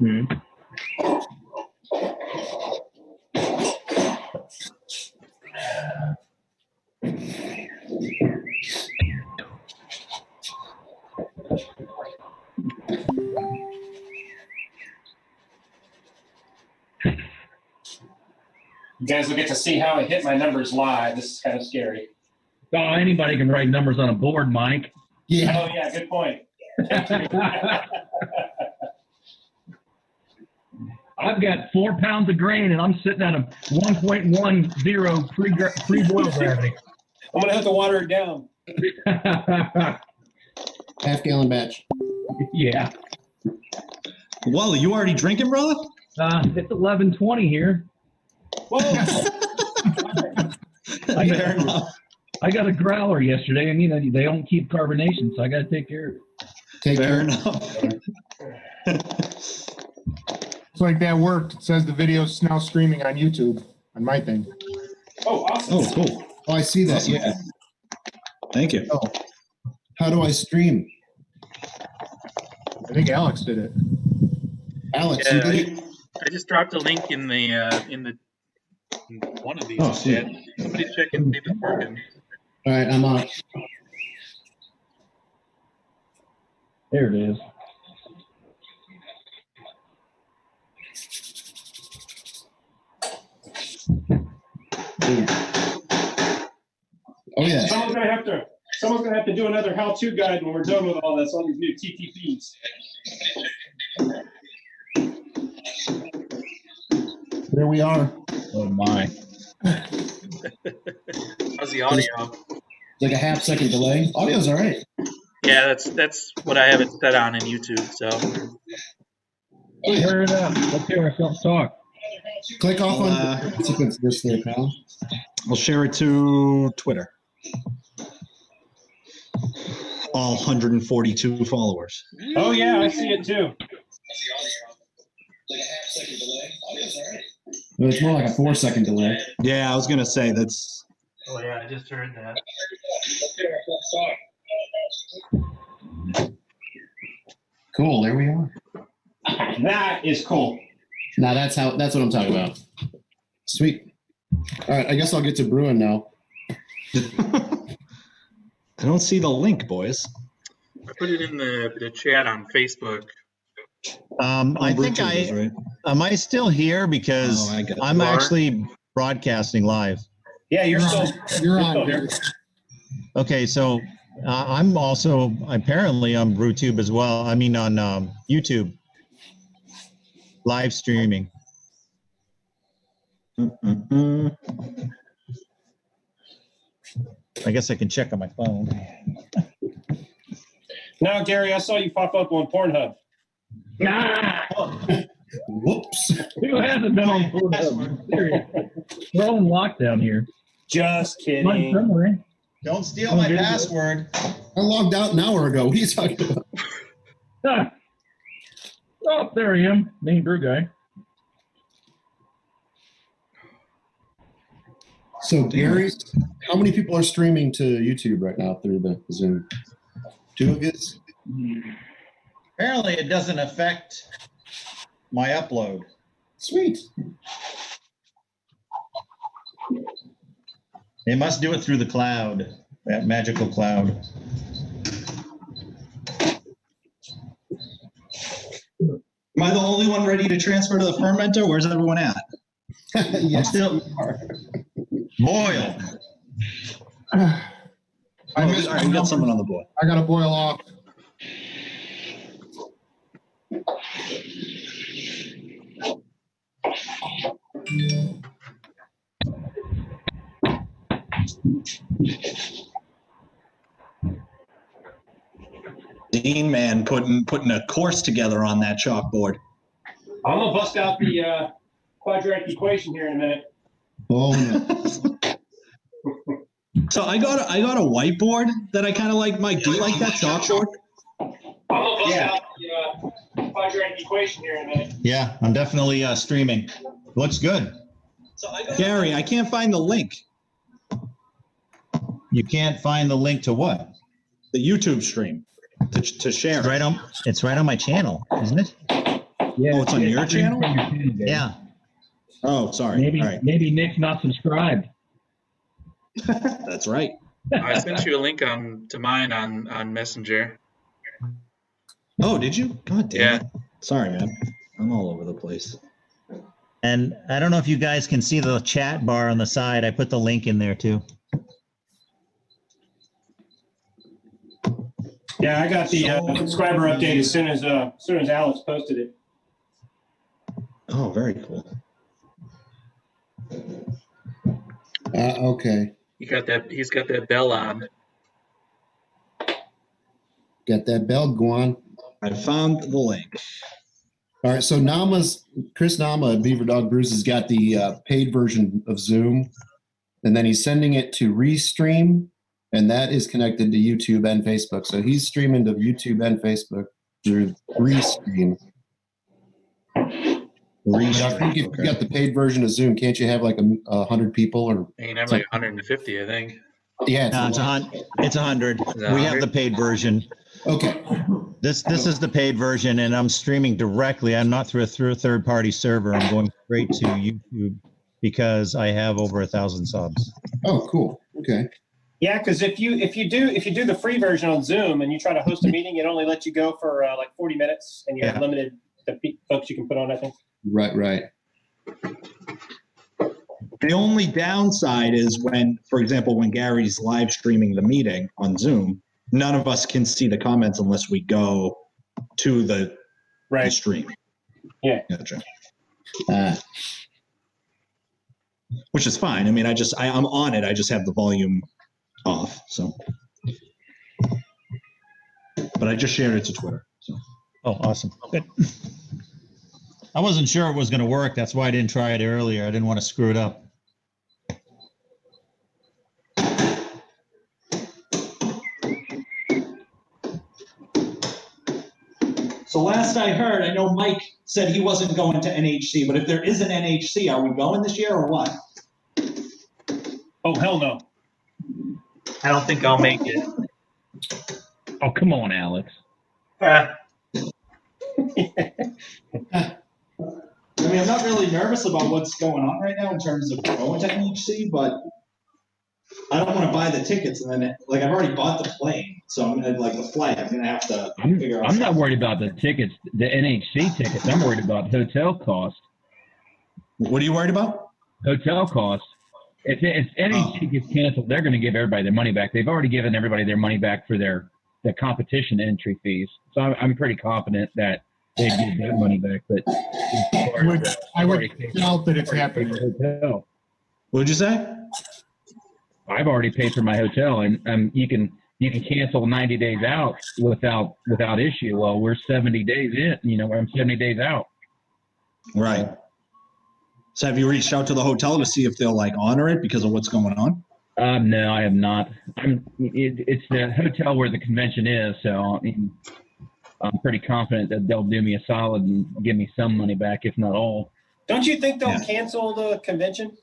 Hmm. You guys will get to see how I hit my numbers live. This is kind of scary. Oh, anybody can write numbers on a board, Mike. Yeah. Oh, yeah, good point. I've got 4 pounds of grain, and I'm sitting at a 1.10 pre-boil gravity. I'm going to have to water it down. Half-gallon batch. Yeah. Wally, you already drinking, brother? It's 11:20 here. Whoa. I got a growler yesterday, and they don't keep carbonation, so I got to take care of it. Fair enough. It's like that worked. It says the video's now streaming on YouTube on my thing. Oh, awesome. Oh, cool. Oh, I see that. Awesome. Yeah. Thank you. Oh, how do I stream? I think Alex did it. Alex, Yeah, you did it? I just dropped a link in the in one of these. Oh, sweet. Somebody check and see if it's working. All right, I'm on. There it is. Oh yeah. Someone's gonna have to do another how-to guide when we're done with all this, all these new TTPs. There we are. Oh, my. How's the audio? Like a half-second delay. Audio's all right. Yeah, that's what I have it set on in YouTube. So Turn it up. Let's hear ourselves talk. Click off on sequence this there, pal. I'll share it to Twitter. All 142 followers. Oh, yeah, I see it too. Well, it's more like a 4-second delay. Yeah, I was gonna say that's. oh yeah, I just heard that. Cool. There we are. That is cool. Now that's what I'm talking about. Sweet. All right, I guess I'll get to brewing now. I don't see the link, boys. I put it in the chat on Facebook. I think Brewtubers, right? am I still here because Oh, I got it. I'm You are? actually broadcasting live. Yeah, you're still You're here. on. Okay, so I'm also apparently on Brewtube as well. I mean on YouTube, live streaming. Mm-mm-mm. I guess I can check on my phone. Now, Gary, I saw you pop up on Pornhub. Ah, Whoops. who hasn't been on Pornhub? Seriously. We're all in lockdown here. Just Mine kidding. somewhere. Don't steal my password. I logged out an hour ago. What are you talking about? Ah. Oh, there I am. Main brew guy. So, Gary, how many people are streaming to YouTube right now through the Zoom? 2 of you? Apparently, it doesn't affect my upload. Sweet. They must do it through the cloud, that magical cloud. Am I the only one ready to transfer to the fermenter? Where's everyone at? Yes. Still boil. I missed All right, we got someone on the board. I got to boil off. Dean man putting a course together on that chalkboard. I'm gonna bust out the quadratic equation here in a minute. Oh, no. So I got a whiteboard that I kind of like. Mike, do you like that chalkboard? I'm gonna bust out the quadratic equation here in a minute. Yeah, I'm definitely streaming. Looks good. Gary, I can't find the link. You can't find the link to what? The YouTube stream to share. It's right on my channel, isn't it? Yeah, Oh, it's on your channel? from your channel, Dave. Yeah. Oh, sorry. Maybe All right. maybe Nick's not subscribed. That's right. I sent you a link to mine on Messenger. Oh, did you? God damn Yeah. it. Sorry, man. I'm all over the place. And I don't know if you guys can see the chat bar on the side. I put the link in there too. Yeah, I got the subscriber update as soon as Alex posted it. Oh, very cool. Okay. He's got that bell on. Got that bell going. I found the link. All right. So Chris Nama at Beaver Dog Brews has got the paid version of Zoom, and then he's sending it to Restream, and that is connected to YouTube and Facebook. So he's streaming to YouTube and Facebook through Restream. But I think if you got the paid version of Zoom, can't you have like 100 people or? You can have like 150, I think. Yeah, No, it's 100. We have the paid version. Okay. This is the paid version, and I'm streaming directly. I'm not through a third-party server. I'm going straight to YouTube because I have over 1,000 subs. Oh, cool. Okay. Yeah, because if you do the free version on Zoom and you try to host a meeting, it only lets you go for like 40 minutes, and you have limited the folks you can put on, I think. Right. The only downside is when, for example, when Gary's live streaming the meeting on Zoom, none of us can see the comments unless we go to the stream. Yeah. Gotcha. Which is fine. I mean, I'm on it. I just have the volume off. So, but I just shared it to Twitter. So. Oh, awesome. Good. I wasn't sure it was going to work. That's why I didn't try it earlier. I didn't want to screw it up. So last I heard, I know Mike said he wasn't going to NHC, but if there is an NHC, are we going this year or what? Oh, hell no. I don't think I'll make it. Oh, come on, Alex. I mean, I'm not really nervous about what's going on right now in terms of going to NHC, but I don't want to buy the tickets and then, I've already bought the plane, so I'm gonna, the flight, I'm gonna have to figure out. I'm not worried about the tickets, the NHC tickets. I'm worried about hotel cost. What are you worried about? Hotel cost. If NHC gets canceled, they're going to give everybody their money back. They've already given everybody their money back for their competition entry fees. So I'm pretty confident that they'd give their money back. But I would doubt that it's happening. Hotel. What'd you say? I've already paid for my hotel, and you can cancel 90 days out without issue. Well, we're 70 days in. I'm 70 days out. Right. So have you reached out to the hotel to see if they'll honor it because of what's going on? No, I have not. It's the hotel where the convention is, so I'm pretty confident that they'll do me a solid and give me some money back, if not all. Don't you think they'll cancel the convention?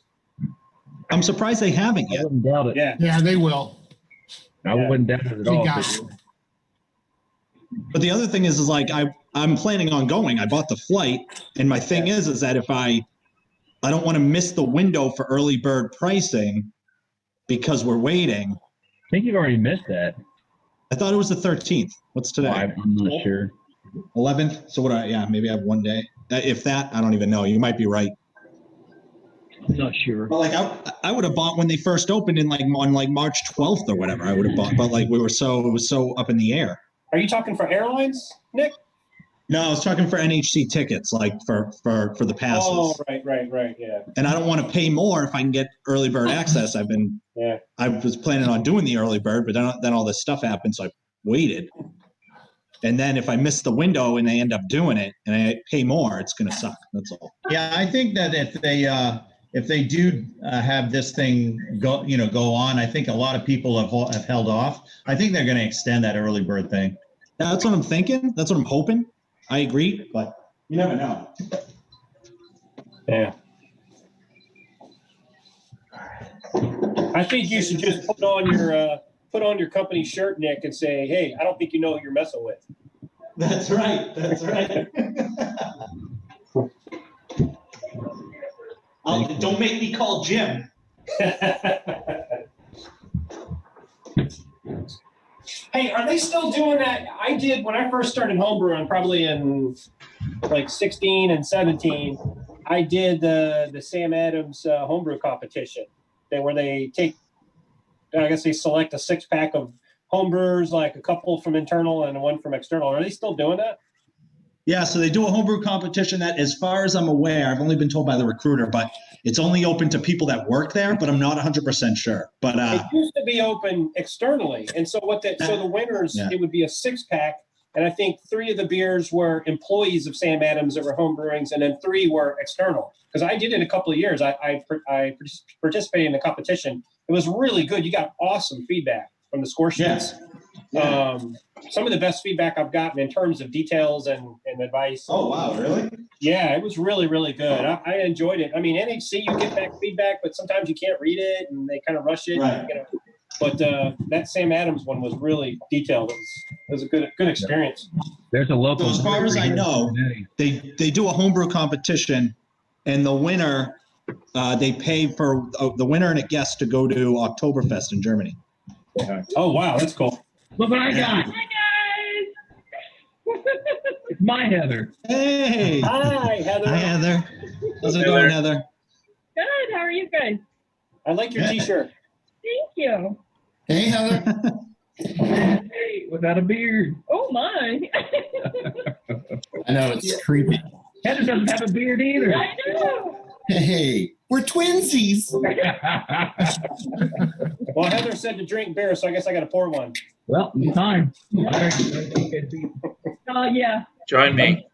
I'm surprised they haven't yet. I wouldn't doubt it. Yeah, they will. I wouldn't doubt it at all. But the other thing is I'm planning on going. I bought the flight, and my thing is that if I don't want to miss the window for early bird pricing because we're waiting. I think you've already missed that. I thought it was the 13th. What's today? I'm not sure. 11th. So maybe I have one day. If that, I don't even know. You might be right. I'm not sure. But I would have bought when they first opened on March 12th or whatever. I would have bought, but it was so up in the air. Are you talking for airlines, Nick? No, I was talking for NHC tickets, for the passes. Oh, right, yeah. And I don't want to pay more if I can get early bird access. I was planning on doing the early bird, but then all this stuff happened, so I waited. And then if I miss the window and they end up doing it and I pay more, it's going to suck. That's all. Yeah, I think that if they do have this thing go on, I think a lot of people have held off. I think they're going to extend that early bird thing. That's what I'm thinking. That's what I'm hoping. I agree, but you never know. Yeah. I think you should just put on your company shirt, Nick, and say, "Hey, I don't think you know what you're messing with." That's right. That's right. Don't make me call Jim. Hey, are they still doing that? I did when I first started homebrewing, probably in like 16 and 17. I did the Sam Adams homebrew competition, where they take, I guess they select a 6-pack of homebrewers, like a couple from internal and one from external. Are they still doing that? Yeah, so they do a homebrew competition that, as far as I'm aware, I've only been told by the recruiter, but it's only open to people that work there, but I'm not 100% sure. But it used to be open externally. And so the winners, It would be a 6-pack. And I think 3 of the beers were employees of Sam Adams that were homebrewings, and then 3 were external. Because I did it a couple of years. I participated in the competition. It was really good. You got awesome feedback from the score sheets. Yeah. Some of the best feedback I've gotten in terms of details and advice. Oh, wow, really? Yeah, it was really, really good. I enjoyed it. I mean, NHC, you get back feedback, but sometimes you can't read it and they kind of rush it. Right. But that Sam Adams one was really detailed. It was a good experience. There's a local. So as far as I know, they do a homebrew competition, and the winner, they pay for the winner and a guest to go to Oktoberfest in Germany. Yeah. Oh, wow, that's cool. Look what I got. Hi, guys. It's my Heather. Hey. Hi, Heather. Hi, Heather. How's it going, Heather? Good. How are you guys? I like your T-shirt. Thank you. Hey, Heather. Hey, without a beard. Oh, my. I know, it's creepy. Heather doesn't have a beard either. I know. Hey, we're twinsies. Well, Heather said to drink beer, so I guess I got to pour one. Well, it's time. Yeah. Join me.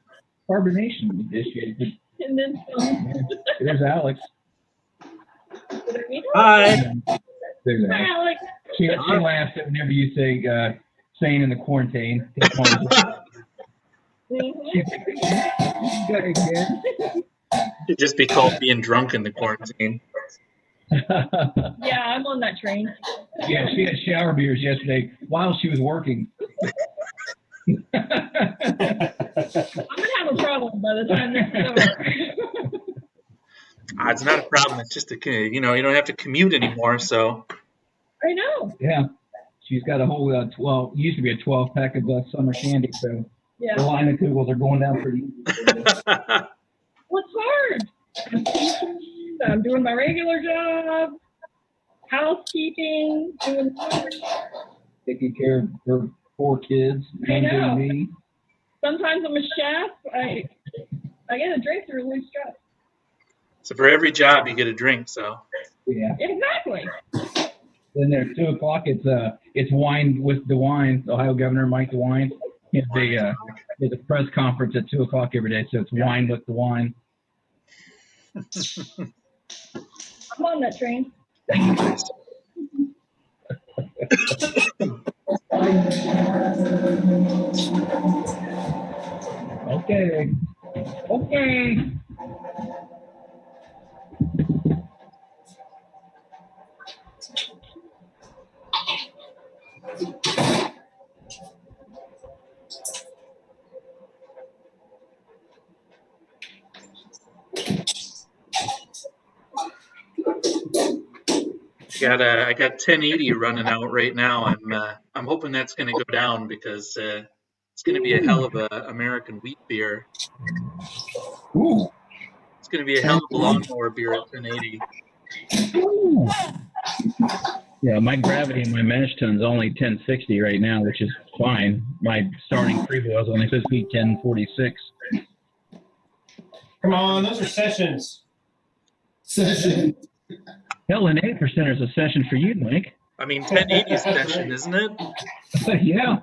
Carbonation initiated. And then some. There's Alex. Hi. There's Hi, Alex. Alex. She laughs whenever you say staying in the quarantine. It'd just be called being drunk in the quarantine. Yeah, I'm on that train. Yeah, she had shower beers yesterday while she was working. I'm gonna have a problem by the time this is over. It's not a problem. It's just you don't have to commute anymore. So I know. Yeah, she's got a whole 12. Used to be a 12-pack of summer candy, so Yeah. the line of kugels are going down pretty easy. What's hard? I'm teaching, I'm doing my regular job, housekeeping, doing taking care of her 4 kids. I know. And me. Sometimes I'm a chef. I get a drink to release stress. So for every job, you get a drink. So Yeah. Exactly. Then there's 2 o'clock. It's wine with DeWine, Ohio Governor Mike DeWine. There's a press conference at 2 o'clock every day, so it's wine with DeWine. I'm on that train. Okay. I got 1080 running out right now. I'm hoping that's going to go down because it's going to be a hell of a American wheat beer. Ooh. It's going to be a hell of a lawnmower beer at 1080. Ooh. Yeah, my gravity in my mash tun's only 1060 right now, which is fine. My starting pre-boil is only supposed to be 1046. Come on, those are sessions. Session. Hell, an 8% is a session for you, Mike. I mean, 1080 session, isn't it? Yeah.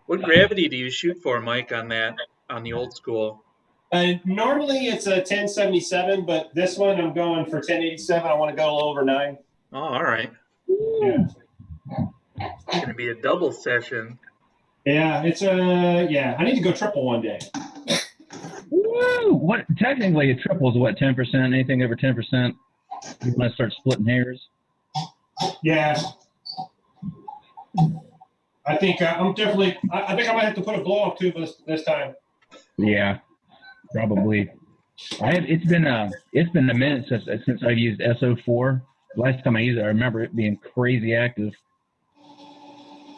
What gravity do you shoot for, Mike, on the old school? Normally it's a 1077, but this one I'm going for 1087. I want to go a little over 9. Oh, all right. Yeah. It's going to be a double session. Yeah, I need to go triple one day. Woo! What? Technically, a triple is what, 10%? Anything over 10%? You want to start splitting hairs? Yeah. I think I'm definitely. I think I might have to put a blow up tube this time. Yeah, probably. It's been a minute since I've used SO4. Last time I used it, I remember it being crazy active.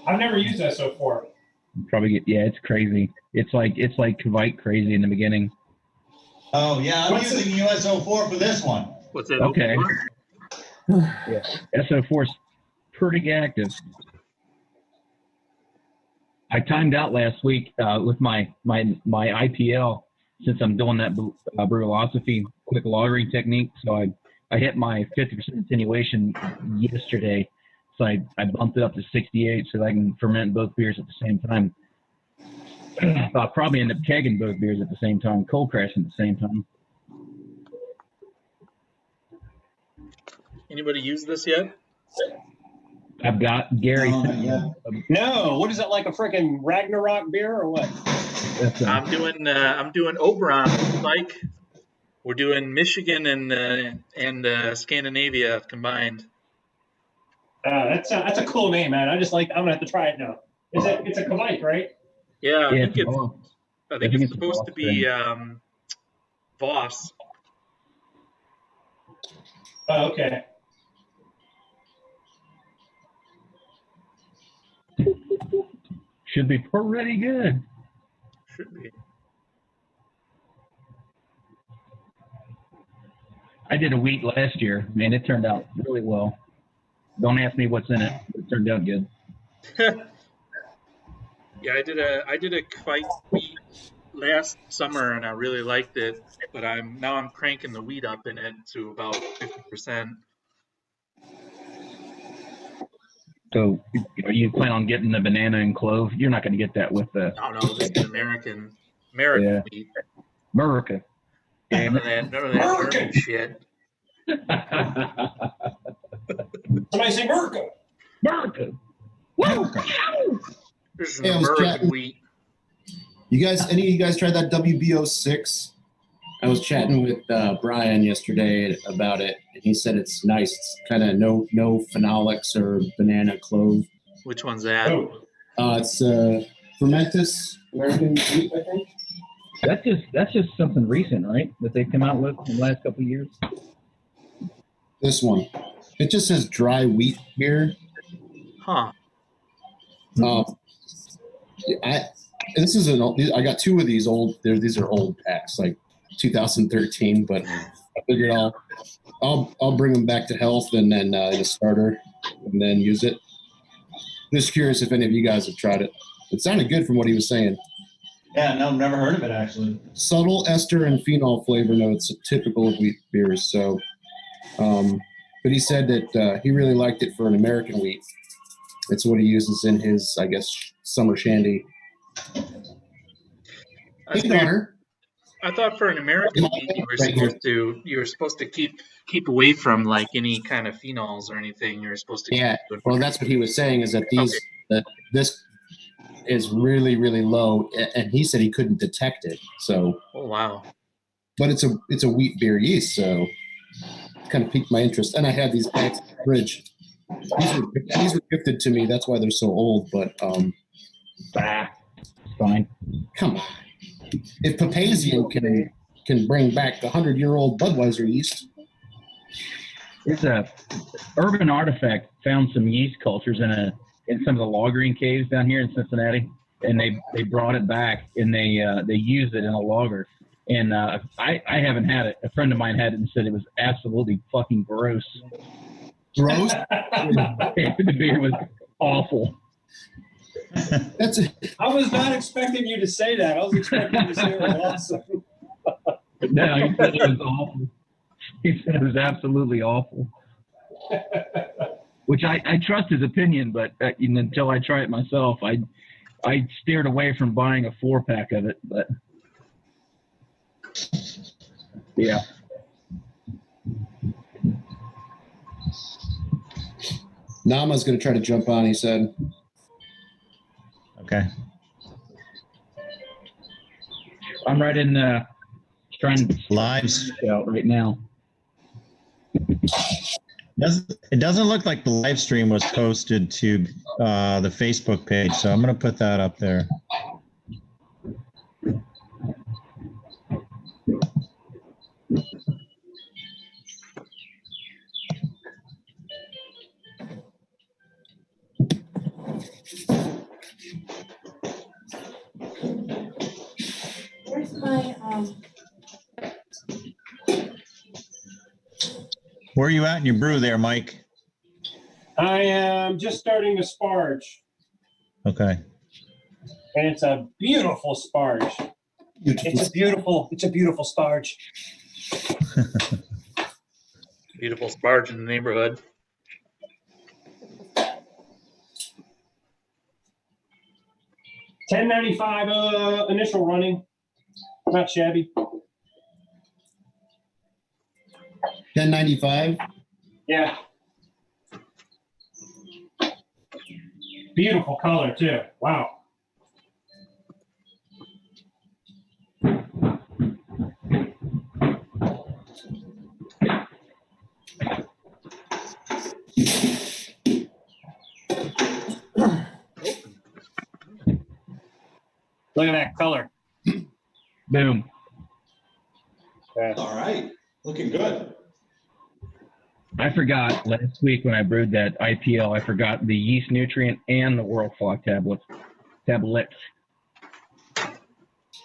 I've never used SO4. It's crazy. It's like Kvite crazy in the beginning. Oh yeah, I'm using USO4 for this one. What's that? Okay. Yeah, SO4 is pretty active. I timed out last week with my IPL since I'm doing that Brewilosophy quick lagering technique. So I hit my 50% attenuation yesterday. So I bumped it up to 68 so that I can ferment both beers at the same time. I'll probably end up kegging both beers at the same time, cold crashing at the same time. Anybody use this yet? I've got Gary. No, what is it, like a freaking Ragnarok beer or what? I'm doing Oberon, Mike. We're doing Michigan and Scandinavia combined. That's a cool name, man. I'm gonna have to try it now. It's a Kvite, right? Yeah, I think it's it's supposed to be Voss. Oh, okay. Should be pretty good. Should be. I did a wheat last year. Man, it turned out really well. Don't ask me what's in it. It turned out good. Yeah, I did a Kvite wheat last summer and I really liked it, but I'm cranking the wheat up in it to about 50%. So, are you plan on getting the banana and clove? You're not going to get that with the. No, this is American Yeah. wheat. America. None of that German shit. Somebody say America. America. This is Hey, I was American chatting- wheat. You guys, any of you guys tried that WBO6? I was chatting with Brian yesterday about it, and he said it's nice. It's kind of no phenolics or banana clove. Which one's that? Oh, It's Fermentus American wheat, I think. That's just something recent, right? That they've come out with in the last couple of years. This one. It just says dry wheat beer. Huh. This is I got two of these old. These are old packs, like 2013. But I figured I'll bring them back to health and then in a starter and then use it. Just curious if any of you guys have tried it. It sounded good from what he was saying. Yeah, no, never heard of it actually. Subtle ester and phenol flavor notes typical of wheat beers. So, but he said that he really liked it for an American wheat. It's what he uses in his, I guess, summer shandy. That's Hey, weird. Connor. I thought for an American wheat you were supposed to keep away from like any kind of phenols or anything. You're supposed to Yeah, keep well, that's what he was saying is that this is really, really low, and he said he couldn't detect it. So, Oh wow. but it's a wheat beer yeast, so it kind of piqued my interest. And I had these packs in the fridge. These were gifted to me. That's why they're so old. But Fine. come on, if Papazian can bring back the 100-year-old Budweiser yeast. It's a Urban Artifact found some yeast cultures in some of the lagering caves down here in Cincinnati, and they brought it back and they used it in a lager. And I haven't had it. A friend of mine had it and said it was absolutely fucking gross. Gross. The beer was awful. I was not expecting you to say that. I was expecting you to say it was awesome. No, he said it was awful. He said it was absolutely awful. Which I trust his opinion, but until I try it myself, I steered away from buying a 4-pack of it. But yeah. Nama's going to try to jump on, he said. Okay. I'm right in trying to Lives. out right now. It doesn't look like the live stream was posted to the Facebook page, so I'm going to put that up there. Where's my, Where are you at in your brew there, Mike? I am just starting to sparge, Okay. and it's a beautiful sparge. It's a beautiful sparge. Beautiful sparge in the neighborhood. $10.95 initial running. Not shabby. $10.95. Yeah. Beautiful color too. Wow. Look at that color. Boom. Yeah. All right. Looking good. I forgot last week when I brewed that IPL, I forgot the Yeast Nutrient and the World Fog tablets. You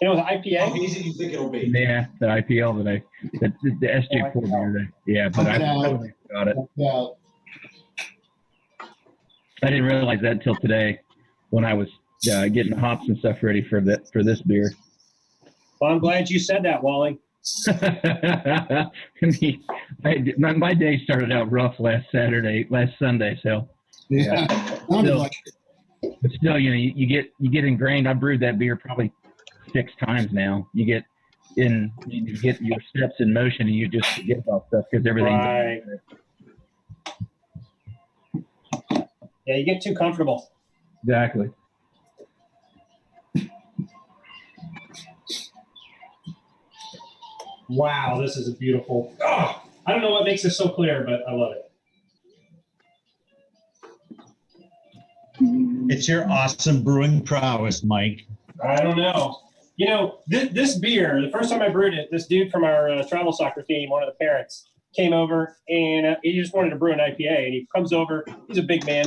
know, the How IPA. easy do you think it'll be? Yeah, the IPL that the SJ4 beer. Yeah, but I totally forgot it. Yeah. I didn't realize that until today when I was getting the hops and stuff ready for this beer. Well, I'm glad you said that, Wally. My day started out rough last Sunday. So Yeah. Sounded Still- like but still, you get ingrained. I brewed that beer probably 6 times now. You get your steps in motion, and you just forget about stuff because everything. Right. Yeah, you get too comfortable. Exactly. Wow, this is a beautiful. Oh, I don't know what makes this so clear, but I love it. It's your awesome brewing prowess, Mike. I don't know. You know, this beer, the first time I brewed it, this dude from our travel soccer team, one of the parents, came over and he just wanted to brew an IPA. And he comes over, he's a big man,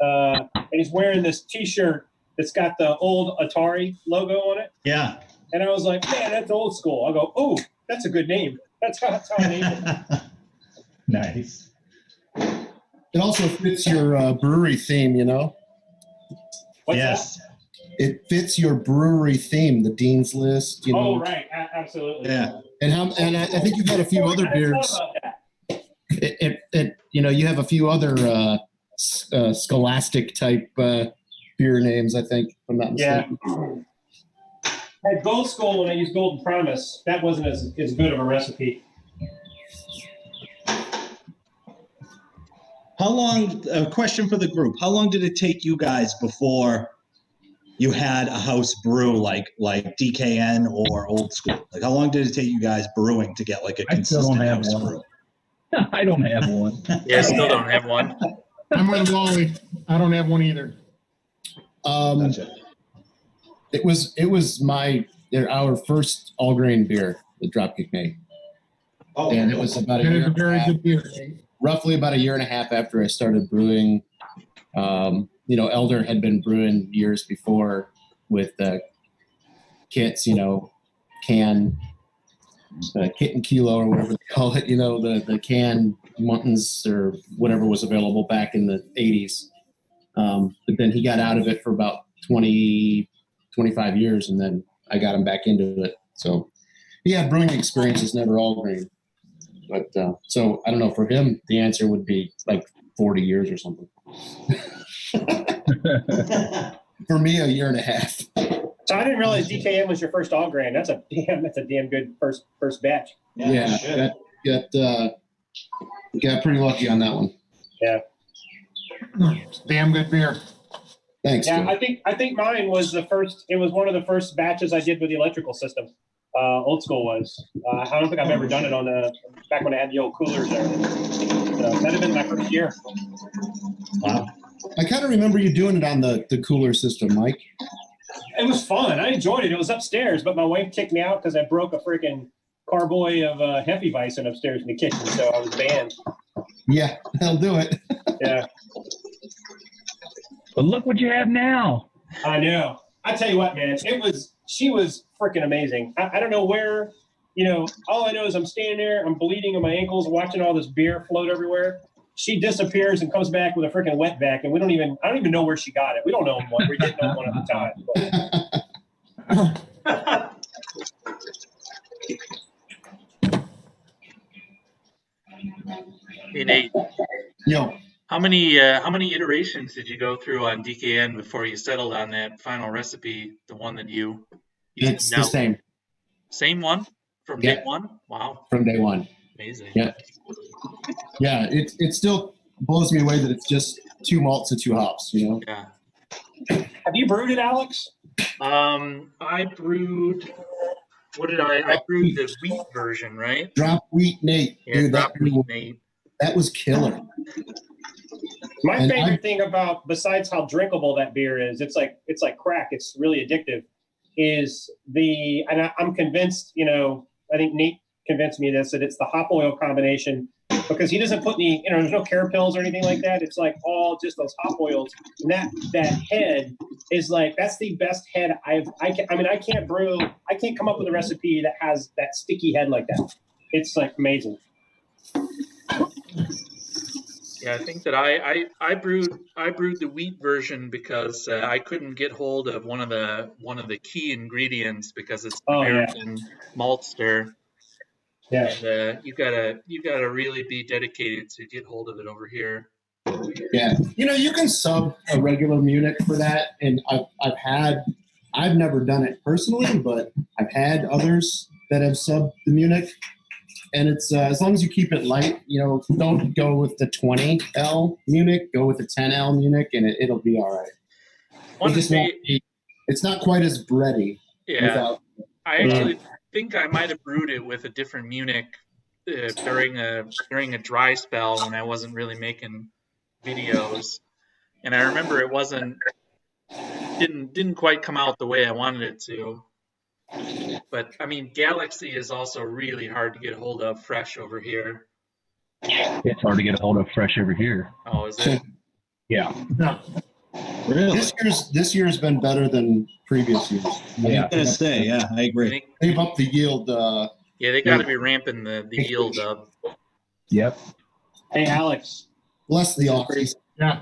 and he's wearing this T-shirt that's got the old Atari logo on it. Yeah. And I was like, man, that's old school. I go, oh, that's a good name. That's how I named it. Nice. it also fits your brewery theme, you know? What's Yes. It fits your brewery theme, the Dean's List, you that? know. Oh, right. Absolutely. Yeah. And I think you've had a few other I beers. thought about that. You have a few other scholastic type beer names, I think, if I'm not Yeah. mistaken. At Gold School, when I used Golden Promise, that wasn't as good of a recipe. How long, a question for the group, how long did it take you guys before you had a house brew like DKN or Old School? Like, how long did it take you guys brewing to get like a I still don't consistent have house one. brew? I don't have one. Yeah, I still don't have one. I'm with Wally. I don't have one either. Gotcha. It was our first all grain beer that Dropkick made, Oh, and it was about a It year is a and a very half, good beer. roughly about a year and a half after I started brewing. Elder had been brewing years before with kits, can kit and kilo or whatever they call it, the can muttons or whatever was available back in the 80s. But then he got out of it for about 20, 25 years, and then I got him back into it. So, yeah, brewing experience is never all grain. But so I don't know, for him, the answer would be like 40 years or something. For me, a year and a half. So I didn't realize DKN was your first all grain. That's a damn good first batch. Yeah, shit. got pretty lucky on that one. Yeah. Damn good beer. Thanks. Yeah, Joe. I think mine was the first. It was one of the first batches I did with the electrical system. Old school was. I don't think I've ever done it on back when I had the old coolers there. So that'd have been my first year. Wow. I kind of remember you doing it on the cooler system, Mike. It was fun. I enjoyed it. It was upstairs, but my wife kicked me out because I broke a freaking carboy of Hefeweizen upstairs in the kitchen, so I was banned. Yeah, that'll do it. Yeah. But look what you have now. I know. I tell you what, man, she was freaking amazing. I don't know where, all I know is I'm standing there, I'm bleeding on my ankles, watching all this beer float everywhere. She disappears and comes back with a freaking wet vac, and I don't even know where she got it. We don't know one. We didn't know one at the time. Hey, Nate. Yo, How many iterations did you go through on DKN before you settled on that final recipe, the one that you it's now, the same. Same one from day one? Wow. From day one. Amazing. Yeah. Yeah, it still blows me away that it's just 2 malts and 2 hops, Yeah. Have you brewed it, Alex? I brewed, I brewed the wheat version, right? Drop wheat Nate. Yeah, Dude, drop wheat Nate. that was killer. My favorite thing about, besides how drinkable that beer is, it's like crack. It's really addictive. I'm convinced, I think Nate convinced me this, that it's the hop oil combination, because he doesn't put any, there's no care pills or anything like that. It's like all just those hop oils. And that head is like, that's the best head I can't come up with a recipe that has that sticky head like that. It's like amazing. Yeah, I think that I brewed the wheat version because I couldn't get hold of one of the key ingredients, because it's American maltster. Yeah. And you gotta really be dedicated to get hold of it over here. Yeah. You can sub a regular Munich for that, and I've never done it personally, but I've had others that have subbed the Munich. And it's as long as you keep it light, don't go with the 20L Munich, go with the 10L Munich, and it'll be all right. It's not quite as bready. Yeah, I actually think I might have brewed it with a different Munich during a dry spell when I wasn't really making videos, and I remember it didn't quite come out the way I wanted it to. But I mean, Galaxy is also really hard to get a hold of fresh over here. It's hard to get a hold of fresh over here. Oh, is it? Yeah. Really? This year has been better than previous years. Yeah. I'm gonna say, yeah, I agree. They've upped the yield. Yeah, they got to be ramping the yield up. Yep. Hey, Alex. Bless the office. Yeah.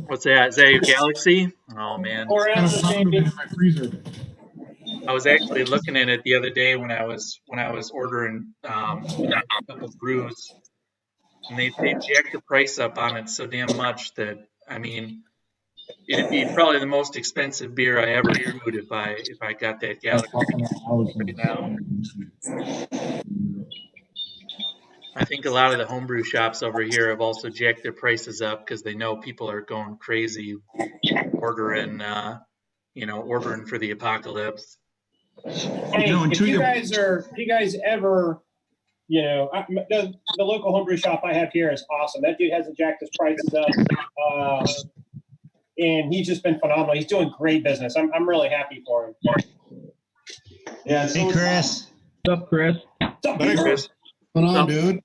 What's that? Is that your Galaxy? Oh man. Or Kind of found it in my freezer. I was actually looking at it the other day when I was ordering a couple brews, and they jacked the price up on it so damn much that, I mean, it'd be probably the most expensive beer I ever brewed if I got that Galaxy right now. I think a lot of the homebrew shops over here have also jacked their prices up because they know people are going crazy ordering for the apocalypse. Hey, if you guys ever, the local homebrew shop I have here is awesome. That dude hasn't jacked his prices up, and he's just been phenomenal. He's doing great business. I'm really happy for him. Yeah. Hey, Chris. What's up, Chris? What's up, Hey, Chris? Chris. What's going on, dude?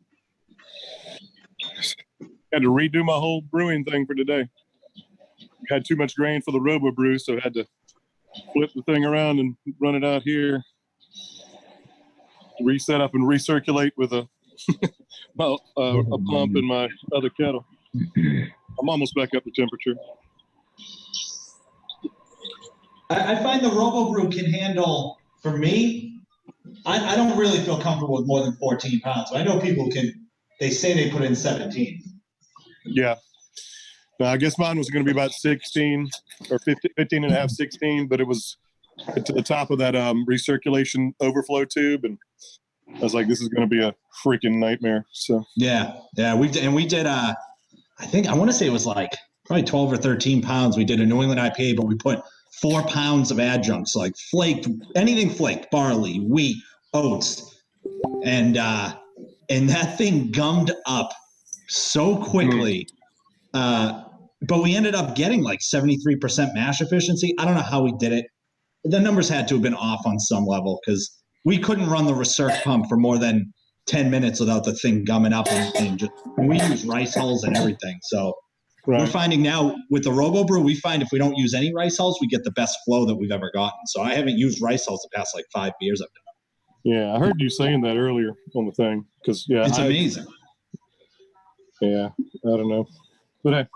Had to redo my whole brewing thing for today. Had too much grain for the Robo Brew, so I had to flip the thing around and run it out here. Reset up and recirculate with a pump in my other kettle. I'm almost back up to temperature. I find the Robo Brew can handle, for me, I don't really feel comfortable with more than 14 pounds. But I know people they say they put in 17. Yeah. No, I guess mine was going to be about 16 or 15 and a half, 16, but it was to the top of that recirculation overflow tube. And I was like, this is going to be a freaking nightmare. So Yeah. We did, I think, I want to say it was like probably 12 or 13 pounds. We did a New England IPA, but we put 4 pounds of adjuncts, like anything flaked, barley, wheat, oats. And that thing gummed up so quickly. But we ended up getting like 73% mash efficiency. I don't know how we did it. The numbers had to have been off on some level because we couldn't run the recirc pump for more than 10 minutes without the thing gumming up, and we use rice hulls and everything. So we're finding now with the RoboBrew, we find if we don't use any rice hulls, we get the best flow that we've ever gotten. So I haven't used rice hulls the past like 5 beers I've done. Yeah, I heard you saying that earlier on the thing because It's amazing. Yeah, I don't know, but hey,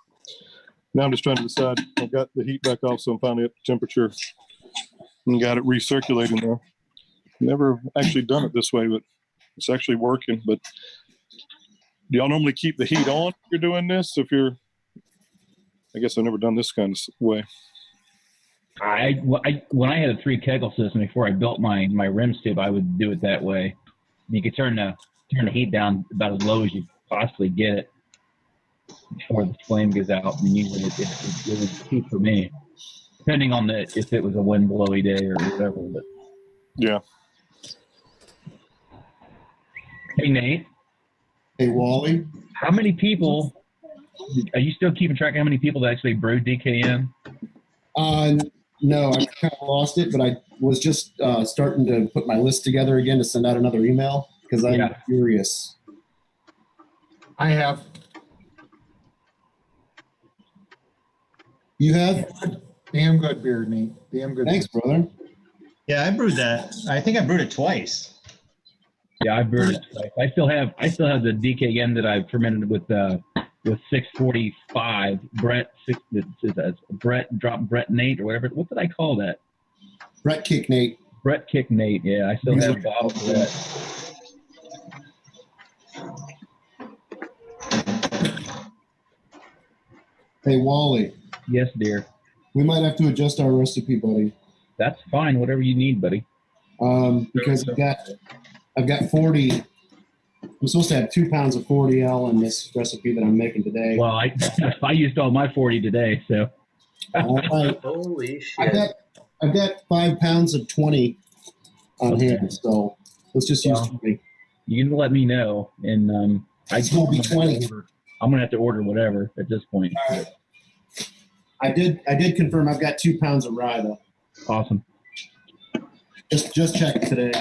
now I'm just trying to decide. I've got the heat back off, so I'm finally at temperature and got it recirculating there. Never actually done it this way, but it's actually working. But do y'all normally keep the heat on if you're doing this? I guess I've never done this kind of way. When I had a 3 kegel system before I built my rim tube, I would do it that way. You could turn the heat down about as low as you possibly get it before the flame goes out, and usually it was key for me, depending on if it was a wind blowy day or whatever. But yeah. Hey Nate. Hey Wally. How many people? Are you still keeping track of how many people that actually brewed DKN? No, I kind of lost it, but I was just starting to put my list together again to send out another email because I'm curious. I have. You have? Damn good beer, Nate. Damn good. Thanks, brother. Yeah, I brewed that. I think I brewed it twice. Yeah, I brewed it twice. I still have the DKN that I fermented with 645 Brett Nate or whatever. What did I call that? Brett Kick Nate. Brett Kick Nate. Yeah, I still have a bottle of that. Hey Wally. Yes, dear. We might have to adjust our recipe, buddy. That's fine. Whatever you need, buddy. Because I've got 40. I'm supposed to have 2 pounds of 40L in this recipe that I'm making today. Well, I used all my 40 today, so. Holy shit! I've got 5 pounds of 20 on hand, so let's just use 20. You can let me know, and It's gonna be 20. I'm gonna have to order whatever at this point. Right. I did confirm I've got 2 pounds of rye though. Awesome. Just check today.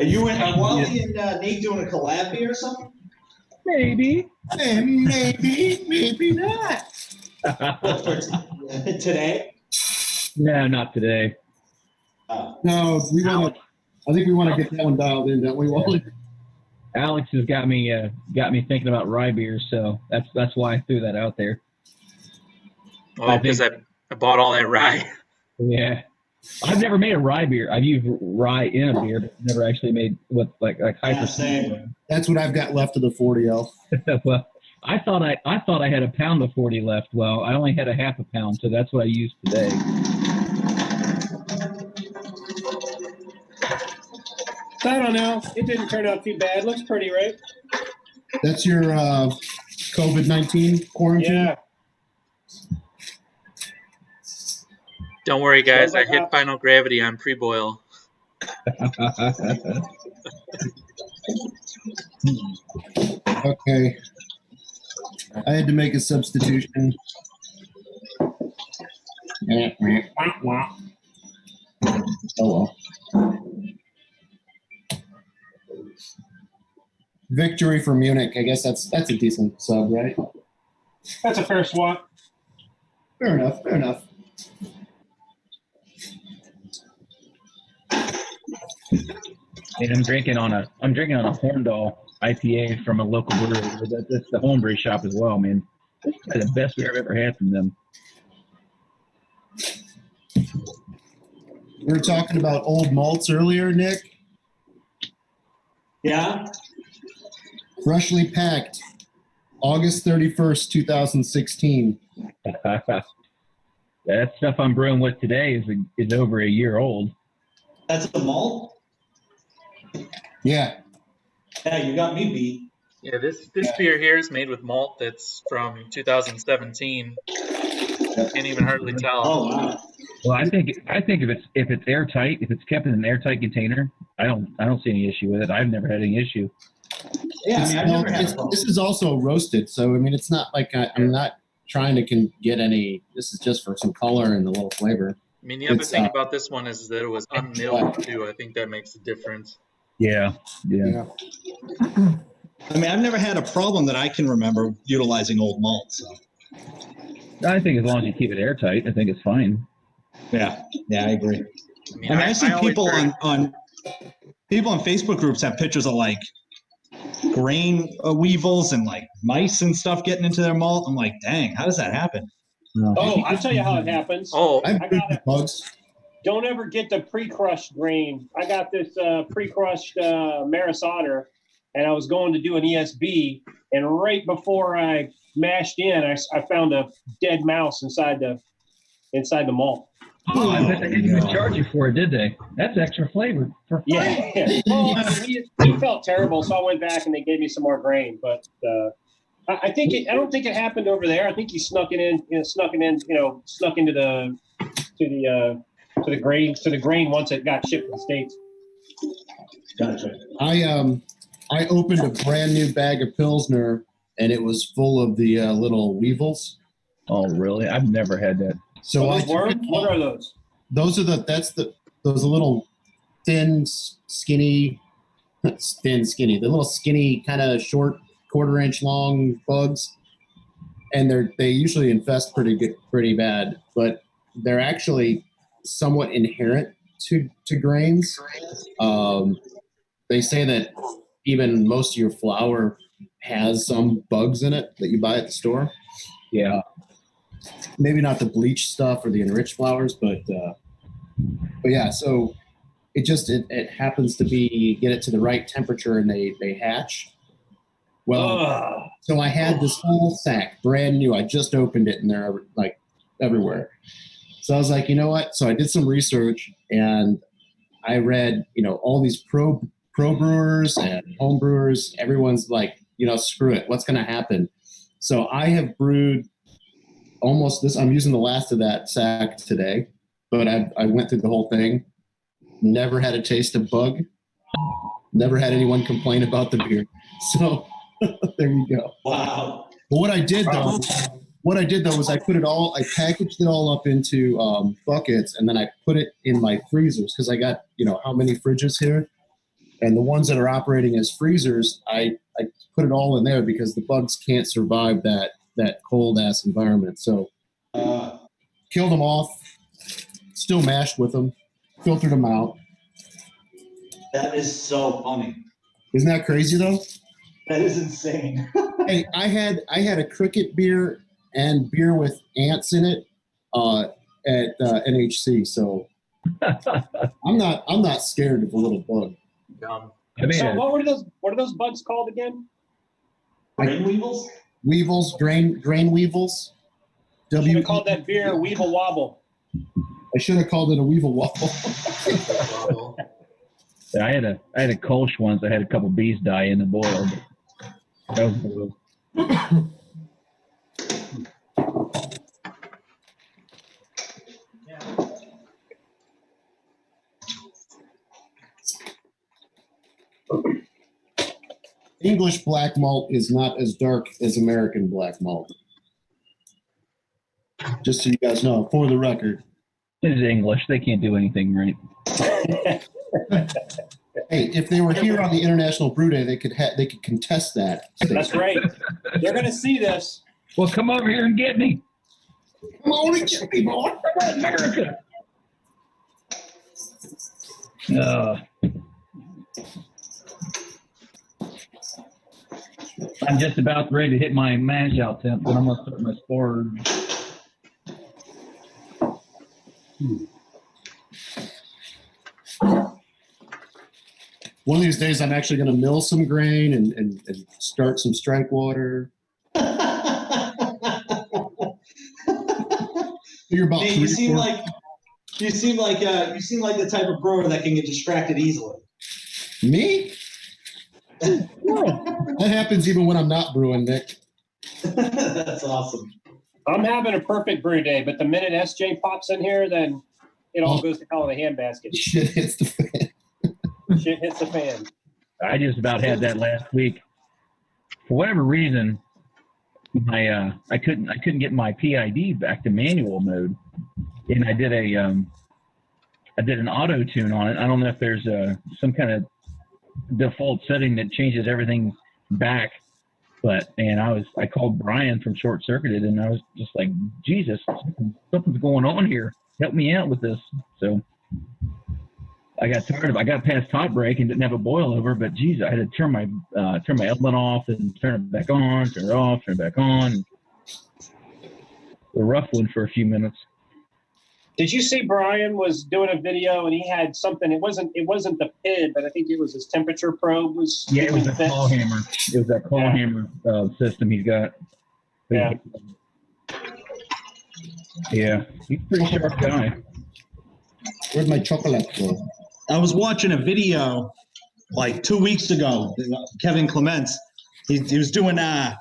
Are Wally and Nate doing a collab here or something? Maybe. Maybe not. Today? No, not today. No, I think we want to get that one dialed in, don't we, Wally? Alex has got me thinking about rye beers, so that's why I threw that out there. Oh, because I bought all that rye. Yeah, I've never made a rye beer. I've used rye in a beer, but never actually made with like high percent. That's what I've got left of the 40L. Well, I thought I had a pound of 40 left. Well, I only had a half a pound, so that's what I used today. I don't know. It didn't turn out too bad. Looks pretty, right? That's your COVID-19 quarantine? Yeah. Don't worry, guys. I hit final gravity on pre-boil. Okay. I had to make a substitution. Oh well. Victory for Munich. I guess that's a decent sub, right? That's a fair swap. Fair enough. And I'm drinking on a Horndal IPA from a local brewery. That's the Homebrew shop as well, man. This is the best beer I've ever had from them. We were talking about old malts earlier, Nick. Yeah. Freshly packed, August 31st, 2016. That stuff I'm brewing with today is over a year old. That's the malt? Yeah. Yeah, you got me beat. Yeah, this beer here is made with malt that's from 2017. Can't even hardly tell. Oh wow. Well, I think if it's airtight, if it's kept in an airtight container, I don't see any issue with it. I've never had any issue. Yeah, I mean, I've never had a problem. This is also roasted, so I mean, it's not like I'm not trying to get any. This is just for some color and a little flavor. I mean, the other thing about this one is that it was unmilled too. I think that makes a difference. Yeah. I mean, I've never had a problem that I can remember utilizing old malt. So. I think as long as you keep it airtight, I think it's fine. Yeah, I agree. I mean, I see people on people on Facebook groups have pictures of like grain weevils and like mice and stuff getting into their malt. I'm like, dang, how does that happen? Oh, I'll tell you how it happens. Oh, I got it. Bugs. Don't ever get the pre-crushed grain. I got this pre-crushed Maris Otter, and I was going to do an ESB, and right before I mashed in, I found a dead mouse inside the malt. Oh, I bet they didn't even charge you for it, did they? That's extra flavor. Yeah. Well, I mean, he felt terrible, so I went back and they gave me some more grain. But I don't think it happened over there. I think he snuck into the grain once it got shipped to the States. Gotcha. I opened a brand new bag of Pilsner and it was full of the little weevils. Oh, really? I've never had that. So What are those? Those are those little thin, skinny, the little skinny kind of short, quarter-inch long bugs, and they usually infest pretty bad, but they're actually somewhat inherent to grains. They say that even most of your flour has some bugs in it that you buy at the store. Yeah. Maybe not the bleach stuff or the enriched flours, but yeah. So it happens to get it to the right temperature and they hatch. Well, so I had this whole sack brand new. I just opened it and they're like everywhere. So I was like, you know what? So I did some research and I read, all these pro brewers and home brewers. Everyone's like, screw it. What's going to happen? So I have brewed almost this. I'm using the last of that sack today, but I went through the whole thing. Never had a taste of bug. Never had anyone complain about the beer. So there you go. Wow. But what I did though was I packaged it all up into buckets, and then I put it in my freezers because I got how many fridges here, and the ones that are operating as freezers, I put it all in there because the bugs can't survive that cold ass environment. So killed them off, still mashed with them, filtered them out. That is so funny. Isn't that crazy though? That is insane. Hey, I had a cricket beer and beer with ants in it at NHC, so I'm not scared of a little bug. So what are those bugs called again? Grain weevils? Weevils, grain weevils. You should have called that beer Weevil Wobble. I should have called it a Weevil Wobble. Yeah, I had a Kolsch once. I had a couple bees die in the boil. That was brutal. English black malt is not as dark as American black malt. Just so you guys know, for the record. It is English. They can't do anything right. Hey, if they were here on the International Brew Day, they could contest that. That's right. They're going to see this. Well, come over here and get me. Come on and get me, boy. Come on, America. I'm just about ready to hit my mash out temp, but I'm going to start my sporge. One of these days, I'm actually going to mill some grain and start some strike water. You're about hey, you seem like the type of brewer that can get distracted easily. Me? That's That happens even when I'm not brewing, Nick. That's awesome. I'm having a perfect brew day, but the minute SJ pops in here, then it all goes to hell in a handbasket. Shit hits the fan. Shit hits the fan. I just about had that last week. For whatever reason, my I couldn't get my PID back to manual mode, and I did an auto tune on it. I don't know if there's some kind of default setting that changes everything back, but I called Brian from Short Circuited, and I was just like, Jesus, something's going on here. Help me out with this. So I got tired of. I got past hot break and didn't have a boil over, but geez, I had to turn my element off and turn it back on, turn it off, turn it back on. A rough one for a few minutes. Did you see Brian was doing a video and he had something? It wasn't the pin, but I think it was his temperature probe was. Yeah, it was a call hammer. It was that call hammer system he's got. Yeah. Yeah, he's a pretty sharp guy. Where'd my chocolate go? I was watching a video like 2 weeks ago. Kevin Clements, he was doing I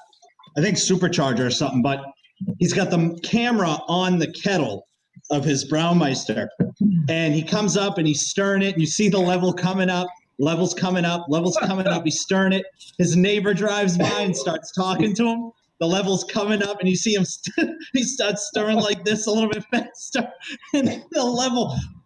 think supercharger or something, but he's got the camera on the kettle of his Braumeister, and he comes up and he's stirring it, and you see the level coming up, levels coming up. He's stirring it. His neighbor drives by and starts talking to him. The level's coming up, and you see him. He starts stirring like this a little bit faster, and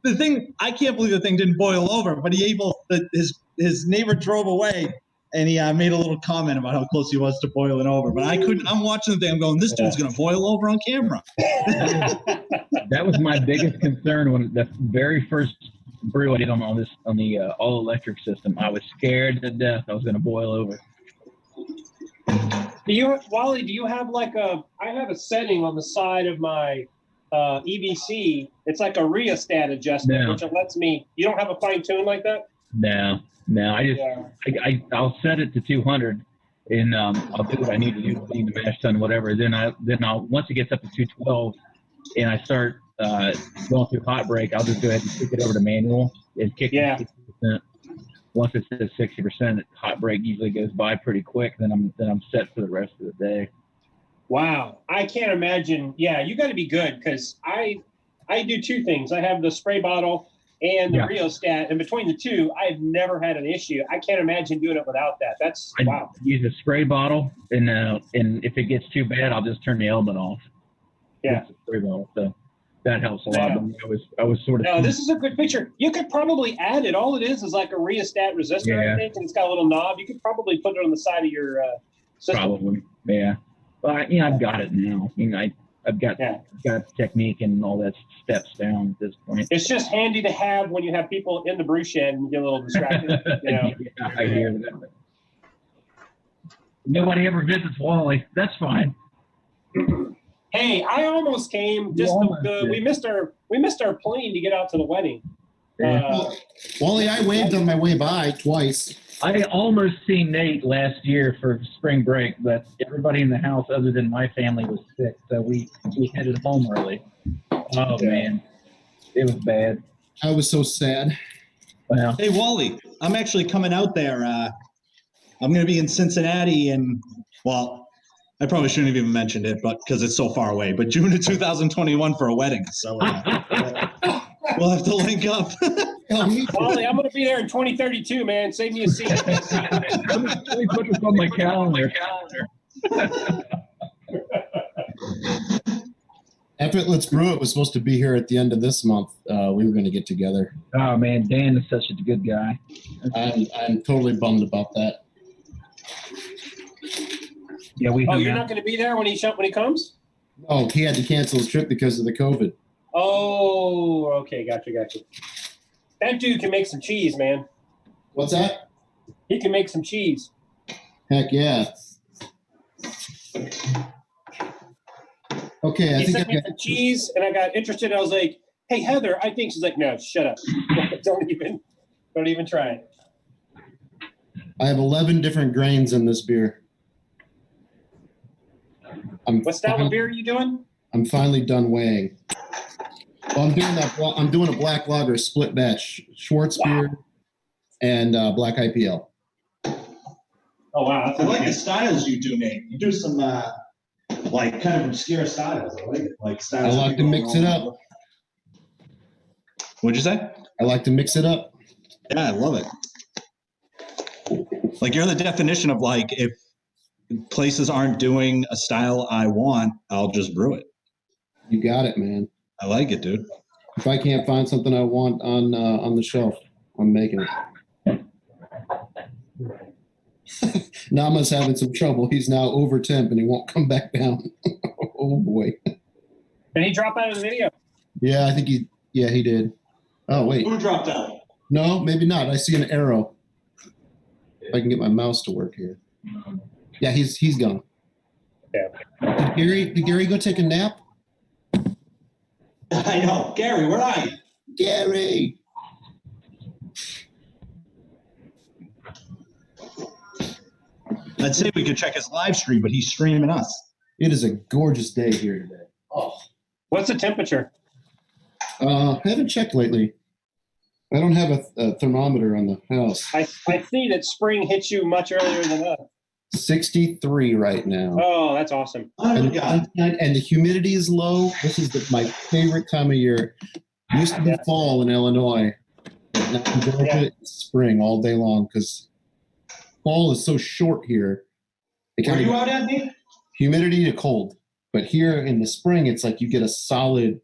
the thing. I can't believe the thing didn't boil over, but his neighbor drove away, and he made a little comment about how close he was to boiling over. But I couldn't. I'm watching the thing. I'm going, this dude's gonna boil over on camera. That was my biggest concern when the very first brew I did on the all electric system. I was scared to death I was going to boil over. Wally, do you have I have a setting on the side of my EBC. It's like a rheostat adjustment, which it lets me. You don't have a fine tune like that? No. I'll set it to 200, and I'll do what I need to do to clean the mash tun, whatever. Then I'll once it gets up to 212, and I start going through hot break, I'll just go ahead and kick it over to manual and kick it 60%. Once it says 60%, hot break usually goes by pretty quick. Then I'm set for the rest of the day. Wow, I can't imagine. Yeah, you got to be good because I do two things. I have the spray bottle and the rheostat, and between the two, I've never had an issue. I can't imagine doing it without that. Wow. I use a spray bottle, and if it gets too bad, I'll just turn the element off. Yeah, spray bottle. So that helps a lot. I was sort of. No, this is a good picture. You could probably add it. All it is like a rheostat resistor, I think, and it's got a little knob. You could probably put it on the side of your system. Probably, yeah. But I've got it now. I've got technique and all that steps down at this point. It's just handy to have when you have people in the brew shed and get a little distracted. Yeah, I hear that. Nobody ever visits Wally. That's fine. Hey, I almost came. We missed our plane to get out to the wedding. Wally, I waved on my way by twice. I almost seen Nate last year for spring break, but everybody in the house other than my family was sick, so we headed home early. Oh man, it was bad. I was so sad. Well, hey Wally, I'm actually coming out there. I'm going to be in Cincinnati, and I probably shouldn't have even mentioned it, but because it's so far away. But June of 2021 for a wedding, so we'll have to link up. Wally, I'm going to be there in 2032, man. Save me a seat. Let me put this on my calendar. After Let's Brew It was supposed to be here at the end of this month. We were going to get together. Oh man, Dan is such a good guy. I'm totally bummed about that. Yeah, you're not going to be there when he comes? No, he had to cancel his trip because of the COVID. Oh, okay, gotcha. That dude can make some cheese, man. What's that? He can make some cheese. Heck yeah. Okay, he sent me some cheese, and I got interested. I was like, "Hey, Heather, I think." She's like, "No, shut up. Don't even try it." I have 11 different grains in this beer. What style of beer are you doing? I'm finally done weighing. Well, I'm doing a black lager split batch, Schwartz beer and black IPL. Oh wow, I like the styles you do, Nate. You do some like kind of obscure styles. I like it. Like styles. I like to mix it up. What'd you say? I like to mix it up. Yeah, I love it. Like you're the definition of like if places aren't doing a style I want, I'll just brew it. You got it, man. I like it, dude. If I can't find something I want on the shelf, I'm making it. Nama's having some trouble. He's now over temp and he won't come back down. Oh boy. Did he drop out of the video? Yeah, I think he did. Oh wait. Who dropped out? No, maybe not. I see an arrow. If I can get my mouse to work here. Yeah, he's gone. Yeah. Did Gary go take a nap? I know. Gary, where are you? Gary. I'd say we could check his live stream, but he's streaming us. It is a gorgeous day here today. Oh. What's the temperature? I haven't checked lately. I don't have a thermometer on the house. I see that spring hits you much earlier than us. 63 right now. Oh, that's awesome. And the humidity is low. This is my favorite time of year. Used to be fall in Illinois. Now in Georgia, it's spring all day long because fall is so short here. Where are you out at, Nate? Humidity to cold. But here in the spring, it's like you get a solid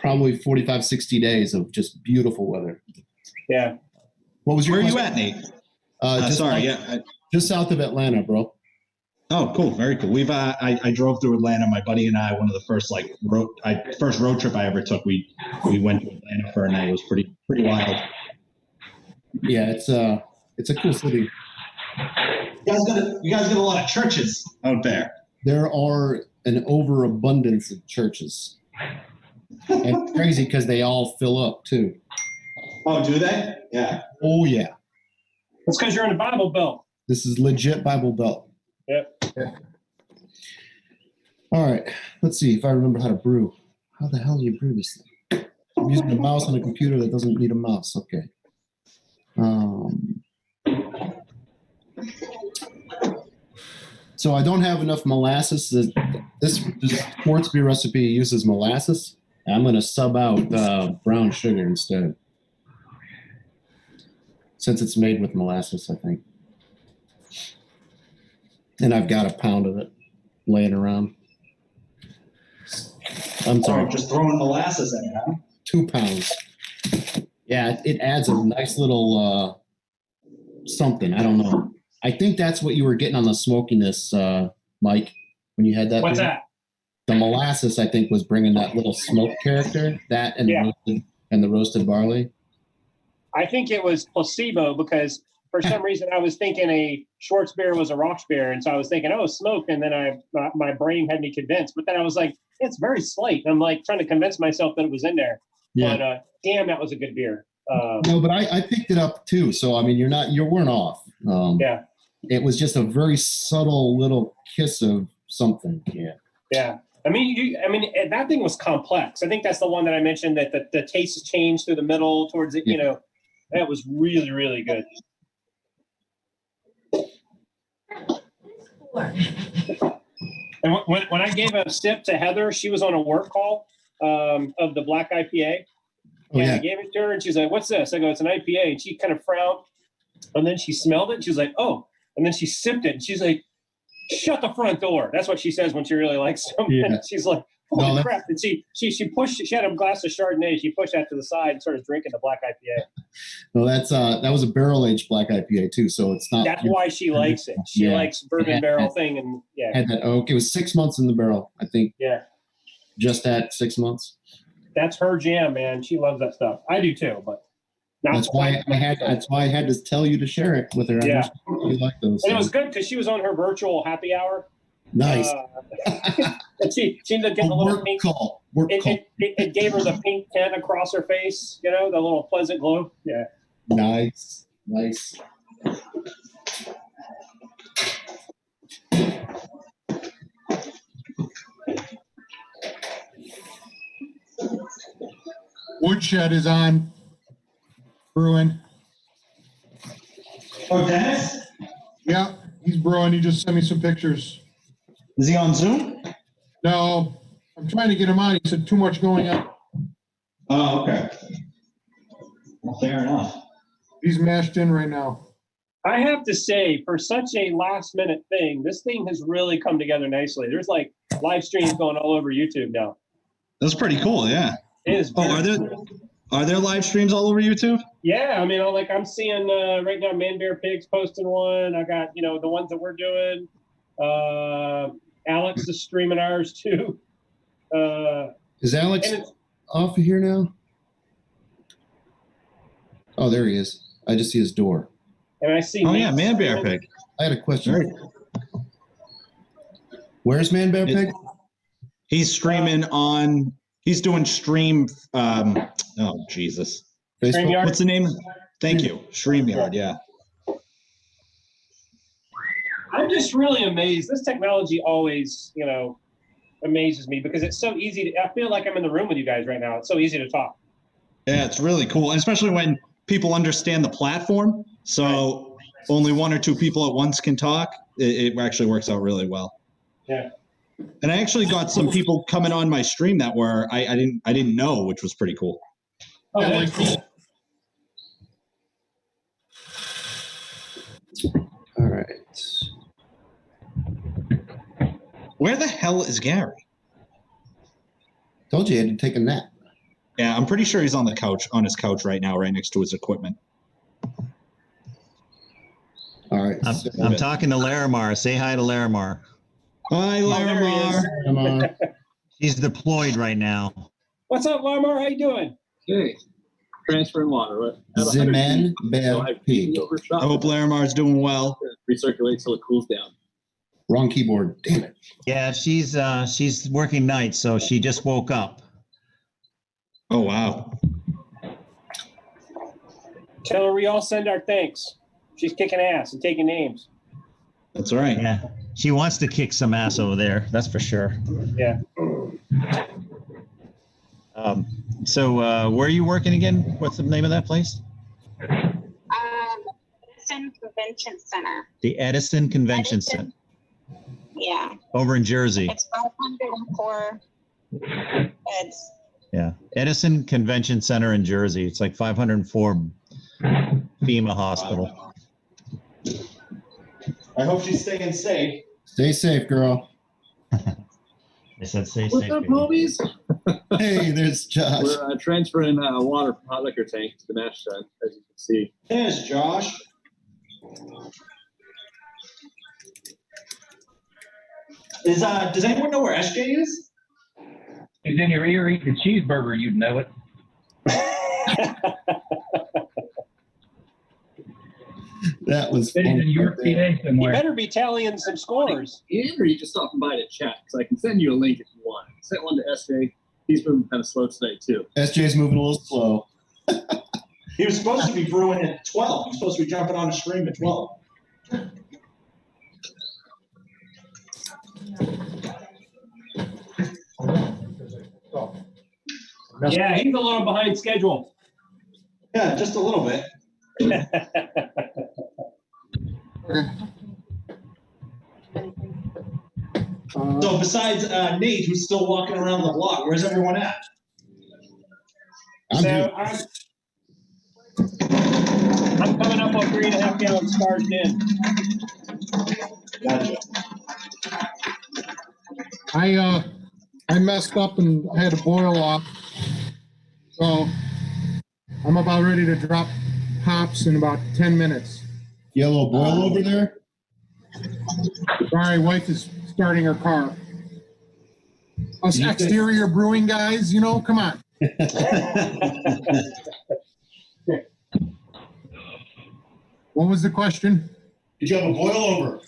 probably 45, 60 days of just beautiful weather. Yeah. What was your Where are question? you at, Nate? Just south of Atlanta, bro. Oh, cool. Very cool. We've I drove through Atlanta. My buddy and I, one of the first first road trip I ever took. We went to Atlanta for a night. It was pretty wild. Yeah, it's a cool city. You guys got a lot of churches out there. There are an overabundance of churches. And it's crazy because they all fill up too. Oh, do they? Yeah. Oh yeah. That's because you're in the Bible Belt. This is legit Bible Belt. Yep. Yeah. All right. Let's see if I remember how to brew. How the hell do you brew this thing? I'm using a mouse on a computer that doesn't need a mouse. Okay. So I don't have enough molasses. This quartz beer recipe uses molasses. I'm going to sub out brown sugar instead. Since it's made with molasses, I think. And I've got a pound of it laying around. I'm sorry. Just throwing molasses in it, huh? 2 pounds. Yeah, it adds a nice little something. I don't know. I think that's what you were getting on the smokiness, Mike, when you had that. What's beer. that? The molasses, I think, was bringing that little smoke character. That and the roasted barley. I think it was placebo because for some reason I was thinking a Schwartz beer was a Rauch beer, and so I was thinking, oh, smoke, and then my brain had me convinced. But then I was like, it's very slight. And I'm like trying to convince myself that it was in there. Yeah. But damn, that was a good beer. No, but I picked it up too. So I mean, you weren't off. Yeah. It was just a very subtle little kiss of something. Yeah. Yeah. I mean, that thing was complex. I think that's the one that I mentioned that the taste has changed through the middle towards it. Yeah. That was really, really good. And when I gave a sip to Heather, she was on a work call of the black IPA. Oh, and yeah. I gave it to her, and she's like, "What's this?" I go, "It's an IPA." And she kind of frowned, and then she smelled it. And she was like, "Oh," and then she sipped it, and she's like, "Shut the front door." That's what she says when she really likes something. Yeah. She's like, "Holy crap!" And she pushed. She had a glass of Chardonnay. She pushed that to the side and started drinking the black IPA. No, that was a barrel aged black IPA too. So it's not. That's why she likes it. She likes bourbon barrel thing, and had that oak. It was 6 months in the barrel, I think. Yeah. Just at 6 months. That's her jam, man. She loves that stuff. I do too, but that's why I had to tell you to share it with her. Yeah. You like those. And it was good because she was on her virtual happy hour. Nice. And she ended up getting a little pink call. It gave her the pink tint across her face, the little pleasant glow. Yeah. Nice. Woodshed is on. Brewing. Oh, Dennis? Yeah. brewing. He just sent me some pictures. Is he on Zoom? No, I'm trying to get him on. He said too much going on. Oh, okay. Well, fair enough. He's mashed in right now. I have to say, for such a last minute thing, this thing has really come together nicely. There's like live streams going all over YouTube now. That's pretty cool. Yeah. It is. Are there live streams all over YouTube? Yeah, I mean, like I'm seeing right now, Man Bear Pigs posting one. I got the ones that we're doing. Alex is streaming ours too. Is Alex off of here now? Oh, there he is. I just see his door. And I see. Oh yeah, Man Bear Pig. I had a question. Where's Man Bear Pig? He's streaming on. He's doing stream. Oh Jesus! StreamYard? What's the name? Thank you, StreamYard. Yeah. I'm just really amazed. This technology always, amazes me because it's so easy to. I feel like I'm in the room with you guys right now. It's so easy to talk. Yeah, it's really cool, and especially when people understand the platform. So only one or two people at once can talk. It actually works out really well. Yeah. And I actually got some people coming on my stream that were I didn't know, which was pretty cool. Oh, that's cool. All right. Where the hell is Gary? Told you he had to take a nap. Yeah, I'm pretty sure he's on his couch right now, right next to his equipment. All right. I'm talking to Larimar. Say hi to Larimar. Hi, Larimar. Come on. She's deployed right now. What's up, Lamar? How you doing? Hey, transferring water. The Man Bear Pig. I hope Larimar's doing well. Recirculate till it cools down. Wrong keyboard. Damn it. Yeah, she's working nights, so she just woke up. Oh wow. Tell her we all send our thanks. She's kicking ass and taking names. That's right. Yeah, she wants to kick some ass over there. That's for sure. Yeah. So where are you working again? What's the name of that place? Edison Convention Center. The Edison Convention Center. Yeah. Over in Jersey. It's 504 beds. Yeah, Edison Convention Center in Jersey. It's like 504 FEMA hospital. I hope she's staying safe. Stay safe, girl. They said stay What's safe. up, baby. homies? Hey, there's Josh. We're transferring water from hot liquor tank to the mash tun, as you can see. There's Josh. Does anyone know where SJ is? He's in your ear eating a cheeseburger, you'd know it. That was He's in your PA You somewhere. better be tallying some scores. And or you just stopping by to chat, because I can send you a link if you want. I sent one to SJ. He's moving kind of slow today, too. SJ's moving a little slow. He was supposed to be brewing at 12. He's supposed to be jumping on a stream at 12. Yeah, he's a little behind schedule. Yeah, just a little bit. So besides Nate, who's still walking around the block, where's everyone at? I'm coming up on 3.5 gallons charged in. Gotcha. I messed up and I had to boil off. So I'm about ready to drop hops in about 10 minutes. You got a little boil over there? Sorry, wife is starting her car. Us exterior brewing guys, come on. What was the question? Did you have a boil over?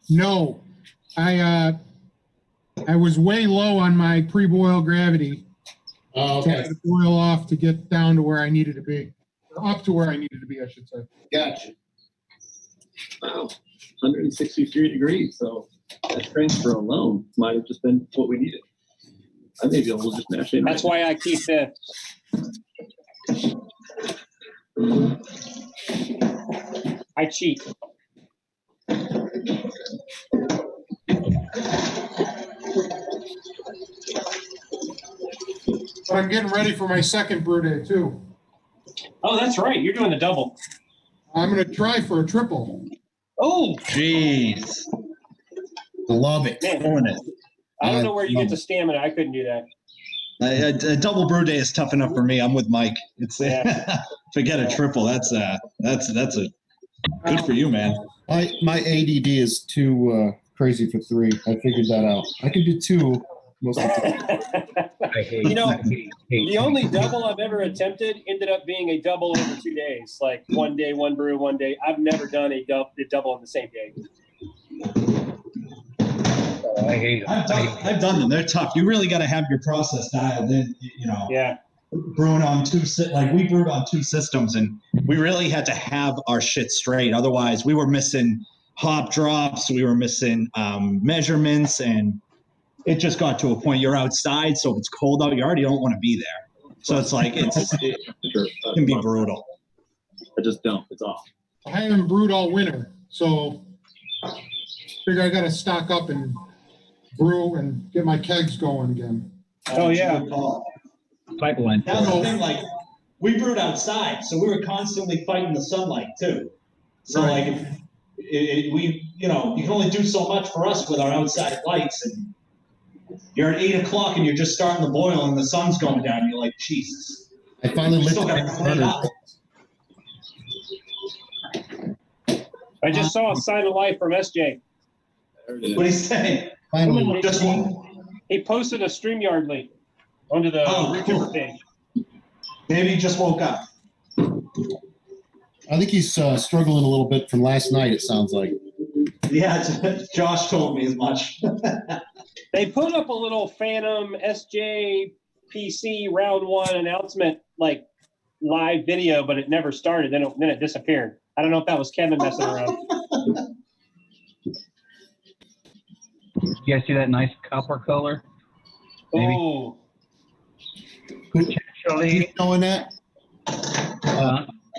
No. I was way low on my pre-boil gravity. Oh, So I okay. had to boil off to get down to where I needed to be. Or up to where I needed to be, I should say. Gotcha. Wow, 163 degrees. So that transfer alone might have just been what we needed. I may be able to just mash in. That's why I keep the. I cheat. But I'm getting ready for my second brew day too. Oh, that's right. You're doing the double. I'm going to try for a triple. Oh, Jeez. Love it. man. Doing it. I don't know where you get the stamina. I couldn't do that. A double brew day is tough enough for me. I'm with Mike. It's forget a triple. That's a good for you, man. My ADD is too crazy for 3. I figured that out. I can do 2 most of the time. I hate, You know, I hate The only double I've ever attempted ended up being a double over 2 days. Like one day, one brew, one day. I've never done a double on the same day. I hate them. I've done them. They're tough. You really got to have your process dialed in. You know. Yeah. Brewing on we brewed on 2 systems, and we really had to have our shit straight. Otherwise, we were missing hop drops. We were missing measurements, and it just got to a point. You're outside, so if it's cold out, you already don't want to be there. So it's like it can be brutal. I just don't. It's off. I haven't brewed all winter, so figure I got to stock up and brew and get my kegs going again. Oh, yeah. Pipeline. That's the thing, like, we brewed outside, so we were constantly fighting the sunlight, too. So, Right. like, you can only do so much for us with our outside lights, and you're at 8 o'clock and you're just starting to boil and the sun's going down, and you're like, Jesus. I finally We lit still got to clean up. I just saw a sign of life from SJ. There it is. What do you say? Finally, Just He posted a StreamYard link onto the Brewtuber page. Maybe he just woke up. I think he's struggling a little bit from last night, it sounds like. Yeah, Josh told me as much. They put up a little Phantom SJ PC round 1 announcement, like live video, but it never started. Then it disappeared. I don't know if that was Kevin messing around. You guys see that nice copper color? Maybe. Oh, Potentially. Who's knowing that?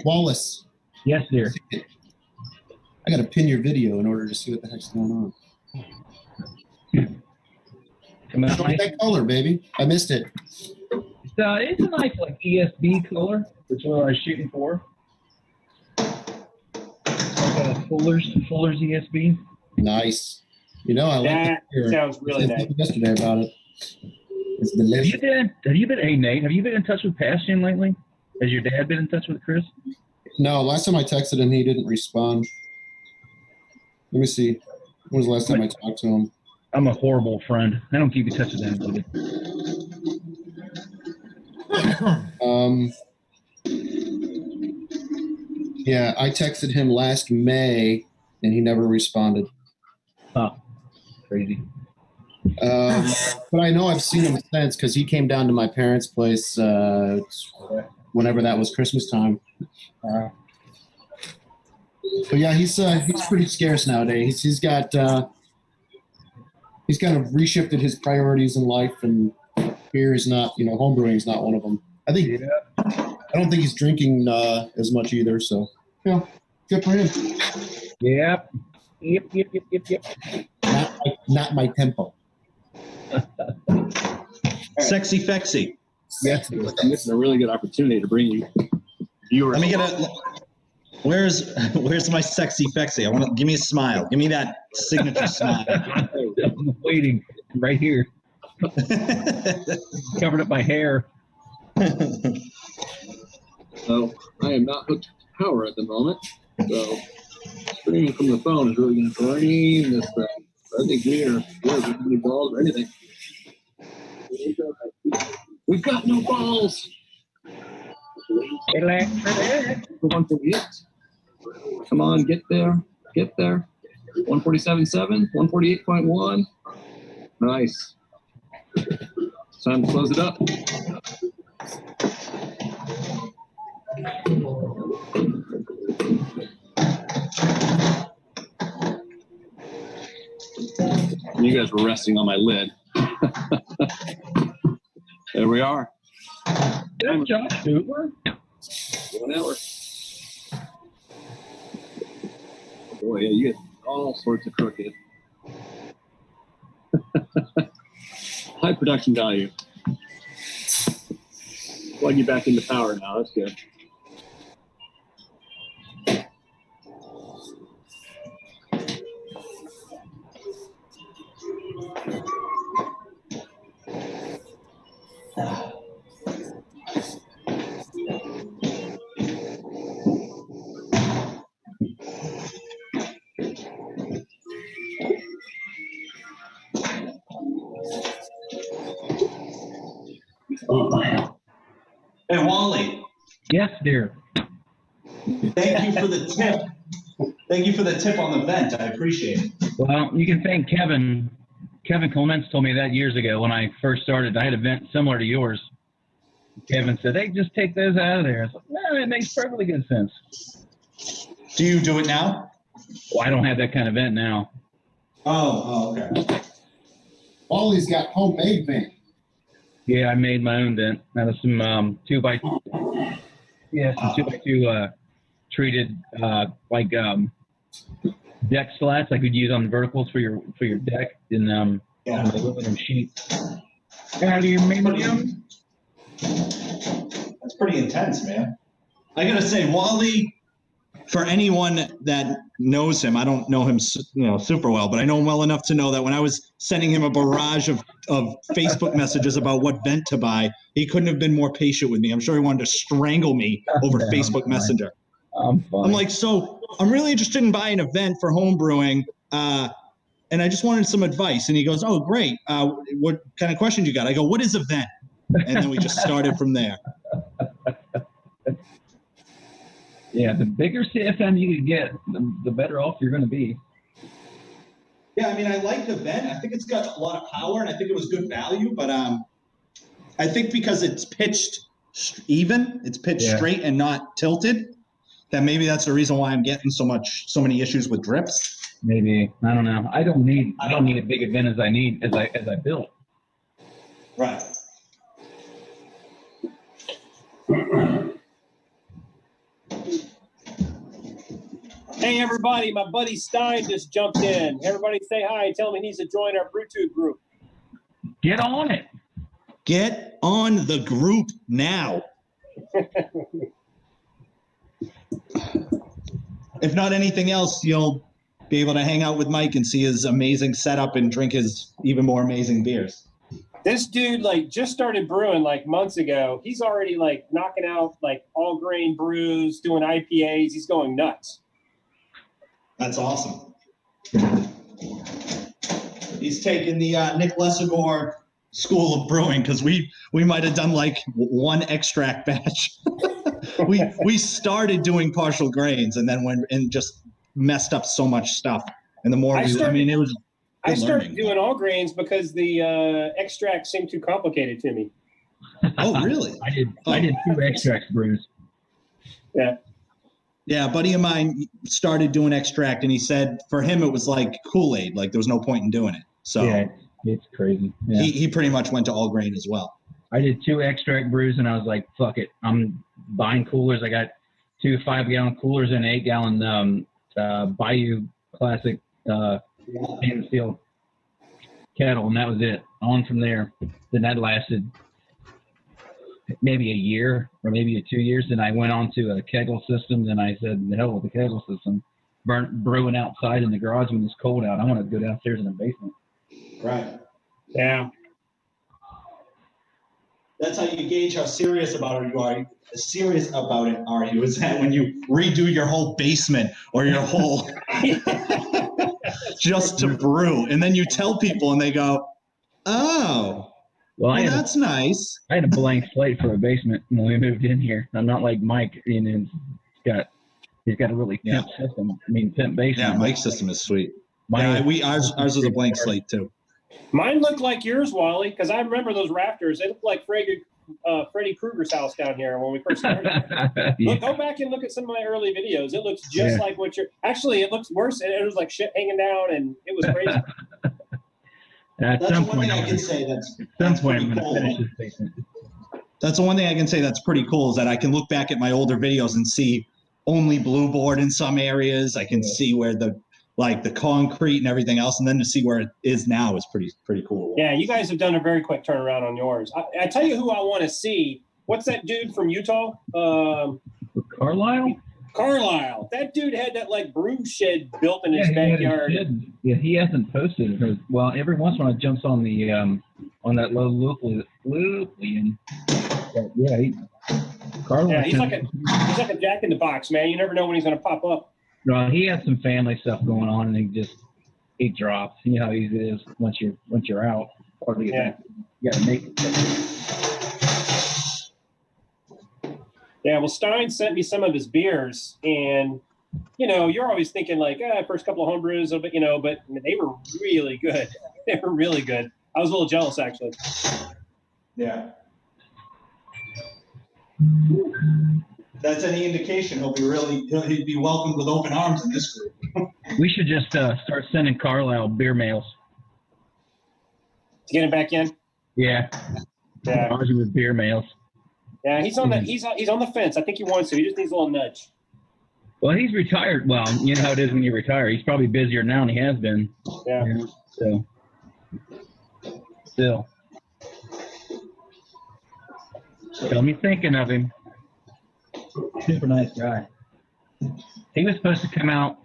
Wallace. Yes, dear. I got to pin your video in order to see what the heck's going on. Come out Show me nice. that color, baby. I missed it. It's a nice like ESB color, which is what I was shooting for. Like Fuller's ESB. Nice. You know, I like that it. sounds really nice. Yesterday about it. It's delicious. Hey Nate, have you been in touch with Passion lately? Has your dad been in touch with Chris? No, last time I texted him, he didn't respond. Let me see. When was the last time I talked to him? I'm a horrible friend. I don't keep in touch with anybody. Yeah, I texted him last May, and he never responded. Oh, crazy. But I know I've seen him since because he came down to my parents' place whenever that was Christmas time. But yeah, he's pretty scarce nowadays. He's kind of reshifted his priorities in life, and beer is not, homebrewing is not one of them. I don't think he's drinking as much either. So yeah, good for him. Yep. Not my tempo. Sexy Fexy. Yes. This is a really good opportunity to bring you viewers. Let me get where's my sexy Fexy? Give me a smile. Give me that signature smile. I'm waiting right here. Covered up my hair. So I am not hooked to power at the moment. So streaming from the phone is really going to drain this thing. I think we're any balls or anything. We've got no balls. 148. Come on, get there. 147.7, 148.1. Nice. Time to close it up. You guys were resting on my lid. There we are. That's Josh Stutler. 1 hour. Boy, yeah, you get all sorts of crooked. High production value. plug you back into power now. That's good. Hey, Wally. Yes, dear. Thank you for the tip. Thank you for the tip on the vent. I appreciate it. Well, you can thank Kevin. Kevin Clements told me that years ago when I first started. I had a vent similar to yours. Kevin said, "Hey, just take those out of there." I was like, "No, it makes perfectly good sense." Do you do it now? Well, I don't have that kind of vent now. Oh, okay. Wally's got homemade vent. Yeah, I made my own vent out of some 2x2 treated deck slats like we'd use on verticals for your deck in aluminum sheet. Aluminium. That's pretty intense, man. I gotta say, Wally, for anyone that knows him, I don't know him, super well, but I know him well enough to know that when I was sending him a barrage of Facebook messages about what vent to buy, he couldn't have been more patient with me. I'm sure he wanted to strangle me over Facebook Messenger. I'm like, so I'm really interested in buying a vent for home brewing, and I just wanted some advice. And he goes, "Oh, great. What kind of questions you got?" I go, "What is a vent?" And then we just started from there. Yeah, the bigger CFM you can get, the better off you're going to be. Yeah, I mean, I like the vent. I think it's got a lot of power, and I think it was good value. But I think because it's pitched even, it's pitched straight and not tilted, that maybe that's the reason why I'm getting so many issues with drips. Maybe, I don't know. I don't need a big vent as I build. Right. Hey, everybody, my buddy Stein just jumped in. Everybody say hi and tell him he needs to join our Brewtube group. Get on it. Get on the group now. If not anything else, you'll be able to hang out with Mike and see his amazing setup and drink his even more amazing beers. This dude just started brewing months ago. He's already knocking out all grain brews, doing IPAs. He's going nuts. That's awesome. He's taken the Nick Lesagore School of Brewing, because we might have done one extract batch. we started doing partial grains and then went and just messed up so much stuff. And the more I started doing all grains because the extracts seemed too complicated to me. Oh, really? I did 2 extract brews. Yeah. Yeah, a buddy of mine started doing extract, and he said for him it was like Kool-Aid. There was no point in doing it. So yeah, it's crazy. Yeah. He pretty much went to all grain as well. I did 2 extract brews, and I was like, fuck it. I'm buying coolers. I got 2 5-gallon coolers and an 8-gallon Bayou Classic stainless steel kettle, and that was it. On from there. Then that lasted maybe a year or maybe 2 years. Then I went on to a kegel system. Then I said, the hell with the kegel system. Brewing outside in the garage when it's cold out. I want to go downstairs in the basement. Right. Yeah. That's how you gauge how serious about it you are. Serious about it are you? Is that when you redo your whole basement or your whole just to brew, and then you tell people and they go, "Oh, well that's nice." I had a blank slate for a basement when we moved in here. I'm not like Mike, and he's got a really pimp system. I mean, pimp basement. Yeah, Mike's system is sweet. Ours is a blank slate too. Mine looked like yours, Wally, because I remember those rafters. They looked like Freddy Krueger's house down here when we first started. Yeah. Go back and look at some of my early videos. It looks just like what you're. Actually, it looks worse. It was like shit hanging down, and it was crazy. That's the one thing I can say that's pretty cool. That's the one thing I can say that's pretty cool is that I can look back at my older videos and see only blue board in some areas. I can see where the concrete and everything else, and then to see where it is now is pretty cool. Yeah, you guys have done a very quick turnaround on yours. I tell you who I want to see what's that dude from Utah? Carlisle? Carlisle. That dude had that like brew shed built in his he had his backyard. shed. Yeah, he hasn't posted it. Well, every once in a while it jumps on the on that low Luplian. Yeah, Carlisle. Yeah, he's like a Jack in the Box, man. You never know when he's gonna pop up. No, he has some family stuff going on, and he drops. You know how easy it is once you're out. Hard to get back. You got to make it. Yeah, well, Stein sent me some of his beers, and you're always thinking like, first couple of homebrews, but but they were really good. They were really good. I was a little jealous, actually. Yeah. If that's any indication, he'd be welcomed with open arms in this group. We should just start sending Carlisle beer mails. To get him back in? Yeah. Yeah. With beer mails. Yeah, he's on the fence. I think he wants to. He just needs a little nudge. Well, he's retired. Well, you know how it is when you retire. He's probably busier now than he has been. Yeah. So, still. Got me thinking of him. Super nice guy. He was supposed to come out.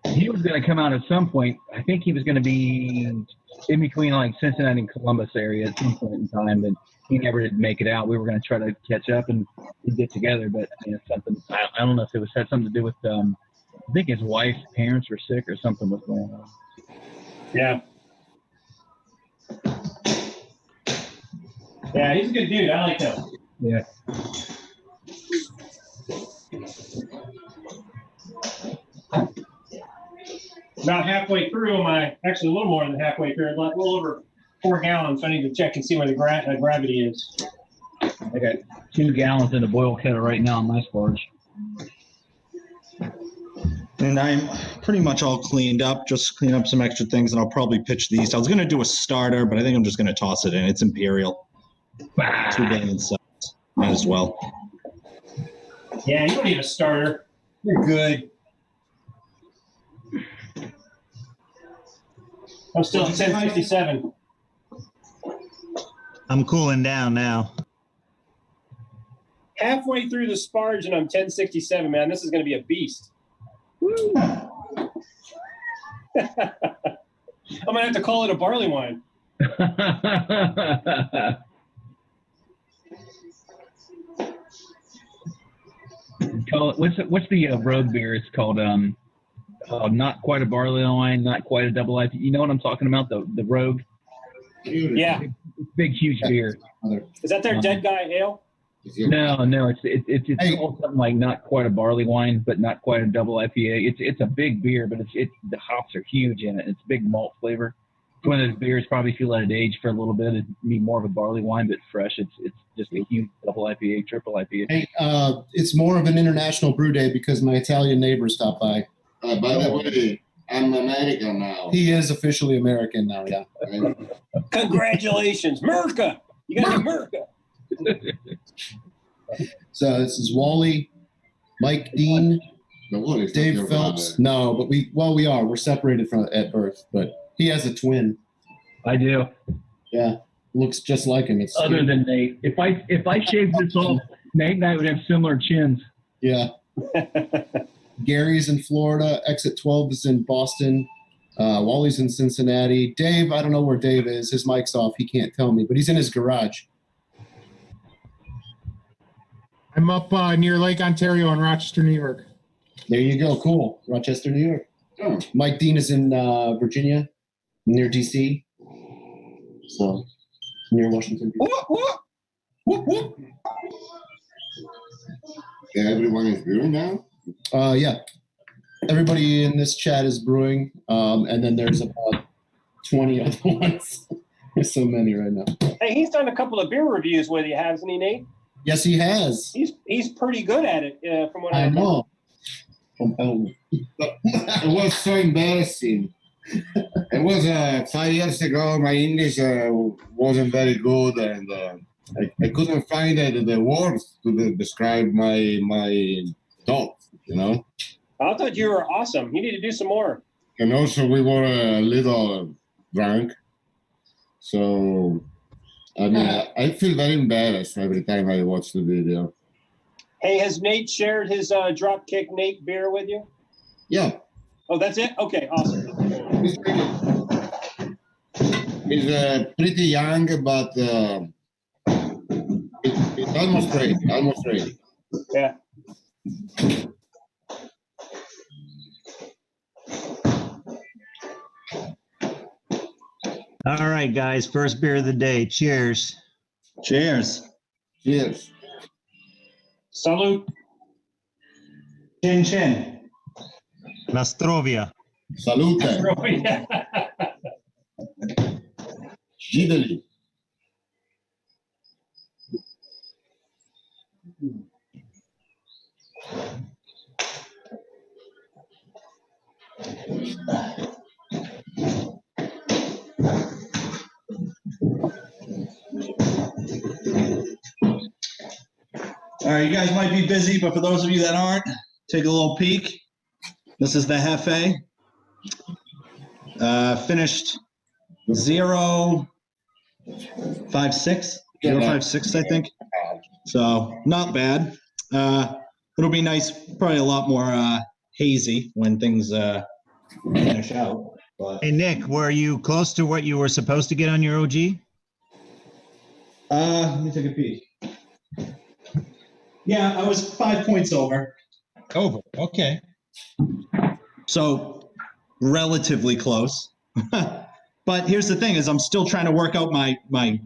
He was going to come out at some point. I think he was going to be in between like Cincinnati and Columbus area at some point in time, but he never did make it out. We were going to try to catch up and get together, but something. I don't know if it had something to do with. I think his wife's parents were sick or something was going on. Yeah. Yeah, he's a good dude. I like him. Yeah. About halfway through, actually a little more than halfway through, a little over 4 gallons. So I need to check and see where the gravity is. I got 2 gallons in a boil kettle right now on my storage. And I'm pretty much all cleaned up, just clean up some extra things, and I'll probably pitch these. I was going to do a starter, but I think I'm just going to toss it in. It's Imperial. 2 billion subs. Might as well. Yeah, you don't need a starter. You're good. I'm still at 1057. I'm cooling down now. Halfway through the sparge, and I'm 1067, man. This is going to be a beast. Woo. I'm going to have to call it a barley wine. What's the road beer? It's called not quite a barley wine, not quite a double IPA. You know what I'm talking about? The Rogue. Yeah. Big huge beer. Is that their Dead Guy Ale? No. It's called something like not quite a barley wine, but not quite a double IPA. It's a big beer, but the hops are huge in it. It's big malt flavor. It's one of those beers. Probably if you let it age for a little bit, it'd be more of a barley wine, but fresh. It's just a huge double IPA, triple IPA. Hey, it's more of an international brew day because my Italian neighbor stopped by. By the way, I'm American now. He is officially American now, yeah. Congratulations, Merca! You got Merca. So this is Wally, Mike Dean, Dave Phelps. No, but we are. We're separated at birth, but he has a twin. I do. Yeah, looks just like him. It's other than Nate. If I shaved this off, Nate and I would have similar chins. Yeah. Gary's in Florida. Exit 12 is in Boston. Wally's in Cincinnati. Dave, I don't know where Dave is. His mic's off. He can't tell me, but he's in his garage. I'm up near Lake Ontario in Rochester, New York. There you go. Cool. Rochester, New York. Oh. Mike Dean is in Virginia, near D.C. So, near Washington. Whoop, whoop. Everyone is brewing now? Yeah. Everybody in this chat is brewing, and then there's about 20 other ones. There's so many right now. Hey, he's done a couple of beer reviews with you, hasn't he, Nate? Yes, he has. He's pretty good at it, from what I know. It was so embarrassing. It was 5 years ago. My English wasn't very good, and I couldn't find the words to describe my thoughts. You know. I thought you were awesome. You need to do some more. And also, we were a little drunk, so I mean, I feel very embarrassed every time I watch the video. Hey, has Nate shared his Dropkick Nate beer with you? Yeah. Oh, that's it? Okay, awesome. He's pretty young, but it's almost ready. Almost ready. Yeah. All right, guys. First beer of the day. Cheers. Cheers. Cheers. Salute. Chin chin. Nastrovia. Salute. Gideli. All right, you guys might be busy, but for those of you that aren't, take a little peek. This is the Hefe. Finished 0.56, 0.56, I think. So not bad. It'll be nice, probably a lot more hazy when things finish out. But, Hey, Nick, were you close to what you were supposed to get on your OG? let me take a peek. Yeah, I was 5 points over. Over. Okay. So relatively close. But here's the thing is I'm still trying to work out my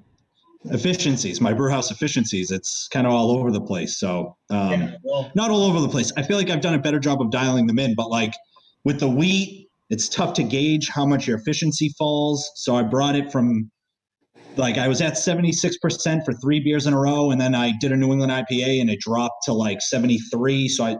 efficiencies, my brew house efficiencies. It's kind of all over the place. So not all over the place. I feel like I've done a better job of dialing them in, but like with the wheat, it's tough to gauge how much your efficiency falls. So I brought it from like I was at 76% for 3 beers in a row, and then I did a New England IPA and it dropped to like 73. So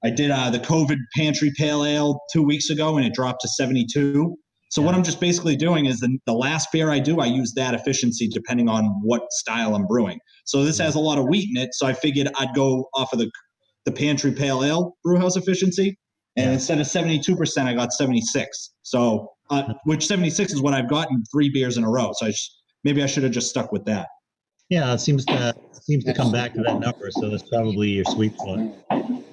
I did the COVID Pantry Pale Ale 2 weeks ago and it dropped to 72. So what I'm just basically doing is the last beer I do, I use that efficiency depending on what style I'm brewing. So this has a lot of wheat in it, so I figured I'd go off of the Pantry Pale Ale brewhouse efficiency, and instead of 72%, I got 76. So which 76 is what I've gotten 3 beers in a row. So maybe I should have just stuck with that. Yeah, it seems to come back to that number. So that's probably your sweet spot.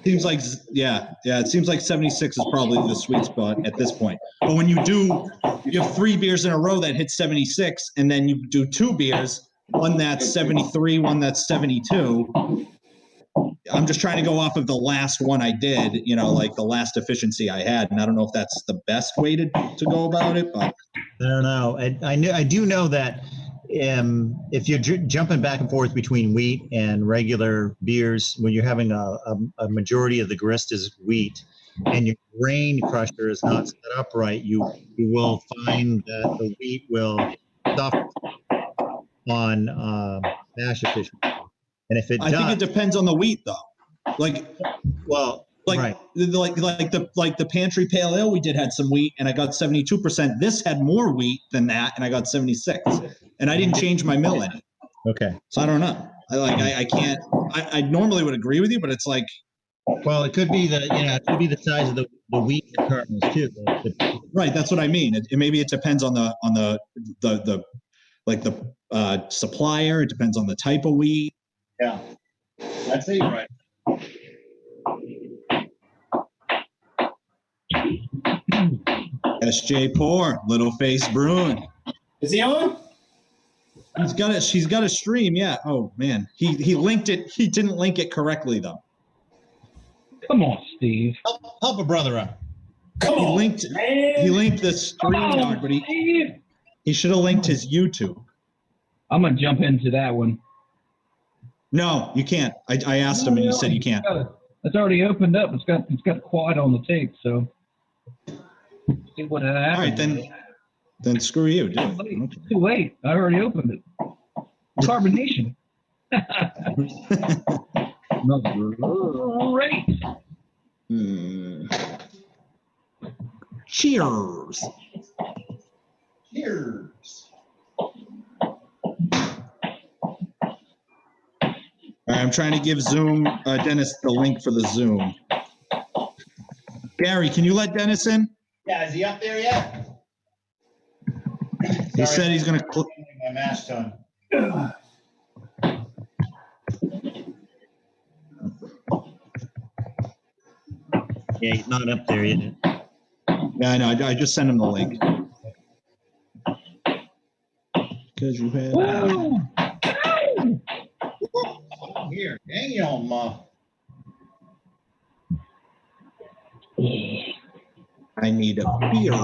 Seems like, it seems like 76 is probably the sweet spot at this point. But when you have 3 beers in a row that hit 76, and then you do 2 beers, one that's 73, one that's 72. I'm just trying to go off of the last one I did, like the last efficiency I had. And I don't know if that's the best way to go about it, but I don't know. I do know that if you're jumping back and forth between wheat and regular beers, when you're having a majority of the grist is wheat and your grain crusher is not set up right, you will find that the wheat will suffer on mash efficiency. And if it I think it depends on the wheat though. Right. Like the Pantry Pale Ale we did had some wheat and I got 72%. This had more wheat than that and I got 76. And I didn't change my mill in it. Okay. So I don't know. I can't. I normally would agree with you, but it's like. Well, it could be the size of the wheat kernels too. Right. That's what I mean. Maybe it depends on the supplier. It depends on the type of wheat. Yeah. I'd say you're right. SJ Poor, Little Face Brewing. Is he on? She's got a stream, yeah. Oh man. He linked it. He didn't link it correctly though. Come on, Steve. Help a brother out. He linked the StreamYard, but he should have linked his YouTube. I'm gonna jump into that one. No, you can't. I asked him and he said you can't. It's already opened up. It's got quad on the tape, so see what happens. All right, then screw you, dude. Too late. I already opened it. Carbonation. Great. Cheers. Cheers. I'm trying to give Zoom, Dennis, the link for the Zoom. Gary, can you let Dennis in? Yeah, is he up there yet? He said he's going to. My mask on. Yeah, he's not up there yet. Yeah, I know. I just sent him the link. Because you had. Here, hang on, Ma. I need a beer.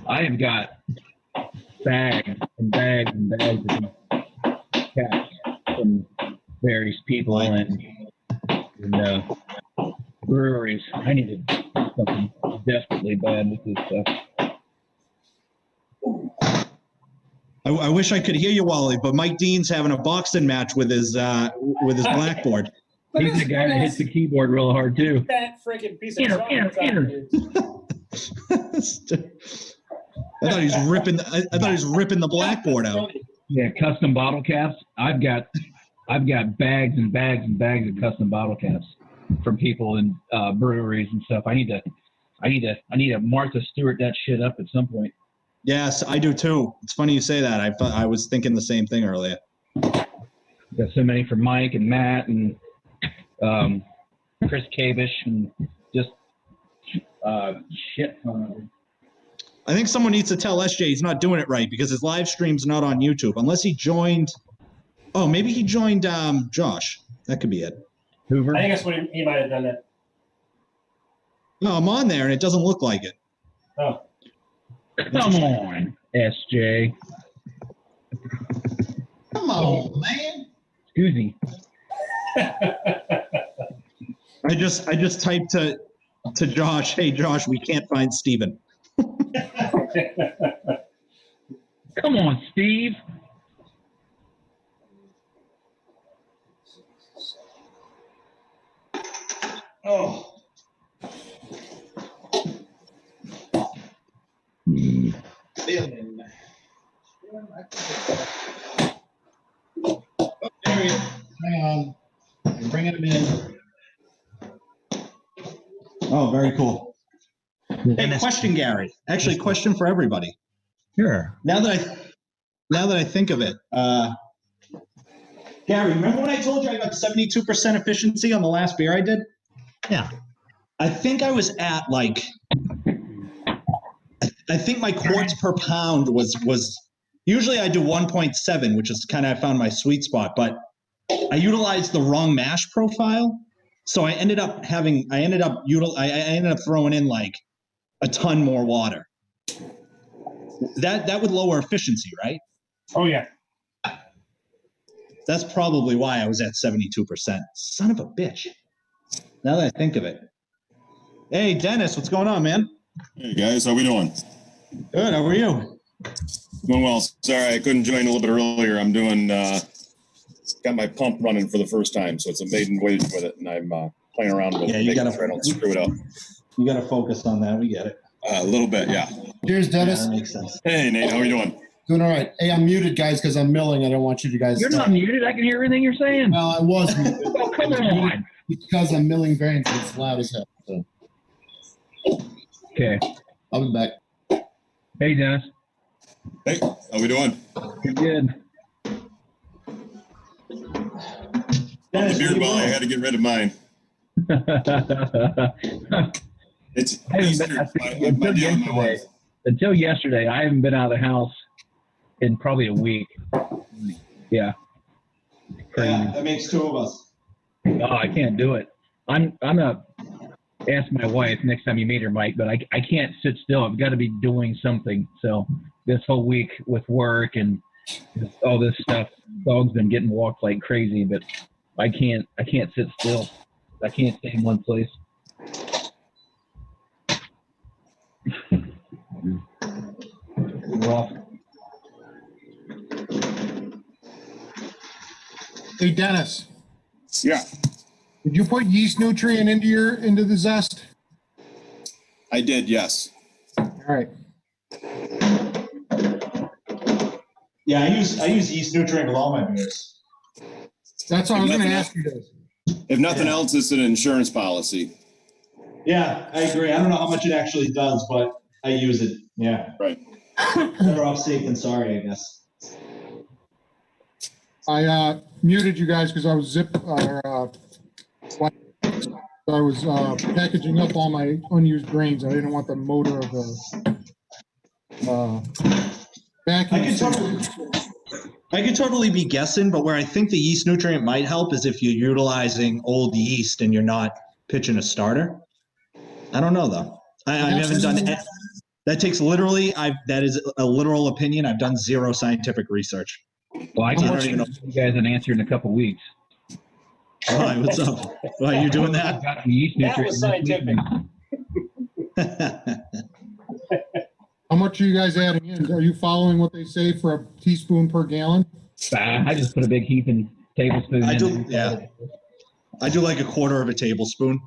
I have got bags and bags and bags of caps from various people and breweries. I need to do something desperately bad with this stuff. I wish I could hear you, Wally, but Mike Dean's having a boxing match with his blackboard. He's the guy that hits the keyboard real hard too. That freaking piece of Enter. I thought he was ripping. I thought he was ripping the blackboard out. Yeah, custom bottle caps. I've got bags and bags and bags of custom bottle caps from people in breweries and stuff. I need to Martha Stewart that shit up at some point. Yes, I do too. It's funny you say that. I was thinking the same thing earlier. Got so many from Mike and Matt and Chris Kabish and just shit. I think someone needs to tell SJ he's not doing it right because his live stream's not on YouTube unless he joined. Oh, maybe he joined Josh. That could be it. Hoover. I think that's what he might have done that. No, I'm on there and it doesn't look like it. Oh. Come on, SJ. Come on, man. Excuse me. I just typed to Josh, hey Josh, we can't find Steven. Come on, Steve. Oh. Feeling. Oh, there he is. Hang on. I'm bringing him in. Oh, very cool. Hey, question, Gary. Actually, question for everybody. Sure. Now that I think of it, Gary, remember when I told you I got 72% efficiency on the last beer I did? Yeah. I think I was at like, I think my quarts per pound was usually I do 1.7, which is kind of I found my sweet spot, but I utilized the wrong mash profile. So I ended up throwing in like a ton more water. That would lower efficiency, right? Oh yeah. That's probably why I was at 72%. Son of a bitch. Now that I think of it. Hey, Dennis, what's going on, man? Hey, guys. How we doing? Good. How are you? Doing well. Sorry, I couldn't join a little bit earlier. I'm doing, got my pump running for the first time, so it's a maiden voyage with it, and I'm playing around with it, making sure I don't screw it up. You got to focus on that. We get it. A little bit, yeah. Cheers, Dennis. Yeah, that makes sense. Hey, Nate. How are you doing? Doing all right. Hey, I'm muted, guys, because I'm milling. I don't want you guys. You're not muted. I can hear everything you're saying. Well, I was muted. Oh, come on. Because I'm milling grains. It's loud as hell. So. Okay. I'll be back. Hey, Dennis. Hey, how we doing? Good. The beer ball, I had to get rid of mine. It's until yesterday, I haven't been out of the house in probably a week. Yeah. Crazy. Yeah, that makes two of us. Oh, I can't do it. I'm gonna ask my wife next time you meet her, Mike, but I can't sit still. I've got to be doing something. So this whole week with work and all this stuff, dog's been getting walked like crazy, but I can't sit still. I can't stay in one place. Rough. Hey, Dennis. Yeah. Did you put yeast nutrient into the zest? I did, yes. All right. Yeah, I use yeast nutrient with all my beers. That's all I was going to ask you this. If nothing else, it's an insurance policy. Yeah, I agree. I don't know how much it actually does, but I use it. Yeah. Right. Better off safe than sorry, I guess. I muted you guys because I was I was packaging up all my unused grains. I didn't want the motor of the vacuum. I could totally be guessing, but where I think the yeast nutrient might help is if you're utilizing old yeast and you're not pitching a starter. I don't know though. I haven't done it. That takes literally. That is a literal opinion. I've done zero scientific research. Well, I don't even know you guys an answer in a couple weeks. Hi, what's up? Why are you doing that? That was scientific. How much are you guys adding in? Are you following what they say for a teaspoon per gallon? I just put a big heaping tablespoon. I do, yeah. I do like a quarter of a tablespoon.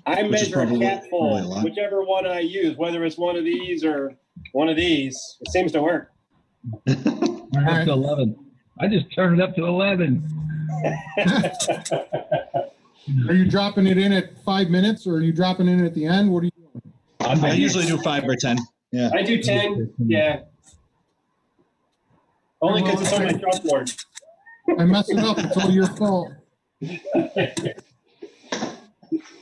I measure a capful, whichever one I use, whether it's one of these or one of these. It seems to work. Turn it up to 11. I just turned it up to 11. Are you dropping it in at 5 minutes, or are you dropping it in at the end? What are you doing? I usually do 5 or 10. Yeah. I do 10. Yeah. Only because it's on my chalkboard. I mess it up. It's all your fault.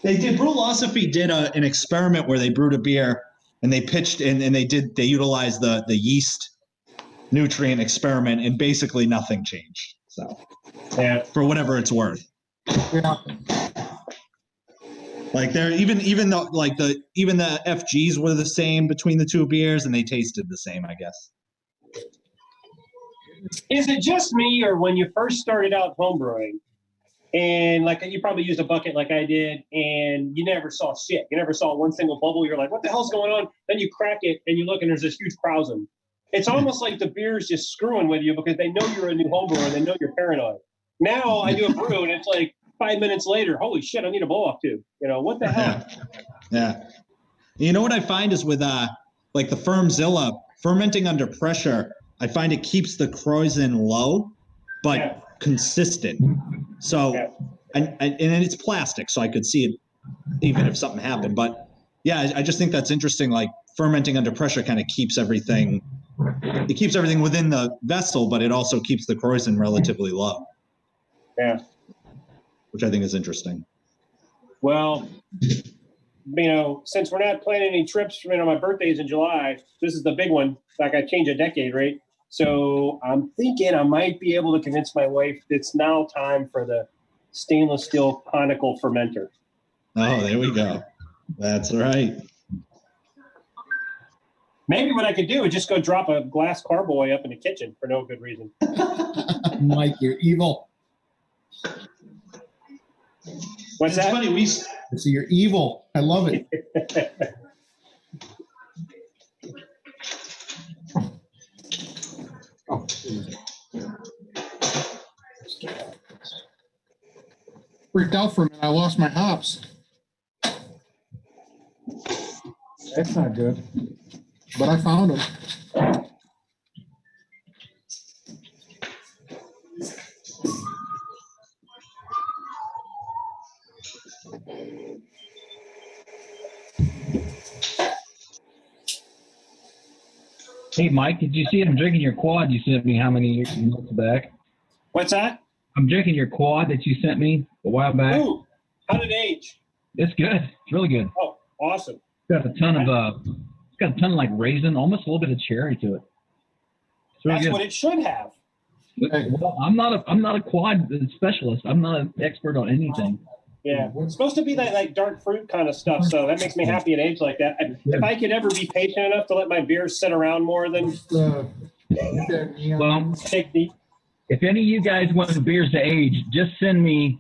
Brewlosophy did an experiment where they brewed a beer and they pitched and they utilized the yeast nutrient experiment, and basically nothing changed. So yeah, for whatever it's worth. Yeah. Like even though the FGs were the same between the two beers and they tasted the same, I guess. Is it just me, or when you first started out homebrewing and like you probably used a bucket like I did and you never saw shit. You never saw one single bubble. You're like, what the hell's going on? Then you crack it and you look and there's this huge krausen. It's almost like the beer's just screwing with you because they know you're a new homebrewer and they know you're paranoid. Now I do a brew and it's like 5 minutes later, holy shit, I need a blow off tube. You know, what the hell? Yeah. You know what I find is with like the Firmzilla, fermenting under pressure, I find it keeps the krausen low, but consistent. So, and it's plastic, so I could see it even if something happened. But yeah, I just think that's interesting. Like fermenting under pressure kind of keeps everything. It keeps everything within the vessel, but it also keeps the krausen relatively low. Yeah. Which I think is interesting. Well, you know, since we're not planning any trips, my birthday's in July. This is the big one. Like I changed a decade, right? So I'm thinking I might be able to convince my wife it's now time for the stainless steel conical fermenter. Oh, there we go. That's right. Maybe what I could do is just go drop a glass carboy up in the kitchen for no good reason. Mike, you're evil. What's that? Funny, so you're evil. I love it. Freaked out for a minute. I lost my hops. That's not good. But I found them. Hey, Mike, did you see I'm drinking your quad you sent me how many months back? What's that? I'm drinking your quad that you sent me a while back. Ooh, how did it age? It's good. It's really good. Oh, awesome. It's got a ton of like raisin, almost a little bit of cherry to it. It's really That's good. what it should have. Well, I'm not a quad specialist. I'm not an expert on anything. Yeah, it's supposed to be that like dark fruit kind of stuff, so that makes me happy at age like that. If I could ever be patient enough to let my beers sit around more than Well, if any of you guys want beers to age, just send me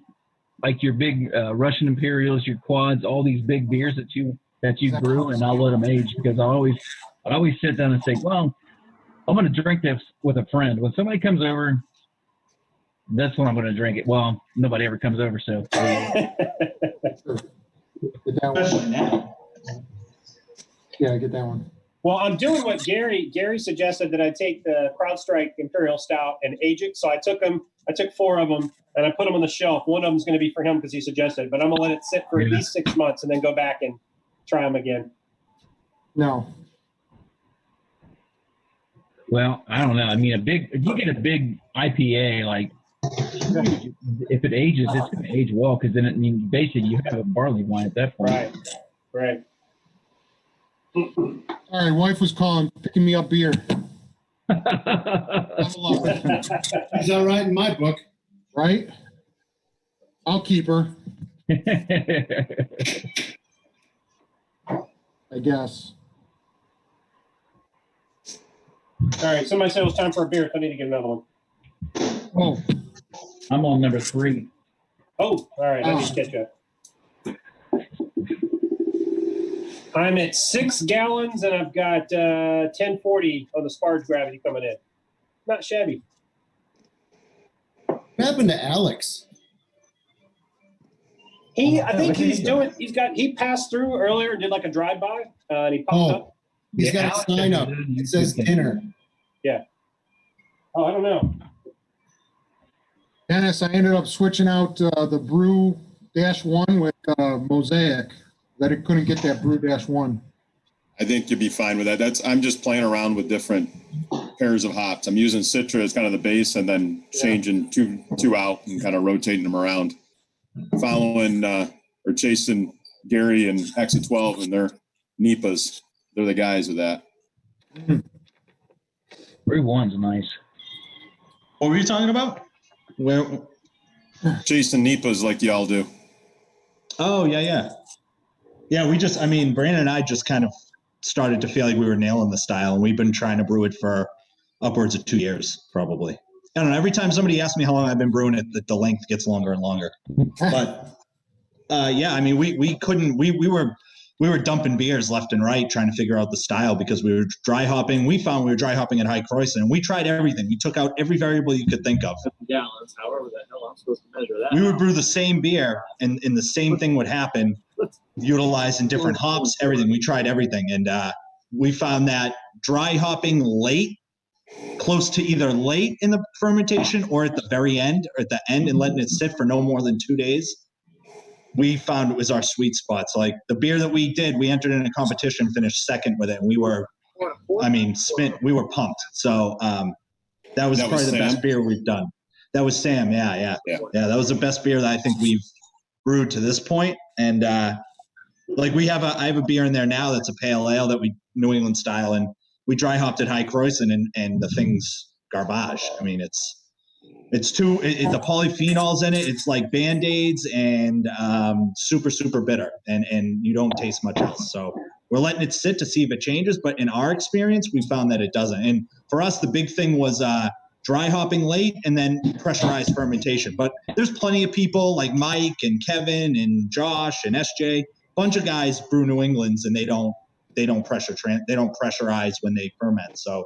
like your big Russian Imperials, your quads, all these big beers that you brew, and I'll let them age because I always sit down and say, well, I'm going to drink this with a friend. When somebody comes over, that's when I'm going to drink it. Well, nobody ever comes over, so. Especially now. Yeah, get that one. Well, I'm doing what Gary suggested, that I take the CrowdStrike Imperial Stout and age it. So I took 4 of them and I put them on the shelf. One of them is going to be for him because he suggested, but I'm going to let it sit for at least 6 months and then go back and try them again. No. Well, I don't know. I mean, if you get a big IPA, like if it ages, it's going to age well because then basically you have a barley wine at that point. Right. All right, wife was calling, picking me up beer. He's all right in my book. Right? I'll keep her. I guess. All right, somebody said it was time for a beer, so I need to get another one. Oh. I'm on number 3. Oh, all right, I need to catch up. I'm at 6 gallons, and I've got 1040 on the Sparge Gravity coming in. Not shabby. What happened to Alex? I think he passed through earlier and did like a drive-by, and he popped up. He's got a sign up. It says dinner. Yeah. Oh, I don't know. Dennis, I ended up switching out the Brew-1 with Mosaic. That it couldn't get that Brew-1. I think you'd be fine with that. I'm just playing around with different pairs of hops. I'm using Citra as kind of the base and then changing two out and kind of rotating them around. Following or chasing Gary and Exit 12 and their NEPAs. They're the guys with that. Brew-1's nice. What were you talking about? Where? Chasing NEPAs like y'all do. Oh, yeah. Yeah, Brandon and I just kind of started to feel like we were nailing the style, and we've been trying to brew it for upwards of 2 years, probably. I don't know. Every time somebody asks me how long I've been brewing it, the length gets longer and longer. But we were dumping beers left and right trying to figure out the style because we were dry hopping. We found we were dry hopping at High Croyson, and we tried everything. We took out every variable you could think of. Gallons, however the hell I'm supposed to measure that. We would brew the same beer, and the same thing would happen, utilizing different hops, everything. We tried everything, and we found that dry hopping late, close to either late in the fermentation or at the very end or at the end and letting it sit for no more than 2 days, we found it was our sweet spot. So like the beer that we did, we entered in a competition, finished second with it, and we were pumped. So that was probably the best beer we've done. That was Sam. Yeah. That was the best beer that I think we've brewed to this point. And I have a beer in there now that's a pale ale that we New England style, and we dry hopped at High Croyson, and the thing's garbage. I mean, it's the polyphenols in it. It's like Band-Aids and super, super bitter, and you don't taste much else. So we're letting it sit to see if it changes. But in our experience, we found that it doesn't. And for us, the big thing was dry hopping late and then pressurized fermentation. But there's plenty of people like Mike and Kevin and Josh and SJ, bunch of guys brew New Englands, and they don't pressurize when they ferment. So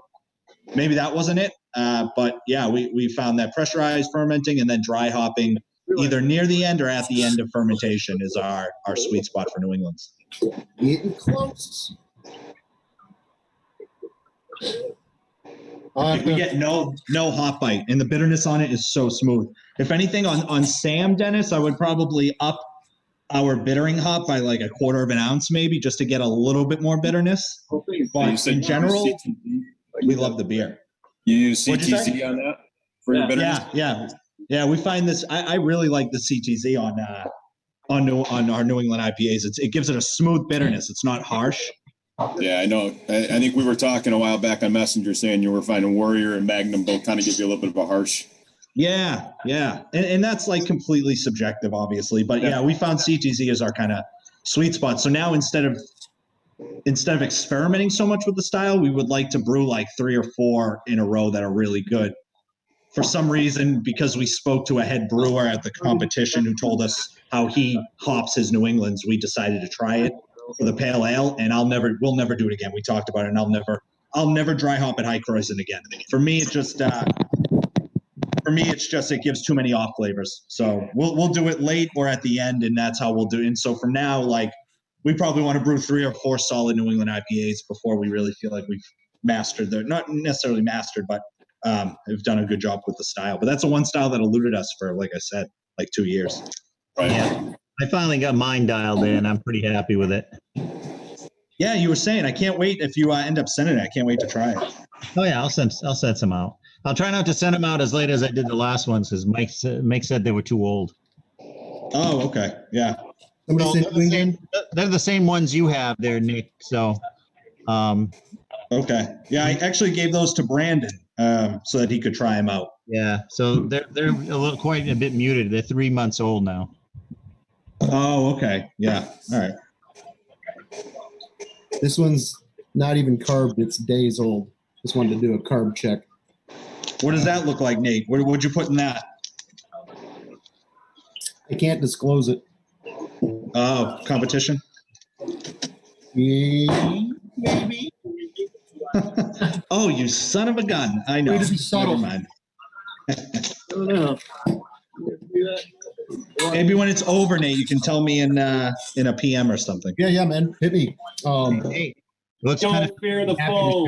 maybe that wasn't it. But yeah, we found that pressurized fermenting and then dry hopping either near the end or at the end of fermentation is our sweet spot for New England's. Getting close. We get no hop bite, and the bitterness on it is so smooth. If anything, on Sam, Dennis, I would probably up our bittering hop by like a quarter of an ounce, maybe, just to get a little bit more bitterness. But in general, we love the beer. You use CTZ on that for your bitterness? Yeah. We find this. I really like the CTZ on our New England IPAs. It gives it a smooth bitterness. It's not harsh. Yeah, I know. I think we were talking a while back on Messenger saying you were finding Warrior and Magnum both kind of give you a little bit of a harsh. Yeah. And that's like completely subjective, obviously. But yeah, we found CTZ as our kind of sweet spot. So now instead of experimenting so much with the style, we would like to brew like 3 or 4 in a row that are really good. For some reason, because we spoke to a head brewer at the competition who told us how he hops his New Englands, we decided to try it for the pale ale, and we'll never do it again. We talked about it, and I'll never dry hop at High Croyson again. For me, it gives too many off flavors. So we'll do it late or at the end, and that's how we'll do it. And so for now, like, we probably want to brew 3 or 4 solid New England IPAs before we really feel like we've mastered not necessarily mastered, but have done a good job with the style. But that's the one style that eluded us for, like I said, like 2 years. Right. Yeah. I finally got mine dialed in. I'm pretty happy with it. Yeah, you were saying, I can't wait if you end up sending it. I can't wait to try it. Oh yeah, I'll send some out. I'll try not to send them out as late as I did the last ones because Mike said they were too old. Oh, okay. Yeah. Somebody said New England. They're the same ones you have there, Nick. So, okay. Yeah, I actually gave those to Brandon so that he could try them out. Yeah. So they're quite a bit muted. They're 3 months old now. Oh, okay. Yeah. All right. This one's not even carved. It's days old. Just wanted to do a carb check. What does that look like, Nate? What'd you put in that? I can't disclose it. Oh, competition? Maybe. Oh, you son of a gun. I know. Way to be subtle. Never mind. I don't know. Maybe when it's over, Nate, you can tell me in a PM or something. Yeah, man. Hit me. Hey, looks Don't kind of fear the foe.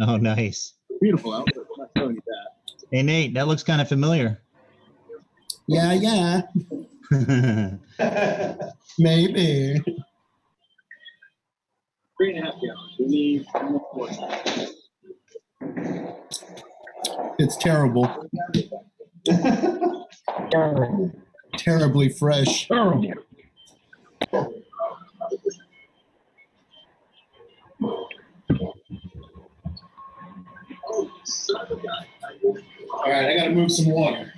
Oh, nice. Beautiful outfit. I'm not telling you that. Hey, Nate, that looks kind of familiar. Yeah. Maybe. 3.5 gallons. We need 4. It's terrible. Terribly fresh. All right, I got to move some water.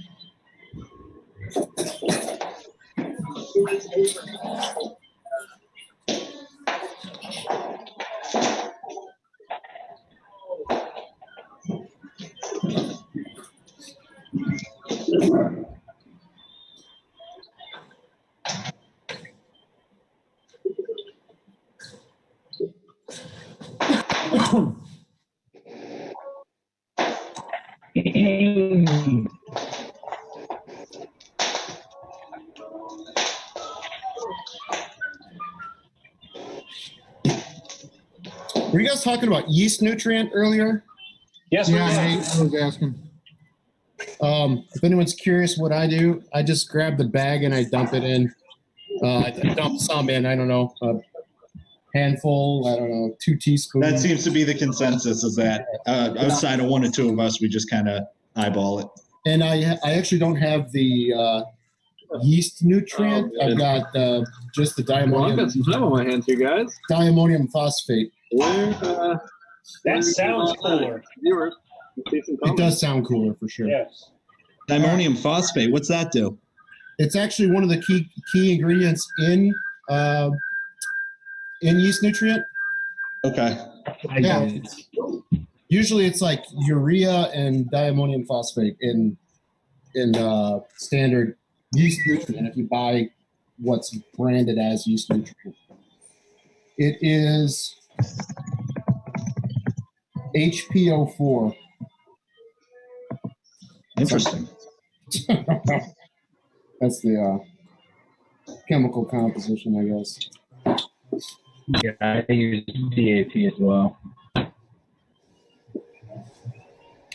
Were you guys talking about yeast nutrient earlier? Yes, Yeah, I was asking. If anyone's curious what I do, I just grab the bag and I dump it in. I dump some in, I don't know, a handful, I don't know, 2 teaspoons. That seems to be the consensus, is that outside of 1 or 2 of us, we just kind of eyeball it. And I actually don't have the yeast nutrient. I've got just the Well, I've got some time on my hands here, guys. diammonium phosphate. That sounds cooler. Viewers, see some It comments. does sound cooler for sure. Yes. Diammonium phosphate, what's that do? It's actually one of the key ingredients in yeast nutrient. Okay. Yeah. Usually it's like urea and diammonium phosphate in standard yeast nutrient if you buy what's branded as yeast nutrient. It is HPO4. Interesting. That's the chemical composition, I guess. Yeah, I use DAP as well.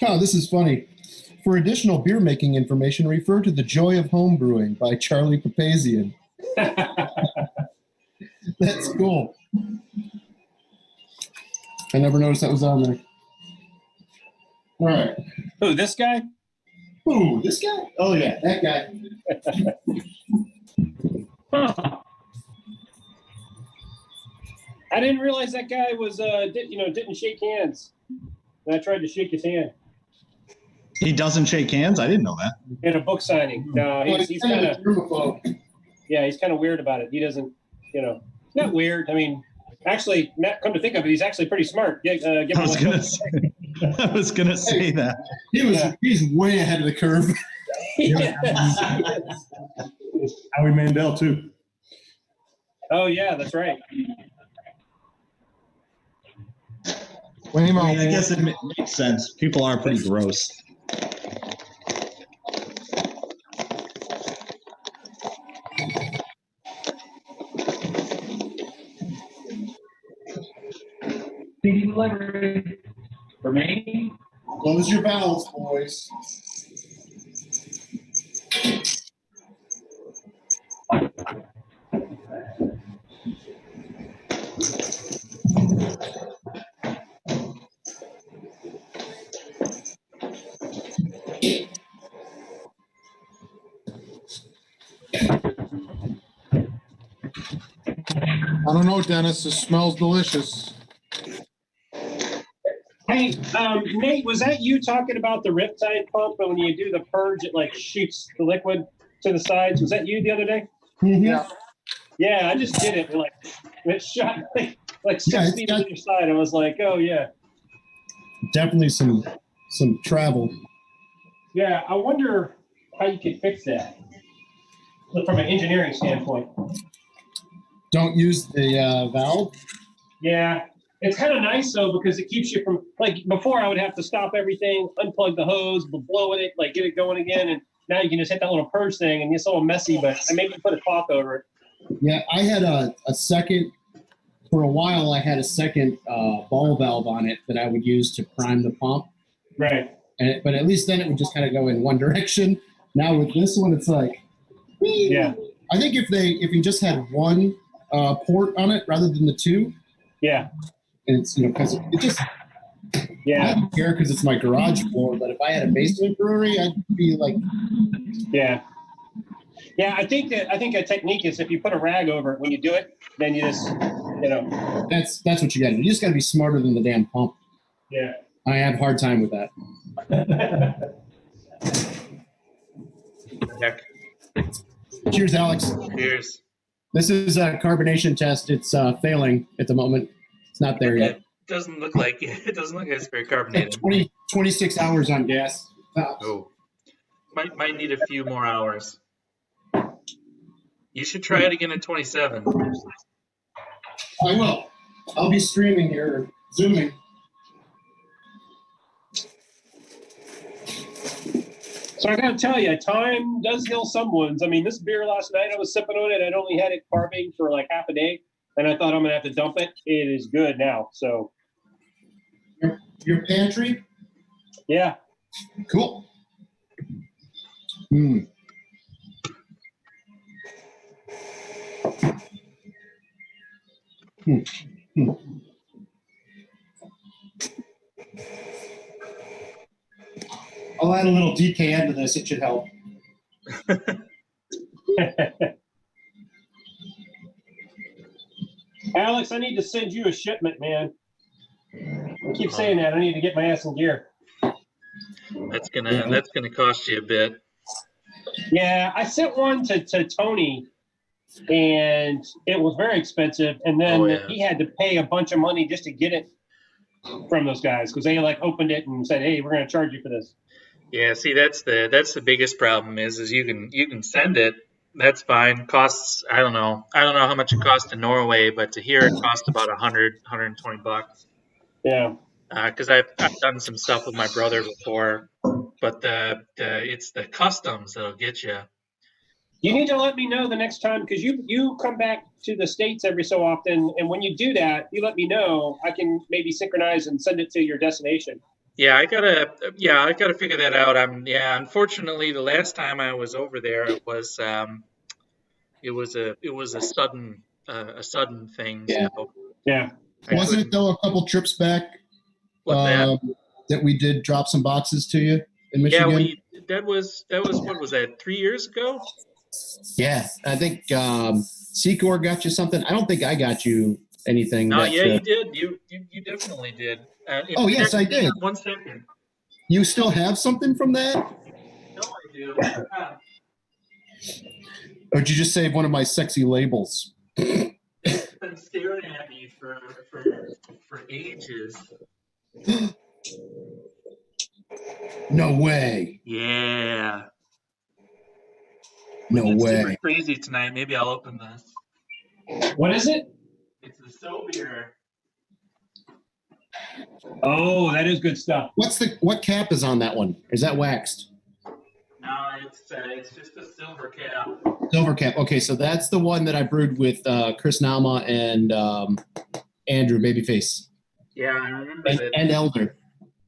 Oh, this is funny. For additional beer making information, refer to The Joy of Homebrewing by Charlie Papazian. That's cool. I never noticed that was on there. All right. Who, this guy? Ooh, this guy? Oh, yeah, that guy. I didn't realize that guy was, didn't shake hands. And I tried to shake his hand He doesn't shake hands? I didn't know that. in a book signing. No, he's kind of, yeah, he's kind of weird about it. He doesn't, not weird. I mean, actually, Matt, come to think of it, he's actually pretty smart. Give him I was gonna say that. He's way ahead of the curve. Howie Mandel too. Oh yeah, that's right. I mean, I guess it makes sense. People are pretty gross. CD delivery for me. Close your valves, boys. don't know, Dennis. This smells delicious. Hey, Nate, was that you talking about the Riptide pump? And when you do the purge, it like shoots the liquid to the sides. Was that you the other day? Yeah. Yeah, I just did it. Like it shot like 6 feet on either side. I was like, oh yeah. Definitely some travel. Yeah, I wonder how you could fix that from an engineering standpoint. Don't use the valve. Yeah, it's kind of nice though because it keeps you from like before. I would have to stop everything, unplug the hose, blow it, like get it going again, and now you can just hit that little purge thing, and it's all messy. But I maybe put a cloth over it. Yeah, I had a second. For a while, I had a second ball valve on it that I would use to prime the pump. Right. But at least then it would just kind of go in one direction. Now with this one, it's like, yeah. I think if you just had one port on it rather than the two. Yeah. And it's because it just. Yeah. I don't care because it's my garage floor, but if I had a basement brewery, I'd be like. Yeah. Yeah, I think a technique is if you put a rag over it when you do it, then you just, That's what you got to do. You just got to be smarter than the damn pump. Yeah. I have a hard time with that. Heck. Cheers, Alex. Cheers. This is a carbonation test. It's failing at the moment. It's not there yet. It doesn't look like it's very carbonated. 26 hours on gas. Oh, might need a few more hours. You should try it again at 27. I will. I'll be streaming here, Zooming. So I got to tell you, time does heal some wounds. I mean, this beer last night, I was sipping on it. I'd only had it carving for like half a day, and I thought I'm going to have to dump it. It is good now. So your pantry? Yeah. Cool. Hmm. I'll add a little DKN to this. It should help. Alex, I need to send you a shipment, man. I keep saying that. I need to get my ass in gear. That's gonna cost you a bit. Yeah, I sent one to Tony, and it was very expensive. And then he had to pay a bunch of money just to get it from those guys because they like opened it and said, "Hey, we're going to charge you for this." Yeah, see, that's the biggest problem is you can send it. That's fine. Costs, I don't know how much it costs in Norway, but to here it costs about $120. Yeah. Because I've done some stuff with my brother before, but it's the customs that'll get you. You need to let me know the next time because you come back to the States every so often, and when you do that, you let me know. I can maybe synchronize and send it to your destination. Yeah, I gotta figure that out. Unfortunately, the last time I was over there, it was a sudden thing. Yeah. So yeah. Wasn't it though a couple trips back that we did drop some boxes to you in Michigan? Yeah, that was what was that 3 years ago? Yeah, I think Secor got you something. I don't think I got you anything. No, you did. You definitely did. Yes, I did. 1 second. You still have something from that? No, I do. Or did you just save one of my sexy labels? It's been staring at me for ages. No way. Yeah. No way. Super crazy tonight. Maybe I'll open this. What is it? It's the Sobier. Oh, that is good stuff. What cap is on that one? Is that waxed? No, it's just a silver cap. Silver cap. Okay, so that's the one that I brewed with Chris Nama and Andrew Babyface. Yeah, I remember that. And Elder.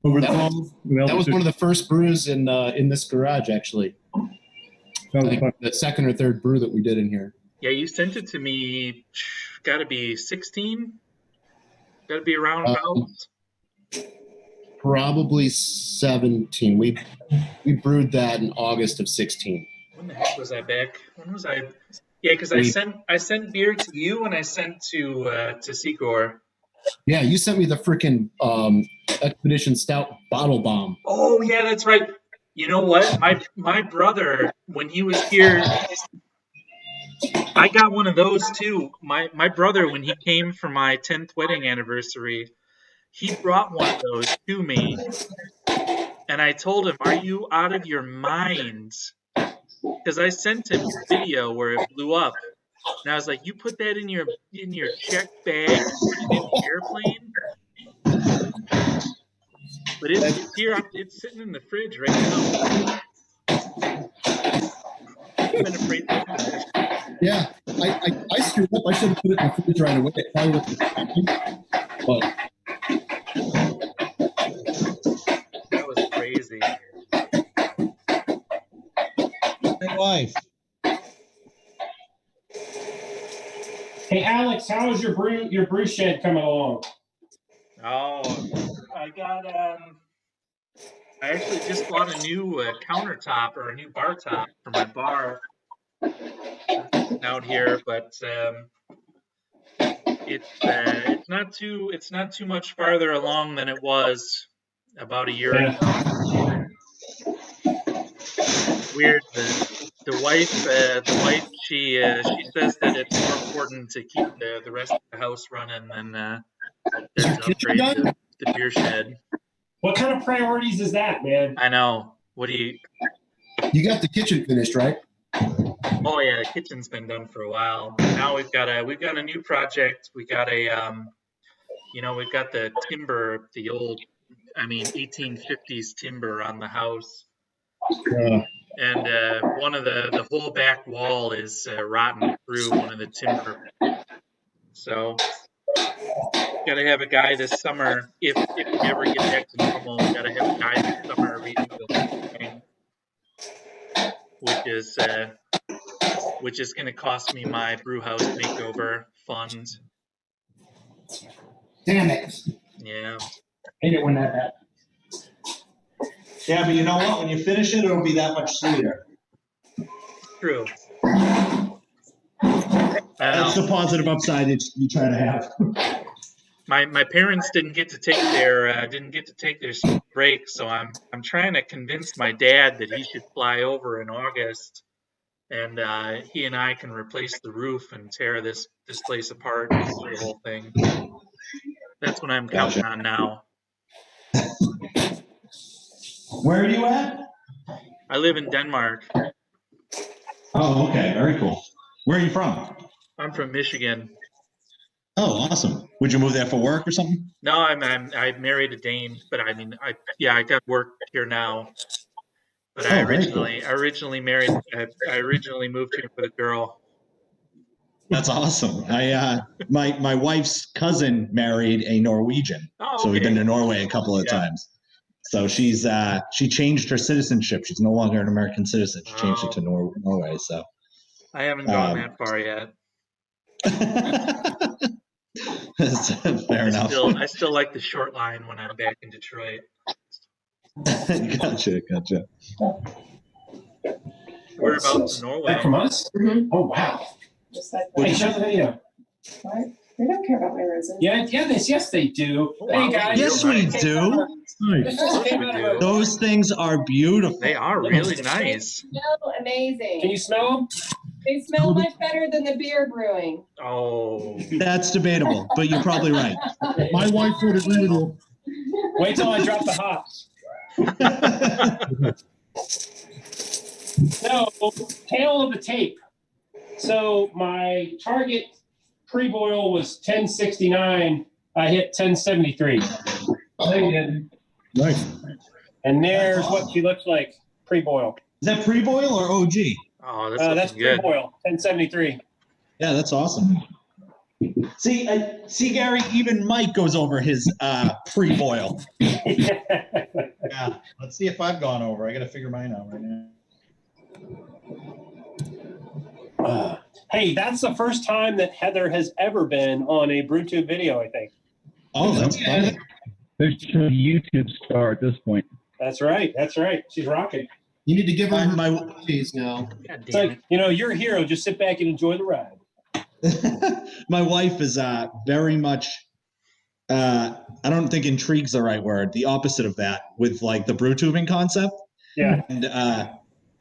That was one of the first brews in this garage, actually. The second or third brew that we did in here. Yeah, you sent it to me. Got to be 16. Got to be around about. Probably 17. We brewed that in August of 16. When the heck was I back? When was I Yeah, because I sent beer to you and I sent to Sigor. Yeah, you sent me the freaking Expedition Stout bottle bomb. Oh yeah, that's right. You know what? My brother, when he was here, I got one of those too. My brother, when he came for my 10th wedding anniversary, he brought one of those to me, and I told him, "Are you out of your mind?" Because I sent him the video where it blew up, and I was like, "You put that in your check bag and put it in the airplane?" But it's here. It's sitting in the fridge right now. I've been afraid to open it. Yeah, I screwed up. I should have put it in the fridge right away. It probably would but That was crazy. My wife. Hey, Alex, how is your brew shed coming along? Oh, I got I actually just bought a new countertop or a new bar top for my bar out here, but it's not too much farther along than it was about a year ago. Weird. The wife she says that it's more important to keep the rest of the house running than to upgrade the beer shed. What kind of priorities is that, man? I know. What do you? You got the kitchen finished, right? Oh yeah, the kitchen's been done for a while. Now we've got a new project. We got we've got the timber, the old, 1850s timber on the house. And one of the whole back wall is rotten through one of the timber. So got to have a guy this summer. If we ever get back to normal, we got to have a guy this summer redo the whole thing, which is going to cost me my brew house makeover fund. Damn it! Yeah. Hate it when that happens. Yeah, but you know what? When you finish it, it'll be that much sweeter. True. That's the positive upside you try to have. My parents didn't get to take their spring break, so I'm trying to convince my dad that he should fly over in August, and he and I can replace the roof and tear this place apart and do the whole thing. That's what I'm counting on now. Where are you at? I live in Denmark. Oh, okay, very cool. Where are you from? I'm from Michigan. Oh, awesome. Would you move there for work or something? No, I married a Dane, but I got work here now. But I originally moved here for the girl. That's awesome. My wife's cousin married a Norwegian, so we've been to Norway a couple of times. So she changed her citizenship. She's no longer an American citizen. She changed it to Norway. So I haven't gone that far yet. Fair enough. I still like the short line when I'm back in Detroit. Gotcha. Whereabouts in Norway? Back from us? Mm-hmm. Oh wow! Just like Hey, show the video. What? They don't care about my roses. Yes, they do. Oh, hey guys. Yes, we do. Those things are beautiful. They are really nice. They smell amazing. Can you smell them? They smell much better than the beer brewing. Oh. That's debatable, but you're probably right. My wife would agree with you. Wait till I drop the hops. So, tail of the tape. So my target pre-boil was 1069. I hit 1073. Oh, you did. Nice. And there's what she looks like pre-boil. Is that pre-boil or OG? Oh, that's good. pre-boil, 1073. Yeah, that's awesome. See, Gary, even Mike goes over his pre-boil. Yeah, let's see if I've gone over. I got to figure mine out right now. Hey, that's the first time that Heather has ever been on a Brewtube video, I think. Oh, that's funny. There's a YouTube star at this point. That's right. She's rocking. You need to give her My- her cheese now. God It's damn like, it. you're a hero. Just sit back and enjoy the ride. my wife is very much I don't think intrigue's the right word, the opposite of that, with like the brew tubing concept. Yeah.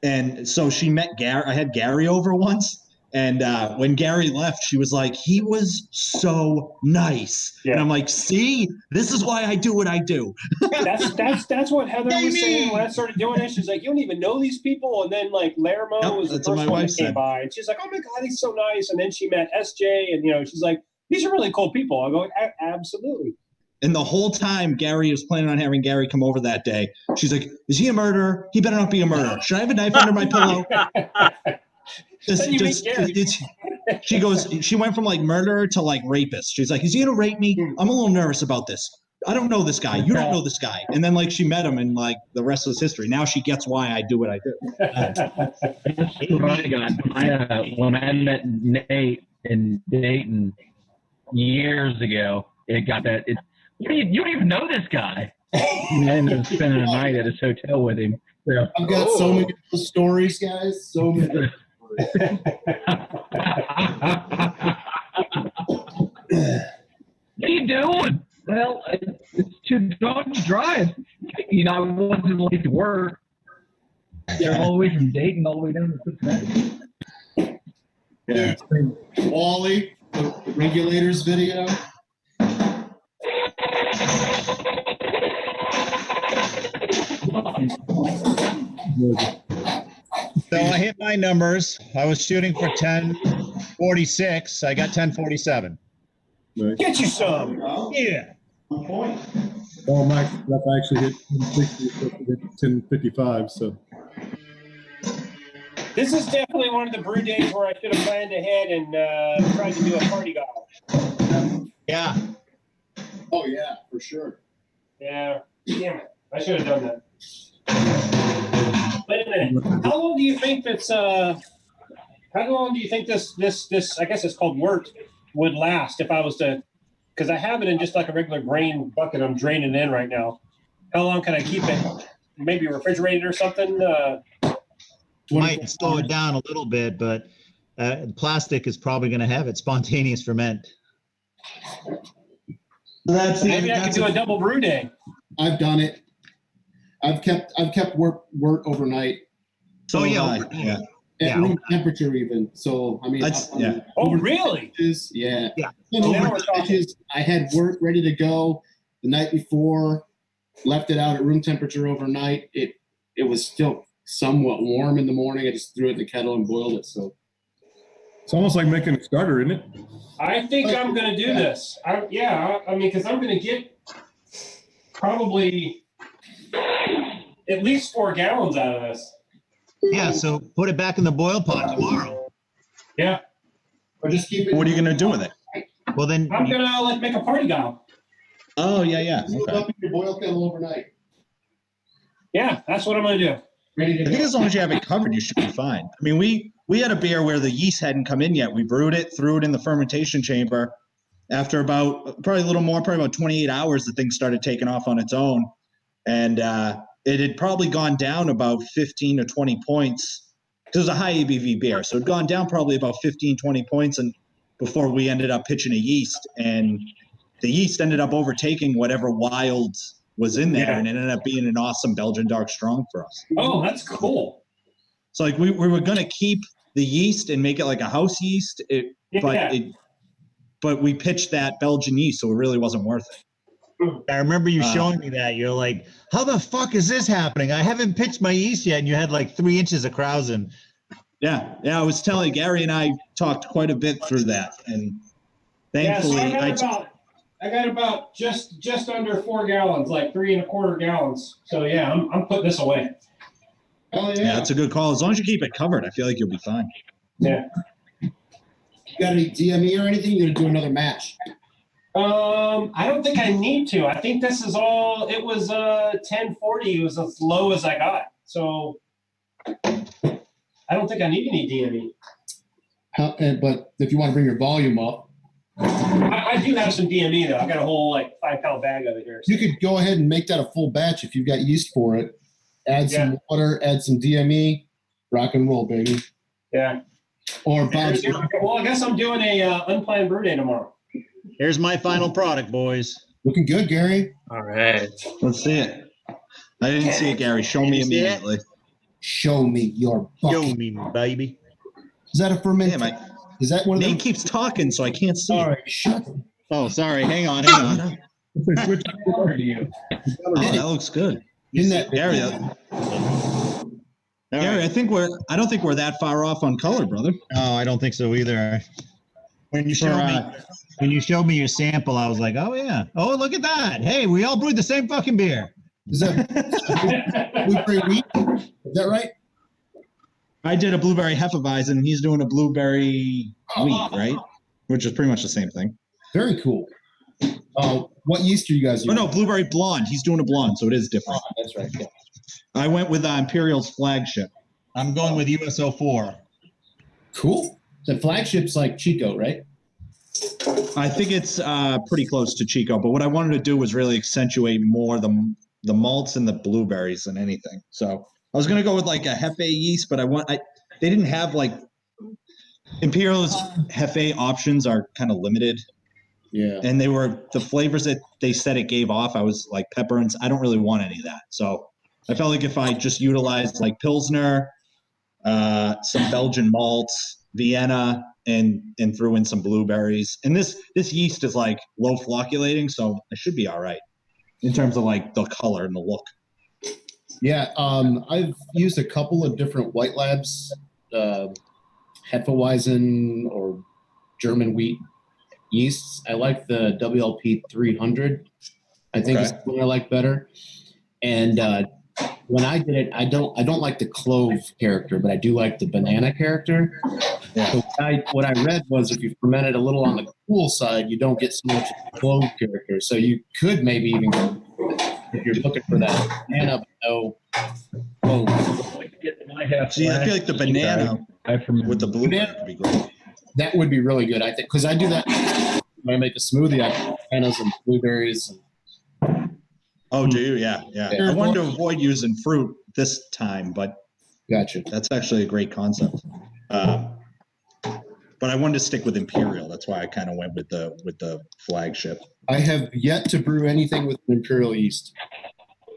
And so she met Gary. I had Gary over once, and when Gary left, she was like, he was so nice. Yeah. And I'm like, see, this is why I do what I do. That's what Heather was saying when I started doing it. She's like, you don't even know these people. And then like Laramie Yep, was the that's what first my one wife that came said. by, and she's like, oh my God, he's so nice. And then she met SJ, and she's like, these are really cool people. I go, absolutely. And the whole time Gary was planning on having Gary come over that day, she's like, is he a murderer? He better not be a murderer. Should I have a knife under my pillow? She went from like murderer to like rapist. She's like, is he gonna rape me? I'm a little nervous about this. I don't know this guy. You don't know this guy. And then like she met him, and like the rest was history. Now she gets why I do what I do. When I met Nate in Dayton years ago, it got that. You don't even know this guy. And I ended up spending a night at his hotel with him. So, I've got so many stories, guys. So many. What are you doing? Well, it's too dark to drive. I wasn't late to work. All the way from Dayton all the way down to Cincinnati. Yeah. Wally, the regulators video. So I hit my numbers. I was shooting for 1046. I got 1047. Get you some. Yeah. Oh, my stuff actually hit 1055. So This is definitely one of the brew days where I should have planned ahead and tried to do a party golf. Yeah. Oh yeah, for sure. Yeah. Damn it. I should have done that. Wait a minute. How long do you think this I guess it's called wort, would last if I was to, because I have it in just like a regular grain bucket I'm draining in right now. How long can I keep it? Maybe refrigerated or something? Might slow it down a little bit, but plastic is probably going to have it spontaneous ferment. Maybe I could do a double brew day. I've done it. I've kept wort overnight. So yeah. At room temperature even. So I mean, Oh really? Yeah. Yeah. Over stitches, I had wort ready to go the night before. Left it out at room temperature overnight. It was still somewhat warm in the morning. I just threw it in the kettle and boiled it. So it's almost like making a starter, isn't it? I think I'm going to do this. I mean, because I'm going to get probably at least 4 gallons out of this. Yeah, so put it back in the boil pot tomorrow. Yeah. Or just keep it. What are you gonna do with it? Well, then I'm going to make a party golf. Oh yeah. Put it up in your boil kettle overnight. Yeah, that's what I'm going to do. Ready to I think go. as long as you have it covered, you should be fine. I mean, we had a beer where the yeast hadn't come in yet. We brewed it, threw it in the fermentation chamber. After probably a little more, probably about 28 hours, the thing started taking off on its own. And it had probably gone down about 15 or 20 points. It was a high ABV beer. So it had gone down probably about 15, 20 points and before we ended up pitching a yeast. And the yeast ended up overtaking whatever wild was in there, and it ended up being an awesome Belgian dark strong for us. Oh, that's cool. So like we were going to keep the yeast and make it like a house yeast, but we pitched that Belgian yeast, so it really wasn't worth it. I remember you showing me that. You're like, how the fuck is this happening? I haven't pitched my yeast yet, and you had like 3 inches of krausen. Yeah. I was telling Gary and I talked quite a bit through that, and thankfully I got about just under 4 gallons, like 3 1/4 gallons. So yeah, I'm putting this away. Hell yeah, that's a good call. As long as you keep it covered, I feel like you'll be fine. Yeah. You got any DME or anything? You're gonna do another match? I don't think I need to. I think this is all. It was 1040. It was as low as I got. So I don't think I need any DME. But if you want to bring your volume up, I do have some DME though. I got a whole like 5-pound bag of it here. you could go ahead and make that a full batch if you've got yeast for it. add some water, add some DME, rock and roll, baby. Yeah. Or Bob's. Well, I guess I'm doing a unplanned brew day tomorrow. Here's my final product, boys. Looking good, Gary. All right. Let's see it. I didn't see it, Gary. Show me immediately. Show me your bucket. Show me, baby. Is that a ferment? Is that one of Nate them? keeps talking, so I can't see. All right, shut. Oh, sorry. Hang on. Hang on. Which color do you? Oh, that looks good. Isn't that Gary, Gary, I don't think we're that far off on color, brother. No, I don't think so either. When you showed me your sample, I was like, oh yeah. Oh, look at that. Hey, we all brewed the same fucking beer. Is that blueberry wheat? Is that right? I did a blueberry Hefeweizen, and he's doing a blueberry wheat, right? Which is pretty much the same thing. Very cool. What yeast are you guys using? Oh no, blueberry blonde. He's doing a blonde, so it is different. Oh, that's right. Yeah. I went with Imperial's flagship. I'm going with USO4. Cool. The flagship's like Chico, right? I think it's pretty close to Chico, but what I wanted to do was really accentuate more the malts and the blueberries than anything. So I was gonna go with like a Hefe yeast, but they didn't have like Imperial's Hefe options are kind of limited. Yeah. And they were the flavors that they said it gave off. I was like pepper, and I don't really want any of that. So I felt like if I just utilized like Pilsner, some Belgian malts, Vienna, and threw in some blueberries. And this yeast is like low flocculating, so it should be all right in terms of like the color and the look. Yeah, I've used a couple of different White Labs, Hefeweizen or German wheat yeasts. I like the WLP 300. I think it's what I like better. And when I did it, I don't like the clove character, but I do like the banana character. Yeah. So what I read was if you ferment it a little on the cool side, you don't get so much clove character. So you could maybe even go if you're looking for that banana, but no clove. See, I feel like the banana with the blueberry would be great. That would be really good, I think, because I do that when I make a smoothie. I put bananas and blueberries. Oh, do you? Yeah, yeah. I wanted to avoid using fruit this time, but gotcha. That's actually a great concept. But I wanted to stick with Imperial. That's why I kind of went with the flagship. I have yet to brew anything with Imperial yeast.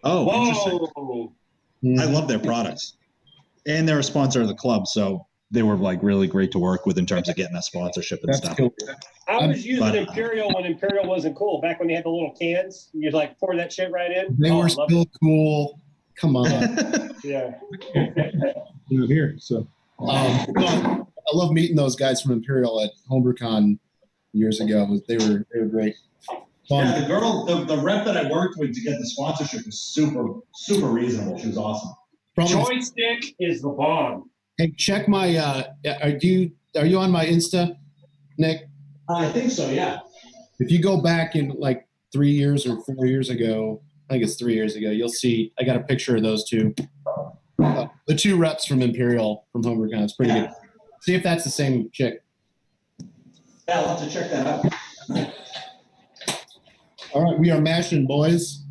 Oh, interesting. I love their products, and they're a sponsor of the club, so they were like really great to work with in terms of getting that sponsorship and stuff. Cool. I was using Imperial when Imperial wasn't cool. Back when they had the little cans, you like pour that shit right in. They were still cool. Come on. Yeah. You're here, so. I love meeting those guys from Imperial at HomebrewCon years ago. They were great. Fun. Yeah, the girl, the rep that I worked with to get the sponsorship was super reasonable. She was awesome. Joystick is the bomb. Hey, check my. Are you on my Insta, Nick? I think so. Yeah. If you go back in like 3 years or 4 years ago, I think it's 3 years ago, you'll see I got a picture of those two. The two reps from Imperial from HomebrewCon. It's pretty good. See if that's the same chick. Yeah, I'll have to check that out. All right, we are mashing, boys.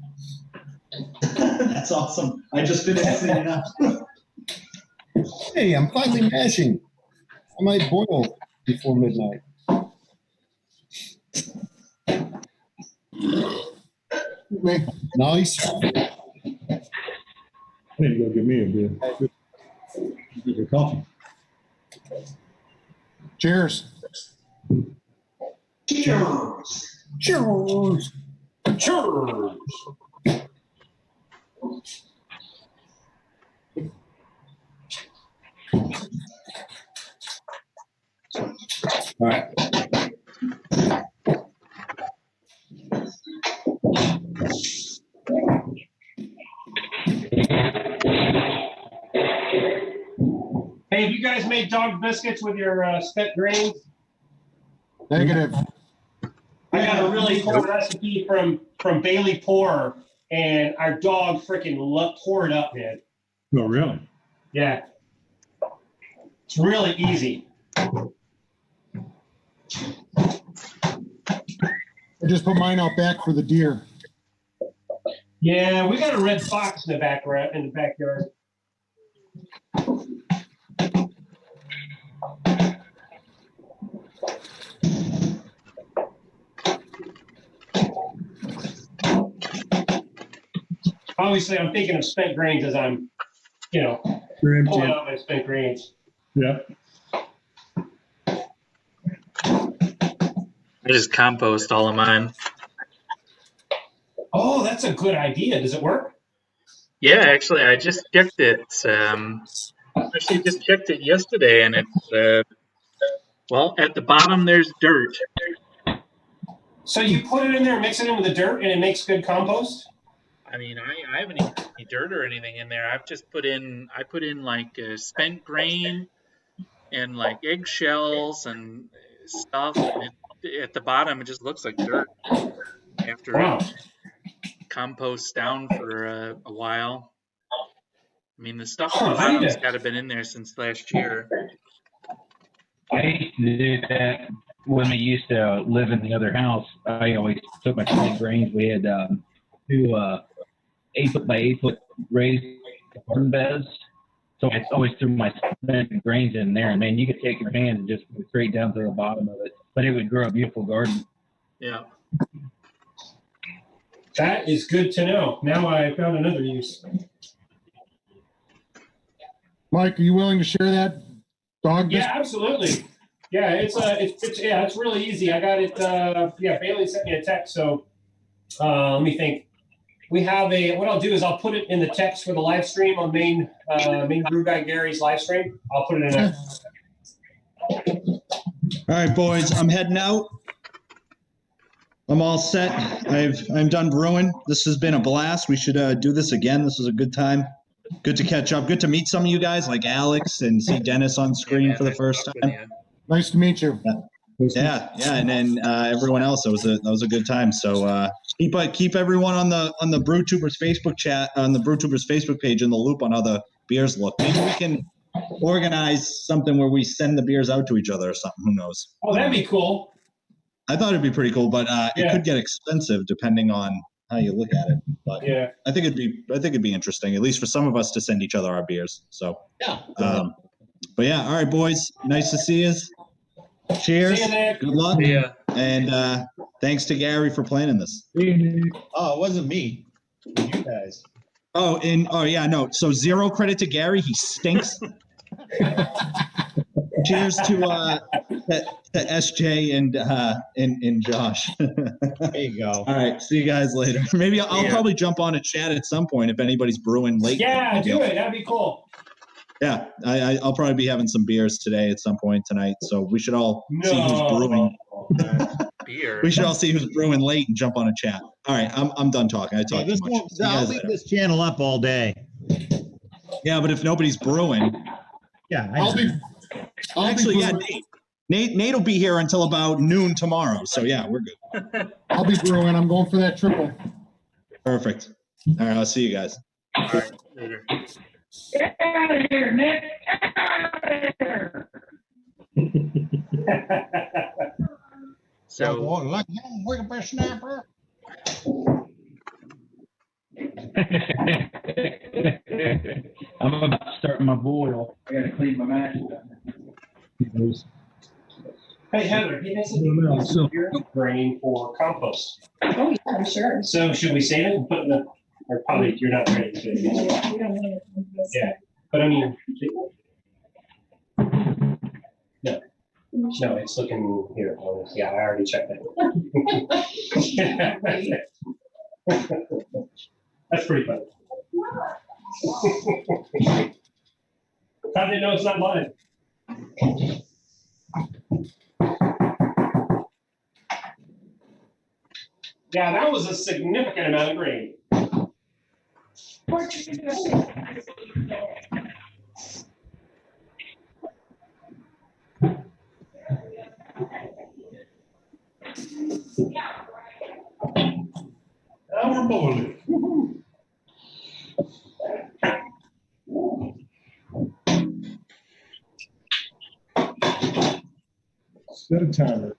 That's awesome. I just finished cleaning up. Hey, I'm finally mashing. I might boil before midnight. Nice. I need to go get me a beer. Get your coffee. Cheers. Cheers. Cheers. Cheers. All right. Hey, have you guys made dog biscuits with your spent grains? Negative. I got a really cool recipe from Bailey Pour, and our dog freaking tore it up, man. Oh, really? Yeah. It's really easy. I just put mine out back for the deer. Yeah, we got a red fox in the backyard. Obviously, I'm thinking of spent grains as I'm, pulling out my spent grains. Yep. I just compost all of mine. Oh, that's a good idea. Does it work? Yeah, actually, I just checked it. Actually, just checked it yesterday, and it's well, at the bottom there's dirt. So you put it in there, mix it in with the dirt, and it makes good compost? I mean, I haven't even put any dirt or anything in there. I've just put in like spent grain and like eggshells and stuff, and at the bottom it just looks like dirt after it composts down for a while. I mean, the stuff at the bottom's got to have been in there since last year. I used to do that when we used to live in the other house. I always took my spent grains. We had 2 8-foot by 8-foot raised garden beds. So I always threw my spent grains in there, and man, you could take your hand and just go straight down to the bottom of it. But it would grow a beautiful garden. Yeah. That is good to know. Now I found another use. Mike, are you willing to share that dog? Yeah, absolutely. Yeah, it's really easy. I got it. Bailey sent me a text. So let me think. We have what I'll do is I'll put it in the text for the live stream on main brew guy Gary's live stream. I'll put it in there. All right, boys, I'm heading out. I'm all set. I'm done brewing. This has been a blast. We should do this again. This was a good time. Good to catch up. Good to meet some of you guys like Alex and see Dennis on screen for the first time. Nice to meet you. Yeah, and then everyone else. That was a good time. So keep everyone on the Brewtubers Facebook chat, on the Brewtubers Facebook page in the loop on how the beers look. Maybe we can organize something where we send the beers out to each other or something. Who knows? Oh, that'd be cool. I thought it'd be pretty cool, but it could get expensive depending on how you look at it. But yeah, I think it'd be interesting, at least for some of us, to send each other our beers. So but yeah, all right, boys. Nice to see you. Cheers. See you, Nick. Good luck. Yeah. And thanks to Gary for planning this. Oh, it wasn't me. You guys. Oh, so 0 credit to Gary. He stinks. Cheers to SJ and Josh. There you go. All right, see you guys later. Maybe I'll probably jump on a chat at some point if anybody's brewing late. Yeah, do it. That'd be cool. Yeah, I'll probably be having some beers today at some point tonight. So we should all see who's brewing. Beer. We should all see who's brewing late and jump on a chat. All right, I'm done talking. I talked too much. I'll leave this channel up all day. Yeah, but if nobody's brewing, I'll be Nate will be here until about noon tomorrow. So yeah, we're good. I'll be brewing. I'm going for that triple. Perfect. All right, I'll see you guys. All right, later. Get out of here, Nick. Get out of here. So, like whippersnapper. I'm about to start my boil. I gotta clean my mash. Hey, Heather, he has a beer grain for compost. Oh, yeah, I'm sure. So should we save it and put it in the, or probably you're not ready to do it. Yeah, we don't want it. Yeah, but I mean, no, it's looking here. Yeah, I already checked that. That's pretty funny. How do you know it's not mine? Yeah, that was a significant amount of grain. Now we're boiling. Set a timer.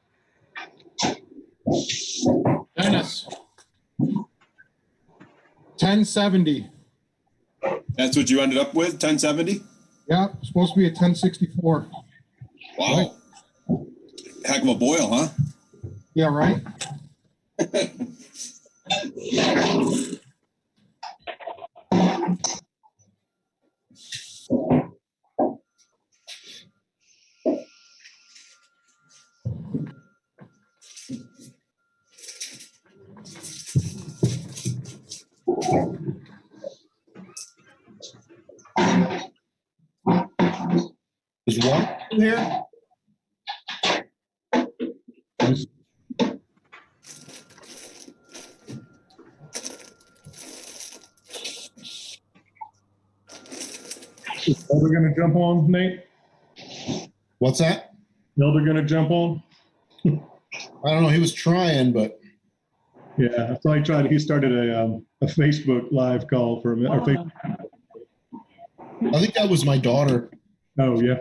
Dennis. 1070. That's what you ended up with, 1070? Yeah, supposed to be a 1064. Wow. Heck of a boil, huh? Yeah, right? Is one here? Elder gonna jump on, Nate? What's that? Elder gonna jump on? I don't know. He was trying, but Yeah, I saw he tried. He started a Facebook live call for a minute. Or Facebook. I think that was my daughter. Oh yeah.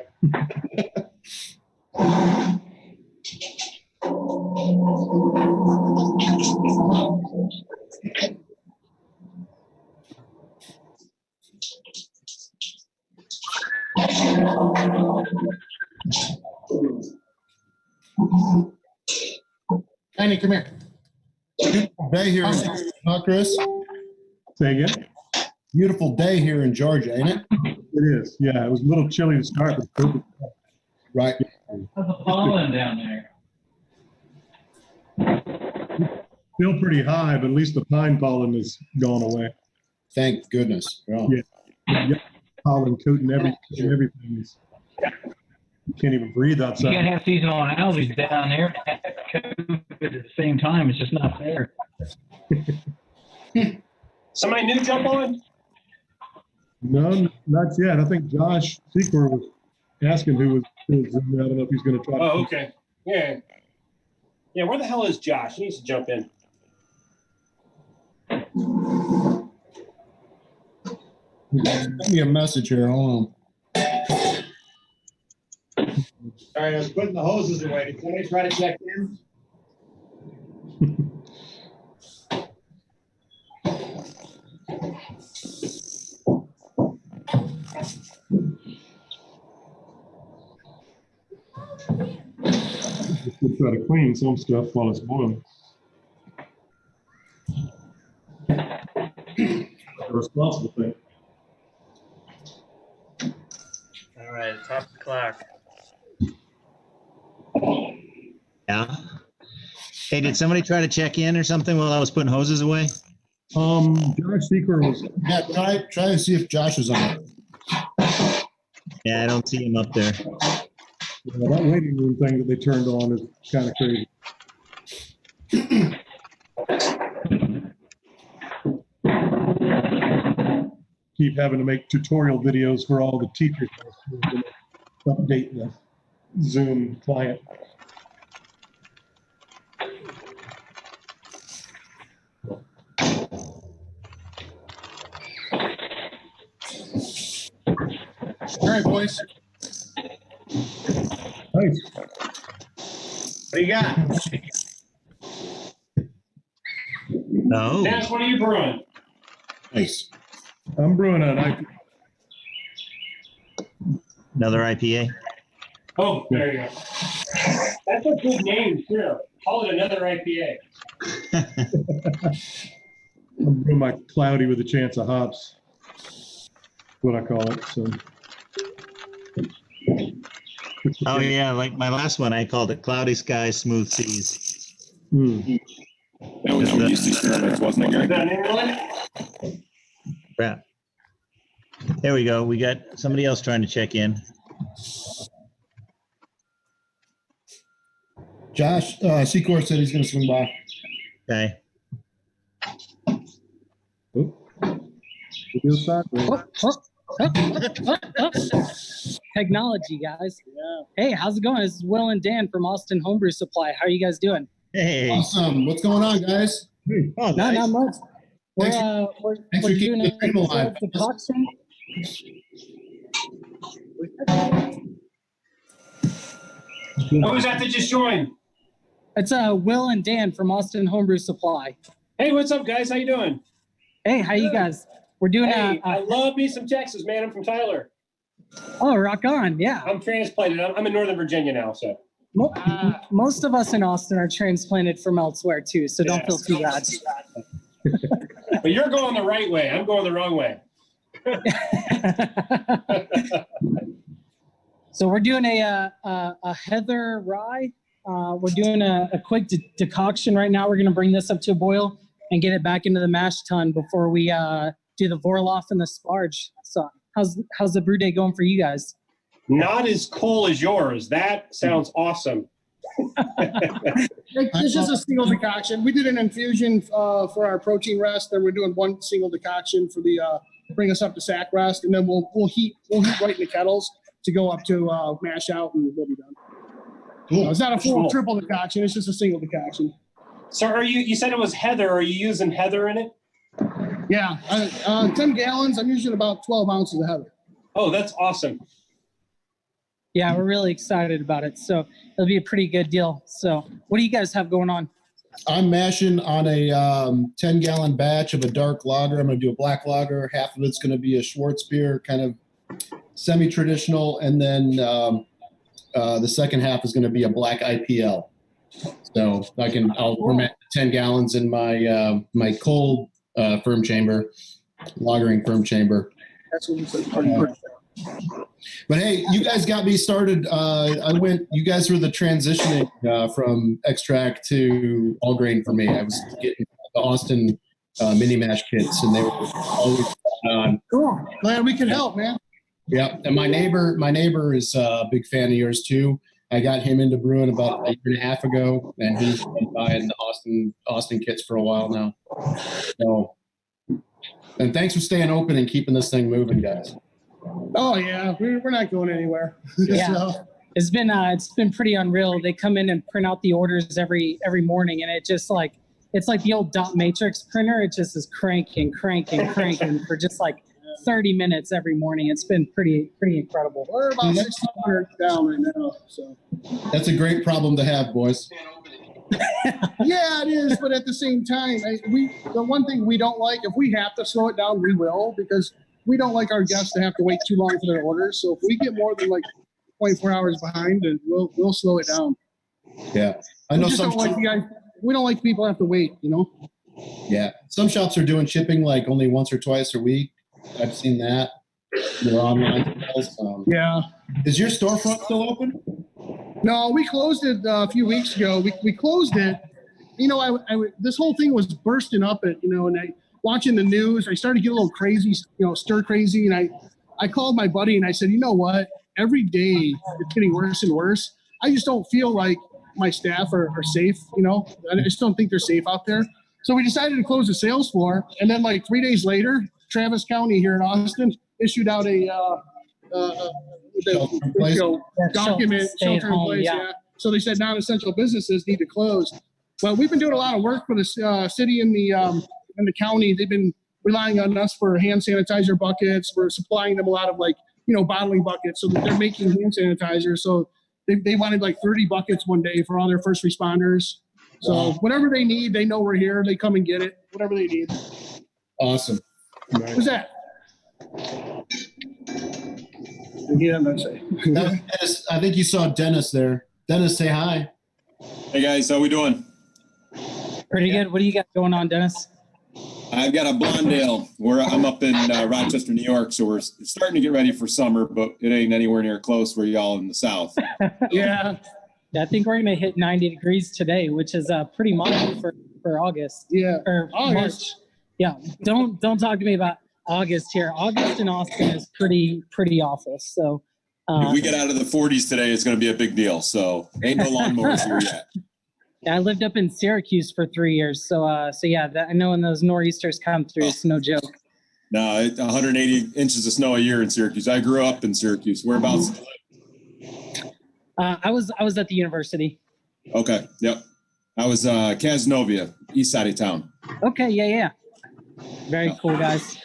Annie, come here. Beautiful day here, huh, Chris? Say again. Beautiful day here in Georgia, ain't it? It is. Yeah, it was a little chilly to start, but perfect. Right. How's the pollen down there? Still pretty high, but at least the pine pollen has gone away. Thank goodness. Oh. Yeah. Pollen coating everything. You can't even breathe You outside. can't have seasonal allergies down there and have COVID at the same time. It's just not fair. Somebody new jump on? No, not yet. I think Josh Secor was asking who was. I don't know if he's going to try. Oh, okay. Yeah. Yeah, where the hell is Josh? He needs to jump in. Send me a message here. Hold on. All right, I was putting the hoses away. Did somebody try to check in? Just to try to clean some stuff while it's boiling. The responsible thing. All right, top of the clock. Yeah. Hey, did somebody try to check in or something while I was putting hoses away? Josh Secor was. Yeah, try to see if Josh is on. Yeah, I don't see him up there. Yeah, that waiting room thing that they turned on is kind of crazy. Keep having to make tutorial videos for all the teachers to update the Zoom client. All right, boys. Nice. What do you got? No. Dennis, what are you brewing? Nice. I'm brewing an IPA. Another IPA? Oh, there you go. That's a good name, too. Call it another IPA. I'm brewing my cloudy with a chance of hops. What I call it. So. Oh yeah, like my last one, I called it Cloudy Skies, Smooth Seas. Mm. That was no Yeast Nutrient, wasn't it, Greg? Yeah. There we go. We got somebody else trying to check in. Josh Secor said he's going to swing by. Okay. Technology, guys. Hey, how's it going? This is Will and Dan from Austin Homebrew Supply. How are you guys doing? Hey. Awesome. What's going on, guys? Oh, Not much. Thanks We're for doing keeping the stream alive. decoction. Who was that just joined? It's Will and Dan from Austin Homebrew Supply. Hey, what's up, guys? How you doing? Hey, how you guys? We're doing I love me some Texas, man. I'm from Tyler. Oh, rock on. Yeah. I'm transplanted. I'm in Northern Virginia now, so. Most of us in Austin are transplanted from elsewhere too, so don't feel too bad. But you're going the right way. I'm going the wrong way. So we're doing a heather rye. We're doing a quick decoction right now. We're going to bring this up to a boil and get it back into the mash tun before we do the Vorloff and the sparge. So how's the brew day going for you guys? Not as cool as yours. That sounds awesome. This is a single decoction. We did an infusion for our protein rest, then we're doing one single decoction for the bring us up to sack rest, and then we'll heat right in the kettles to go up to mash out, and we'll be done. Cool. It's not a full triple decoction; it's just a single decoction. So you said it was heather. Are you using heather in it? Yeah, 10 gallons. I'm using about 12 ounces of heather. Oh, that's awesome. Yeah, we're really excited about it. So it'll be a pretty good deal. So what do you guys have going on? I'm mashing on a 10-gallon batch of a dark lager. I'm going to do a black lager. Half of it's going to be a Schwarzbier, kind of semi-traditional, and then the second half is going to be a black IPL. So I'll ferment 10 gallons in my my cold firm chamber, lagering firm chamber. That's what we said. But hey, you guys got me started. You guys were the transitioning from extract to all grain for me. I was getting the Austin mini mash kits, and they were always on. Cool. Glad we could help, man. Yeah, and my neighbor is a big fan of yours too. I got him into brewing about a year and a half ago, and he's been buying the Austin kits for a while now. So, and thanks for staying open and keeping this thing moving, guys. Oh yeah, we're not going anywhere. Yeah, So, it's been pretty unreal. They come in and print out the orders every morning, and it's like the old dot matrix printer. It just is cranking for just like 30 minutes every morning. It's been pretty incredible. We're about 1,600 down right now. So that's a great problem to have, boys. Yeah, it is, but at the same time, the one thing we don't like, if we have to slow it down, we will, because we don't like our guests to have to wait too long for their orders. So if we get more than like 24 hours behind, then we'll slow it down. Yeah, I know we don't like people have to wait, you know. Yeah, some shops are doing shipping like only once or twice a week. I've seen that. They're online sales. Yeah. Is your storefront still open? No, we closed it a few weeks ago. We closed it. You know, this whole thing was bursting up and watching the news, I started to get a little crazy, stir crazy. And I called my buddy and I said, you know what? Every day it's getting worse and worse. I just don't feel like my staff are safe, I just don't think they're safe out there. So we decided to close the sales floor. And then like 3 days later, Travis County here in Austin issued out a document, shelter in place. Yeah. So they said non-essential businesses need to close. Well, we've been doing a lot of work for the city and the county. They've been relying on us for hand sanitizer buckets. We're supplying them a lot of bottling buckets so that they're making hand sanitizer. So they wanted like 30 buckets one day for all their first responders. So whatever they need, they know we're here. They come and get it, whatever they need. Awesome. Who's that? Yeah, I'm not saying. Dennis, I think you saw Dennis there. Dennis, say hi. Hey guys, how we doing? Pretty good. What do you got going on, Dennis? I've got a blonde ale. I'm up in Rochester, New York, so we're starting to get ready for summer, but it ain't anywhere near close where y'all in the South. Yeah, I think we're gonna hit 90 degrees today, which is pretty mild for August. Yeah, or March. Yeah, don't talk to me about August here. August in Austin is pretty awful. So if we get out of the 40s today, it's going to be a big deal. So ain't no lawnmowers here yet. Yeah, I lived up in Syracuse for 3 years. So yeah, I know when those nor'easters come through, it's no joke. No, 180 inches of snow a year in Syracuse. I grew up in Syracuse. Whereabouts do you live? I was at the university. Okay. Yep. I was Cazenovia, east side of town. Okay. Yeah. Very cool, guys.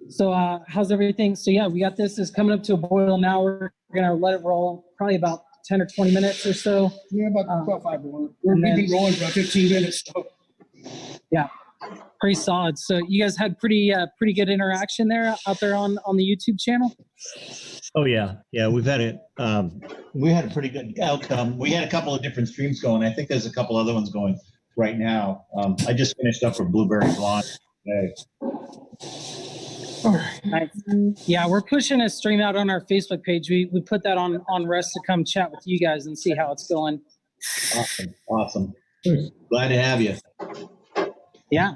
So how's everything? So yeah, we got this is coming up to a boil now. We're gonna let it roll probably about 10 or 20 minutes or so. Yeah, about 5 more. We've been rolling for about 15 minutes. So. Yeah. Pretty solid. So you guys had pretty good interaction there out there on the YouTube channel. Oh yeah, we've had it. We had a pretty good outcome. We had a couple of different streams going. I think there's a couple other ones going right now. I just finished up for Blueberry Blonde today. Nice. Yeah, we're pushing a stream out on our Facebook page. We put that on Rest to come chat with you guys and see how it's going. Awesome. Glad to have you. Yeah.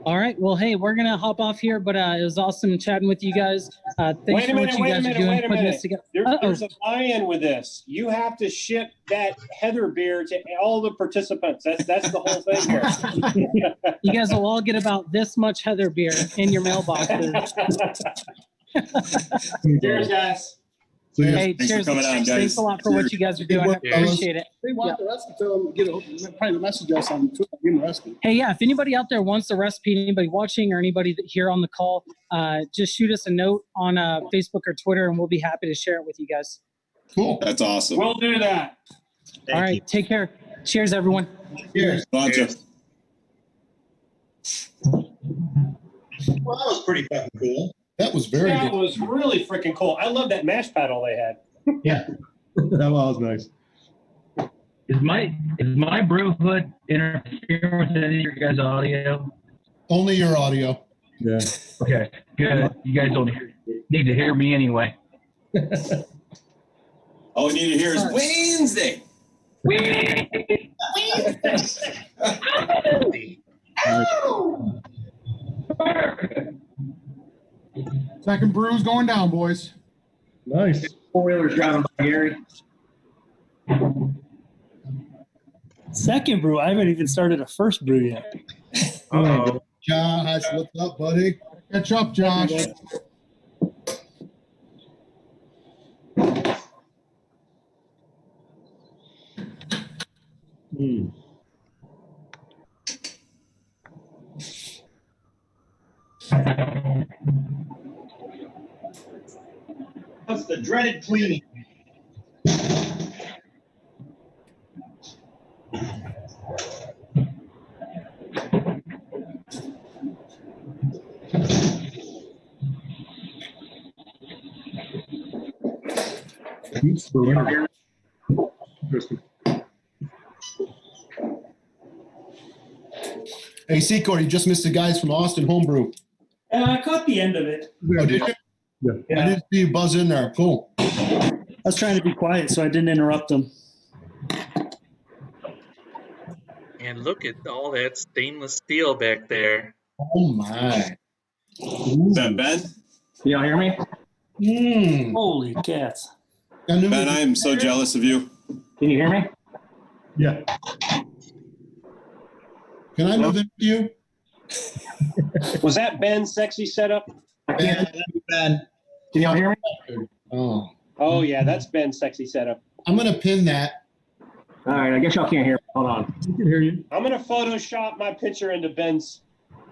All right. Well, hey, we're gonna hop off here, but it was awesome chatting with you guys. Thanks Wait a for what minute, you wait a guys are minute, doing, wait a putting minute. this together. There's a buy-in with this. You have to ship that Heather beer to all the participants. That's the whole thing here. You guys will all get about this much Heather beer in your mailboxes. Cheers, guys. Hey, Thanks cheers. for coming on, guys. Thanks a lot for what you guys are doing. I appreciate it. They want the recipe. Tell them probably message us on Twitter. Give them the recipe. Hey, yeah, if anybody out there wants the recipe, anybody watching or anybody here on the call, just shoot us a note on Facebook or Twitter, and we'll be happy to share it with you guys. Cool. That's awesome. We'll do that. All right, take care. Cheers, everyone. Cheers. Cheers. Well, that was pretty fucking cool. That was very That good. was really freaking cool. I love that mash paddle they had. Yeah. That was nice. Is my brew hood interfering with any of your guys' audio? Only your audio. Yeah. Okay, good. You guys don't need to hear me anyway. All we need to hear is Wednesday. Second brew's going down, boys. Nice. Four-wheelers driving by Gary. Second brew. I haven't even started a first brew yet. Uh-oh. Josh, what's up, buddy? Catch up, Josh. That's the dreaded cleaning. Hey, Secor, you just missed the guys from Austin Homebrew. I caught the end of it. Oh, did you? Yeah. I didn't see you buzz in there. Cool. I was trying to be quiet so I didn't interrupt them. And look at all that stainless steel back there. Oh, my. Is that Ben? Can y'all hear me? Holy cats. Ben, I am so jealous of you. Can you hear me? Yeah. Can I move into you? Was that Ben's sexy setup? Ben. Can y'all hear me? Oh. Oh, yeah, that's Ben's sexy setup. I'm going to pin that. All right, I guess y'all can't hear me. Hold on. We can hear you. I'm going to Photoshop my picture into Ben's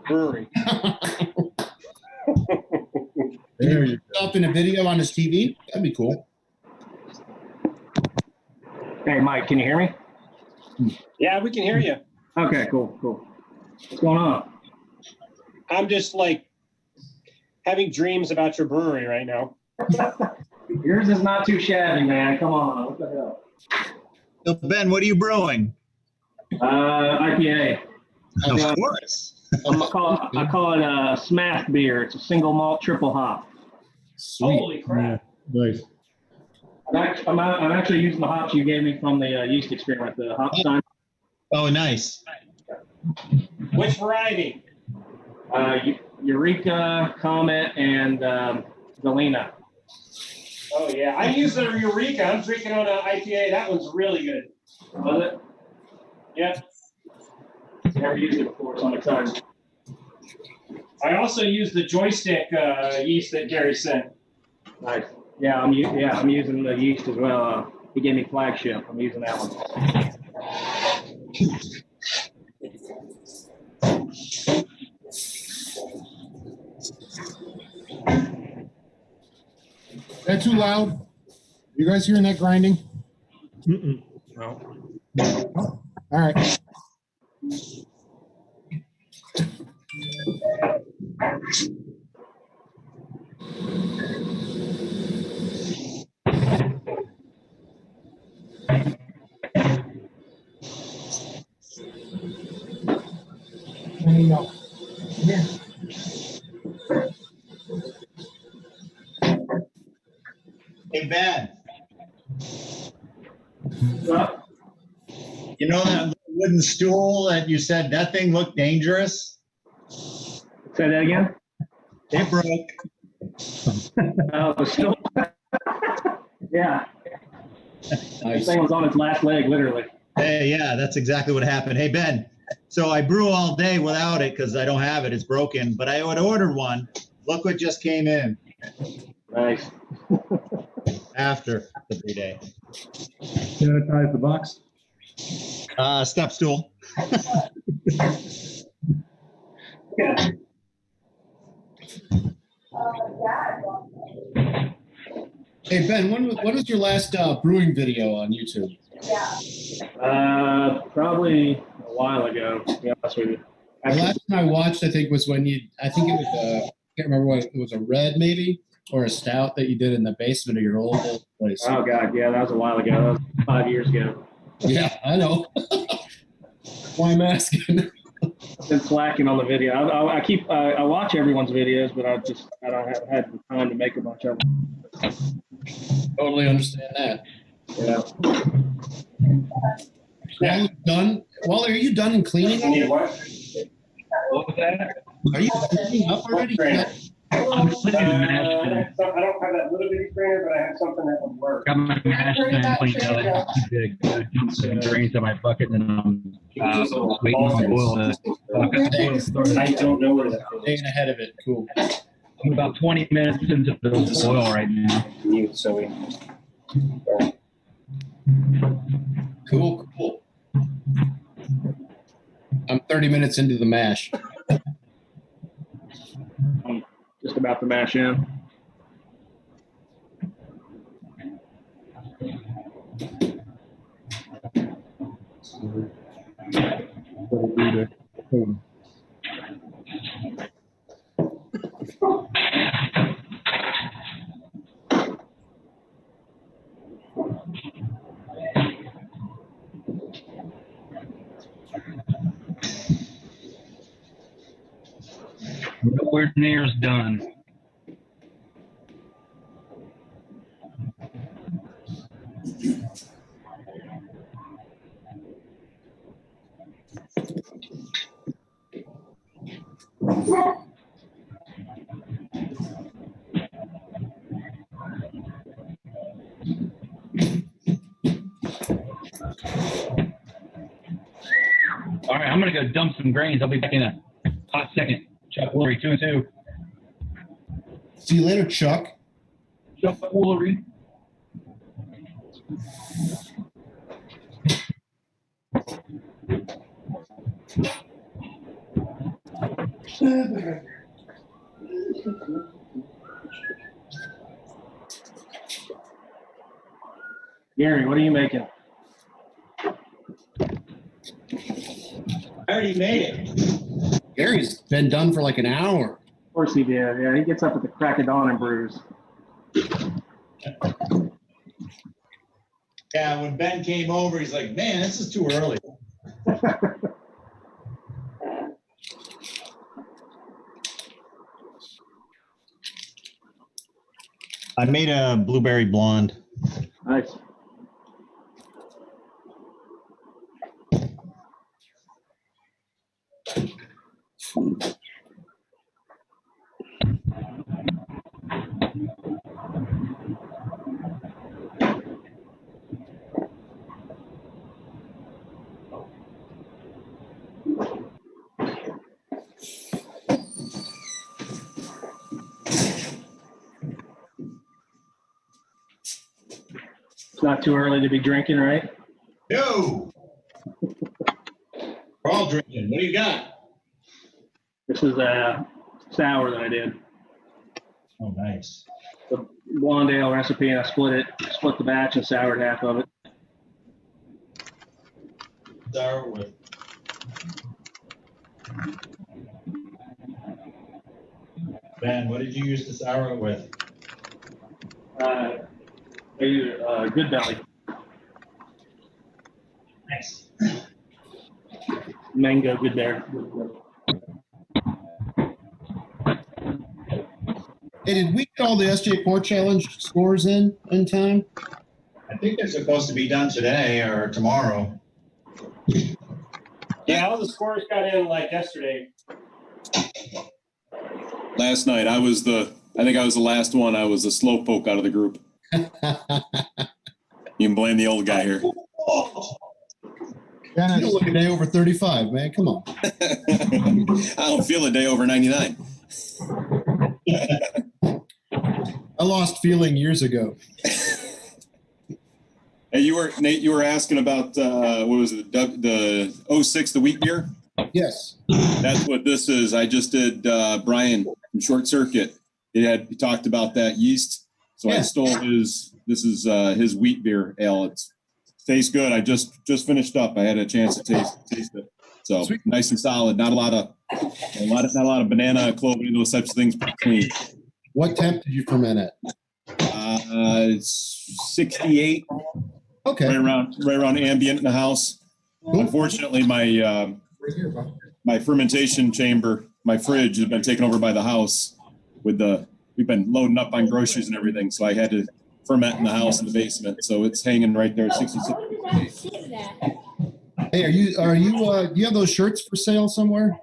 brewery. There you go. Up in a video on his TV? That'd be cool. Hey, Mike, can you hear me? Yeah, we can hear you. Okay, cool. What's going on? I'm just like having dreams about your brewery right now. Yours is not too shabby, man. Come on. What the hell? So Ben, what are you brewing? IPA. Of course. I call it a smash beer. It's a single malt triple hop. Sweet. Holy crap. Nice. I'm actually using the hops you gave me from the yeast experiment, the hop sign. Oh, nice. Which variety? Eureka, Comet, and Galena. Oh, yeah. I use the Eureka. I'm drinking on an IPA. That one's really good. Was it? Yeah. Never used it before, so I'm excited. I also use the joystick yeast that Gary sent. Nice. Yeah, I'm using the yeast as well. He gave me Flagship. I'm using that one. That too loud? You guys hearing that grinding? No. All right. There you go. Yeah. Hey, Ben. You know that wooden stool that you said that thing looked dangerous? Say that again? It broke. Oh, the stool. Yeah. This thing was on its last leg, literally. Hey, yeah, that's exactly what happened. Hey, Ben, so I brew all day without it because I don't have it. It's broken, but I would order one. Look what just came in. Nice. After the day. Sanitize the box. Step stool. Yeah. Hey Ben, when was your last brewing video on YouTube? Probably a while ago, to be honest with you. The last time I watched, I think, was when I think it was I can't remember what it was, a red maybe or a stout that you did in the basement of your old place. Oh God, yeah, that was a while ago. That was 5 years ago. Yeah, I know. Why I'm asking. I've been slacking on the video. I watch everyone's videos, but I don't have had the time to make a bunch of them. Totally understand that. Yeah. Wally, are you done in cleaning? What? What was that? Are you cleaning up already? I'm cleaning the mash I tun. don't have that little bitty strainer, but I have something that would work. Got my mash tun cleaned out. It's too big. I dumped some grains in my bucket, and then I'm waiting on the boil. I don't know where that is. Staying ahead of it. Cool. I'm about 20 minutes into the boil right now. Mute, so we. Cool. I'm 30 minutes into the mash. I'm just about to mash in. Nowhere near as done. All right, I'm gonna go dump some grains. I'll be back in a hot second. Chuck Woolery, 2 and 2. See you later, Chuck. Chuck Woolery. Gary, what are you making? I already made it. Gary's been done for like an hour. Of course he did. Yeah, he gets up at the crack of dawn and brews. Yeah, when Ben came over, he's like, man, this is too early. I made a blueberry blonde. Nice. It's not too early to be drinking, right? No. We're all drinking. What do you got? This is a sour that I did. Oh, nice. The blonde ale recipe, and I split the batch and soured half of it. Sour with. Ben, what did you use to sour it with? Good Belly. Nice. Mango Good Berry. Hey, did we get all the SJ Port Challenge scores in time? I think they're supposed to be done today or tomorrow. Yeah, all the scores got in like yesterday. Last night, I think I was the last one. I was the slowpoke out of the group. You can blame the old guy here. You don't look a day over 35, man. Come on. I don't feel a day over 99. I lost feeling years ago. Hey, Nate, you were asking about, what was it, the 06, the wheat beer? Yes. That's what this is. I just did Brian from Short Circuit. He talked about that yeast. So I stole his wheat beer ale. It tastes good. I just finished up. I had a chance to taste it. So sweet. Nice and solid. Not a lot of banana, cloven, those types of things. Pretty clean. What temp did you ferment at? It's 68. Okay. Right around ambient in the house. Cool. Unfortunately, my fermentation chamber, my fridge has been taken over by the house we've been loading up on groceries and everything. So I had to ferment in the house in the basement. So it's hanging right there at 66. Hey, do you have those shirts for sale somewhere?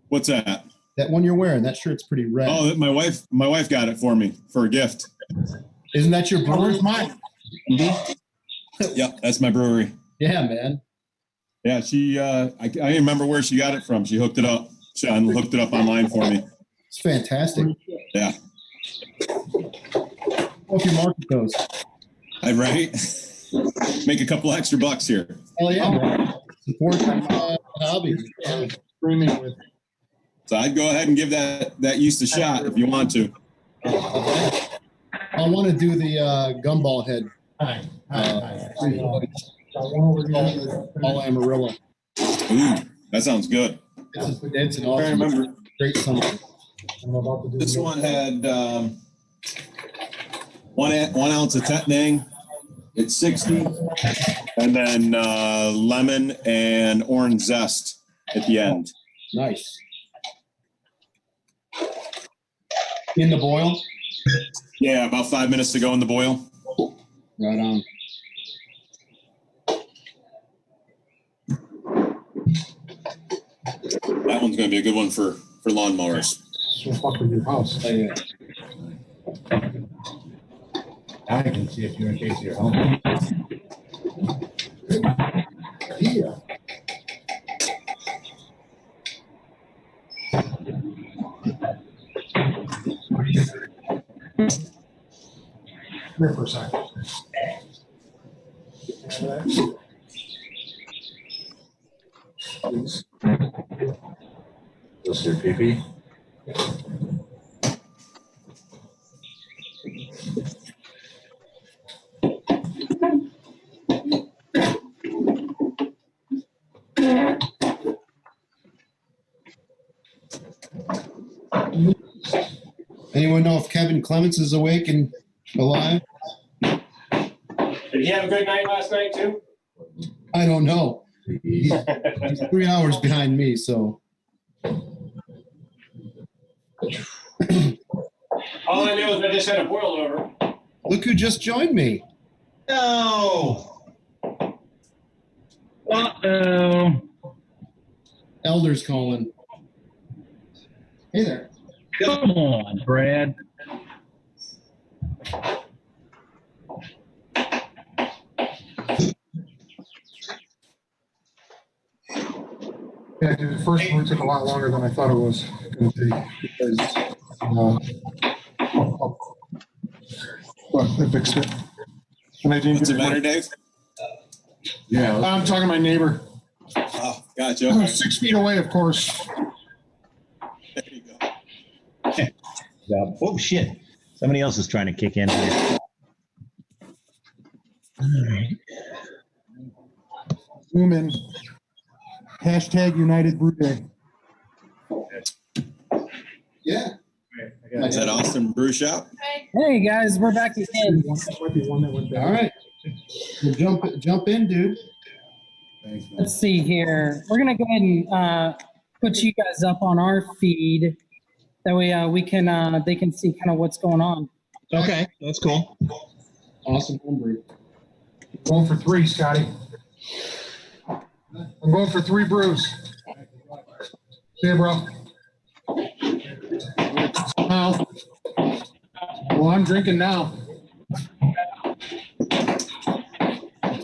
What's that? That one you're wearing, that shirt's pretty red. Oh, my wife got it for me for a gift. Isn't that your brewery? Where's mine? Mm-hmm. Yeah, that's my brewery. Yeah, man. Yeah, she. I remember where she got it from. She hooked it up. She hooked it up online for me. It's fantastic. Yeah. Hope you market those. Right. Make a couple extra bucks here. Oh yeah, man. Support the hobby. Streaming with. So I'd go ahead and give that yeast a shot if you want to. I want to do the gumball head. All Amarillo. Ooh, that sounds good. It's an awesome, great summer. This one had 1 ounce of Tettnang. It's 60, and then lemon and orange zest at the end. Nice. In the boil? Yeah, about 5 minutes to go in the boil. Right on. That one's going to be a good one for lawnmowers. So fuck with your house. Oh, yeah. I can see if you're in case of your home. Yeah. Come here for a second. Please. This your pee-pee? Anyone know if Kevin Clements is awake and alive? Did he have a good night last night too? I don't know. He's 3 hours behind me, so. All I know is I just had a boil over. Look who just joined me. No. Uh-oh. Elder's calling. Hey there. Come on, Brad. Yeah, dude, the first one took a lot longer than I thought it was going to take because well, I fixed it. And I didn't What's the matter, Dave? Yeah, I'm talking to my neighbor. Oh, gotcha. Okay. 6 feet away, of course. There you go. Oh shit! Somebody else is trying to kick in here. All right. Zoom in. Hashtag United Brew Day. Yeah. Is that Austin Brew Shop? Hey guys, we're back again. All right. Well, jump in, dude. Let's see here. We're gonna go ahead and put you guys up on our feed. That way we can they can see kind of what's going on. Okay, that's cool. Awesome homebrew. Going for 3, Scotty. I'm going for 3 brews. See you, bro. Now. Well, I'm drinking now.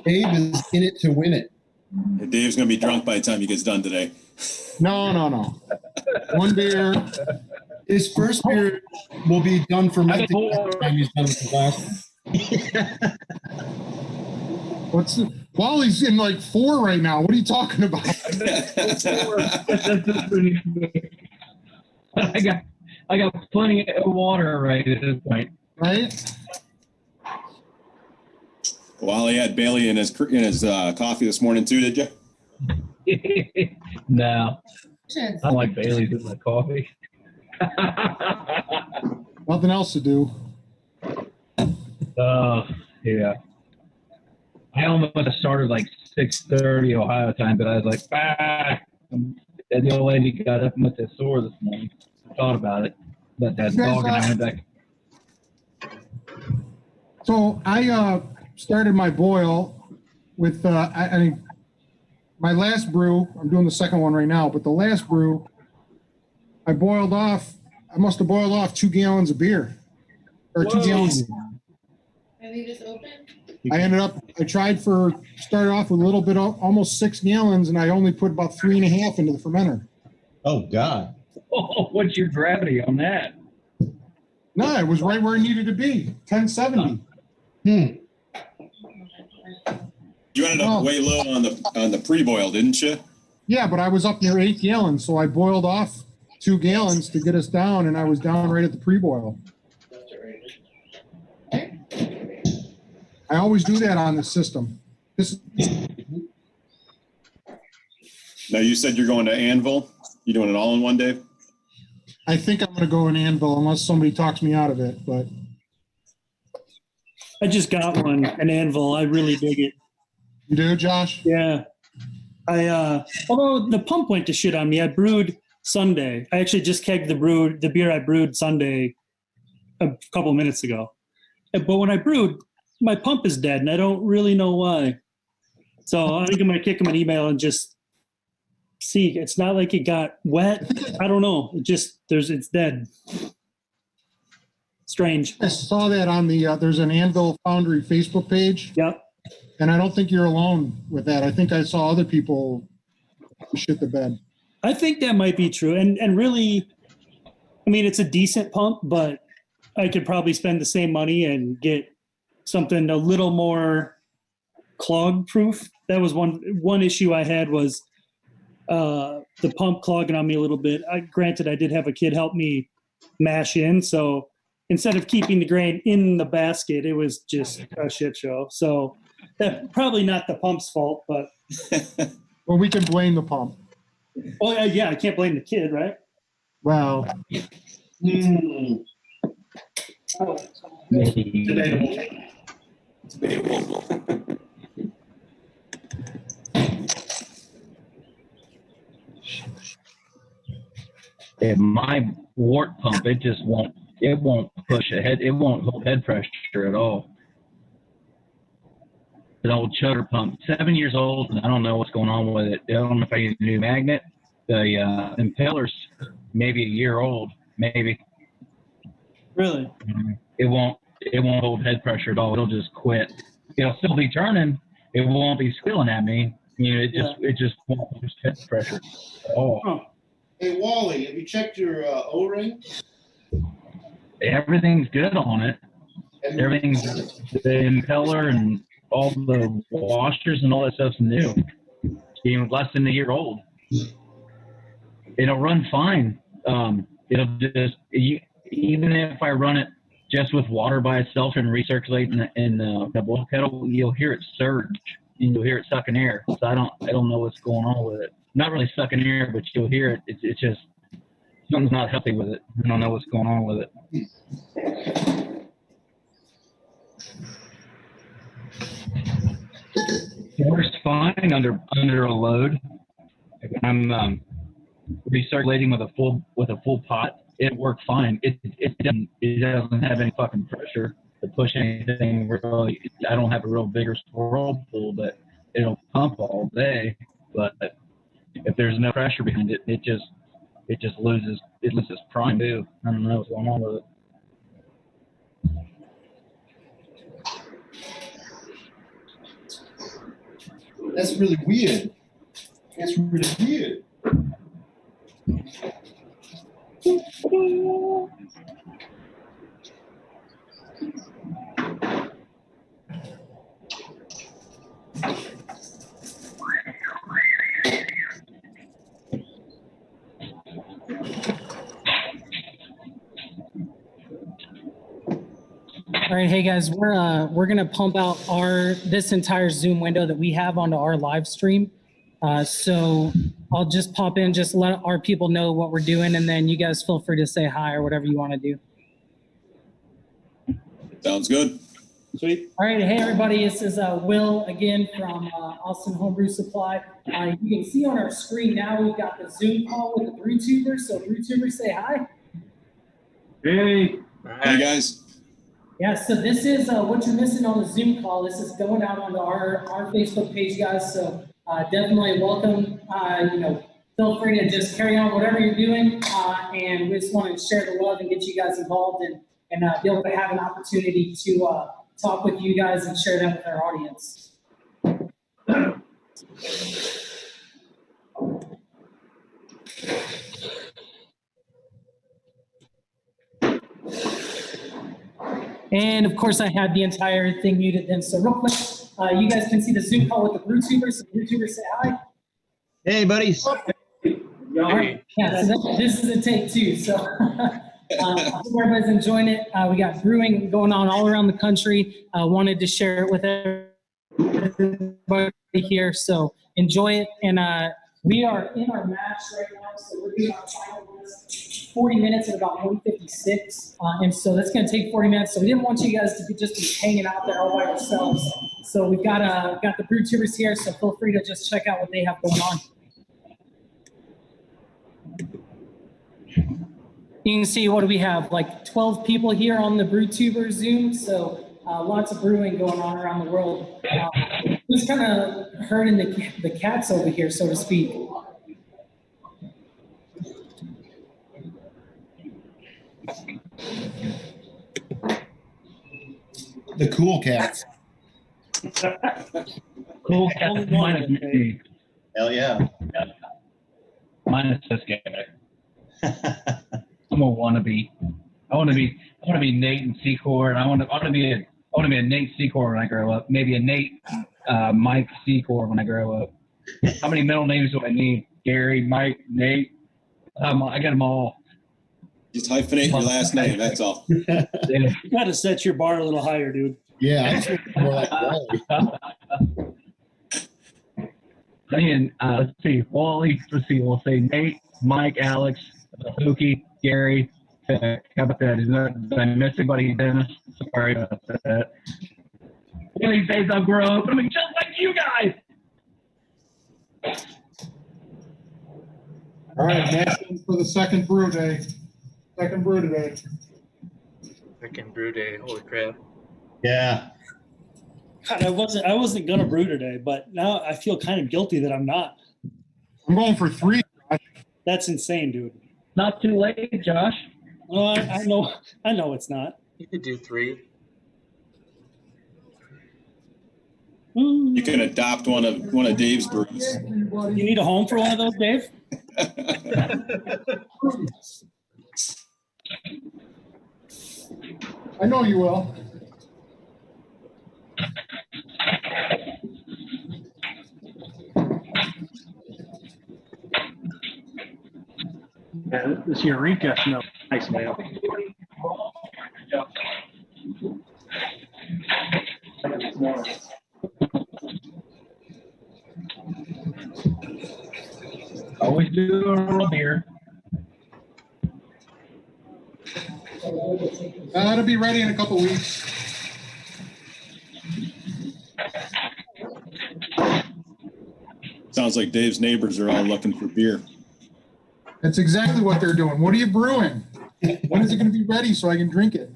Dave is in it to win it. Dave's going to be drunk by the time he gets done today. No. 1 beer. His first beer will be done fermenting by the time he's done with the last one. Wally's in like 4 right now. What are you talking about? I got plenty of water right at this point. Right? Wally had Bailey in his coffee this morning too, did you? No. I don't like Bailey's in my coffee. Nothing else to do. Yeah. I almost started like 6:30 Ohio time, but I was like, And the old lady got up and went to the store this morning. I thought about it. But that dog and I went back. So I started my boil with my last brew. I'm doing the second one right now, but the last brew, I must have boiled off 2 gallons of beer. Or 2 gallons. Can we just open? Started off with a little bit, almost 6 gallons, and I only put about 3.5 into the fermenter. Oh, God. Oh, what's your gravity on that? No, it was right where it needed to be, 1070. You ended up way low on the pre-boil, didn't you? Yeah, but I was up near 8 gallons, so I boiled off 2 gallons to get us down, and I was down right at the pre-boil. I always do that on the system. Now, you said you're going to Anvil. You doing it all in one day? I think I'm going to go in Anvil unless somebody talks me out of it. But I just got an Anvil. I really dig it. You do, Josh? Yeah. Although the pump went to shit on me. I brewed Sunday. I actually just kegged the beer I brewed Sunday a couple of minutes ago. But when I brewed, my pump is dead, and I don't really know why. So I think I'm going to kick him an email and just see. It's not like it got wet. I don't know. It's dead. Strange. I saw that on there's an Anvil Foundry Facebook page. Yep. And I don't think you're alone with that. I think I saw other people shit the bed. I think that might be true. And really, I mean, it's a decent pump, but I could probably spend the same money and get something a little more clog proof. That was one issue I had was the pump clogging on me a little bit. Granted, I did have a kid help me mash in. So instead of keeping the grain in the basket, it was just a shit show. So that's probably not the pump's fault, but. Well, we can blame the pump. Oh, yeah, I can't blame the kid, right? Well. Debatable. Yeah, my wort pump, it won't push ahead. It won't hold head pressure at all. An old Chutter pump, 7 years old, and I don't know what's going on with it. I don't know if I need a new magnet. The impeller's maybe a year old, maybe. Really? It won't hold head pressure at all. It'll just quit. It'll still be turning. It won't be squealing at me. It just won't hold head pressure at all. Oh. Hey, Wally, have you checked your O-ring? Everything's good on it. Everything's the impeller and all the washers and all that stuff's new. Even less than a year old. It'll run fine. It'll just even if I run it just with water by itself and recirculate in the boil kettle, you'll hear it surge and you'll hear it sucking air. So I don't know what's going on with it. Not really sucking air, but you'll hear it. It's just something's not healthy with it. I don't know what's going on with it. It works fine under a load. If I'm recirculating with a full pot, it worked fine. It doesn't have any fucking pressure to push anything really. I don't have a real vigorous whirlpool, but it'll pump all day. But if there's no pressure behind it, it just loses its prime too. I don't know what's going on with it. That's really weird. That's really weird. All right, hey guys, we're gonna pump out this entire Zoom window that we have onto our live stream. So I'll just pop in, just let our people know what we're doing, and then you guys feel free to say hi or whatever you want to do. Sounds good. Sweet. All right, hey everybody, this is Will again from Austin Homebrew Supply. You can see on our screen now we've got the Zoom call with the Brewtubers. So Brewtubers, say hi. Hey. Hey guys. Yeah, so this is what you're missing on the Zoom call. This is going out onto our Facebook page, guys. So definitely welcome. Feel free to just carry on whatever you're doing. And we just want to share the love and get you guys involved and be able to have an opportunity to talk with you guys and share that with our audience. And of course, I had the entire thing muted then. So real quick, you guys can see the Zoom call with the Brewtubers. So Brewtubers, say hi. Hey, buddies. All right. Yeah, so this is a take two. So I hope everybody's enjoying it. We got brewing going on all around the country. Wanted to share it with everybody here. So enjoy it. And we are in our match right now. So we're doing our final list, 40 minutes at about 1:56. And so that's going to take 40 minutes. So we didn't want you guys to just be hanging out there all by yourselves. So we've got the Brewtubers here. So feel free to just check out what they have going on. You can see, what do we have? Like 12 people here on the Brewtubers Zoom. So lots of brewing going on around the world. Who's kind of herding the cats over here, so to speak? The cool cats. Cool cats minus me. Hell yeah. Minus this guy. I'm a wannabe. I want to be Nate and Secor, and I want to be a Nate Secor when I grow up. Maybe a Nate Mike Secor when I grow up. How many middle names do I need? Gary, Mike, Nate. I got them all. Just hyphenate your last name. That's all. You got to set your bar a little higher, dude. Yeah, I more like Wally. Let's see. Wally. Let's see. We'll say Nate, Mike, Alex, Hookie, Gary. How about that? Did I miss anybody, Dennis? Sorry about that. One of these days I'll grow up and I'll be just like you guys. All right, matching for the second brew day. Second brew today. Second brew day. Holy crap. Yeah. God, I wasn't gonna brew today, but now I feel kind of guilty that I'm not. I'm going for 3. That's insane, dude. Not too late, Josh. Oh, I know it's not. You could do 3. You can adopt one of Dave's brews. You need a home for one of those, Dave? I know you will. Yeah, this Eureka smells nice, man. Always do a little beer. It'll be ready in a couple weeks. Sounds like Dave's neighbors are all looking for beer. That's exactly what they're doing. What are you brewing? When is it going to be ready so I can drink it?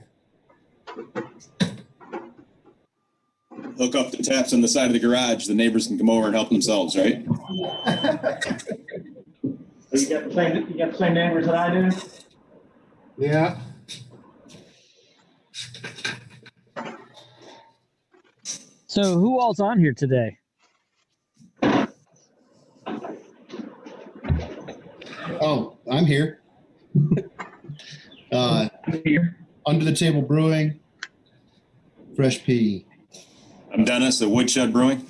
Hook up the taps on the side of the garage. The neighbors can come over and help themselves, right? You got the same neighbors that I do? Yeah. So who all's on here today? Oh, I'm here. Under the Table Brewing, Fresh Pea. I'm Dennis at Woodshed Brewing.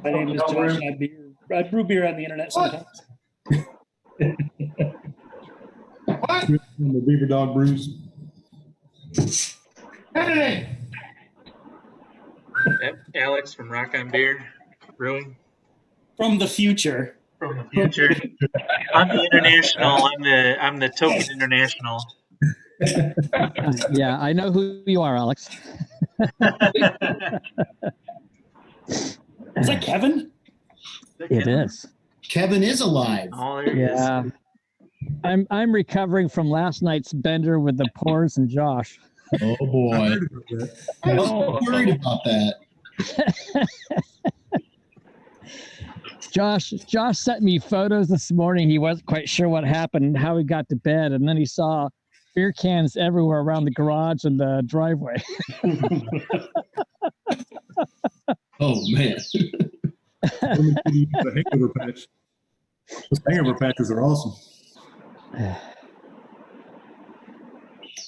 My name is Josh. I brew beer on the internet sometimes. What? The Beaver Dog Brews. Hey! Alex from Rock on Beer Brewing. From the future. From the future. I'm the international. I'm the token international. Yeah, I know who you are, Alex. Is that Kevin? It is. Kevin is alive. Oh, there he is. I'm recovering from last night's bender with the pores and Josh. Oh boy. I was worried about that. Josh sent me photos this morning. He wasn't quite sure what happened and how he got to bed, and then he saw beer cans everywhere around the garage and the driveway. Oh man. The hangover patch. Those hangover patches are awesome.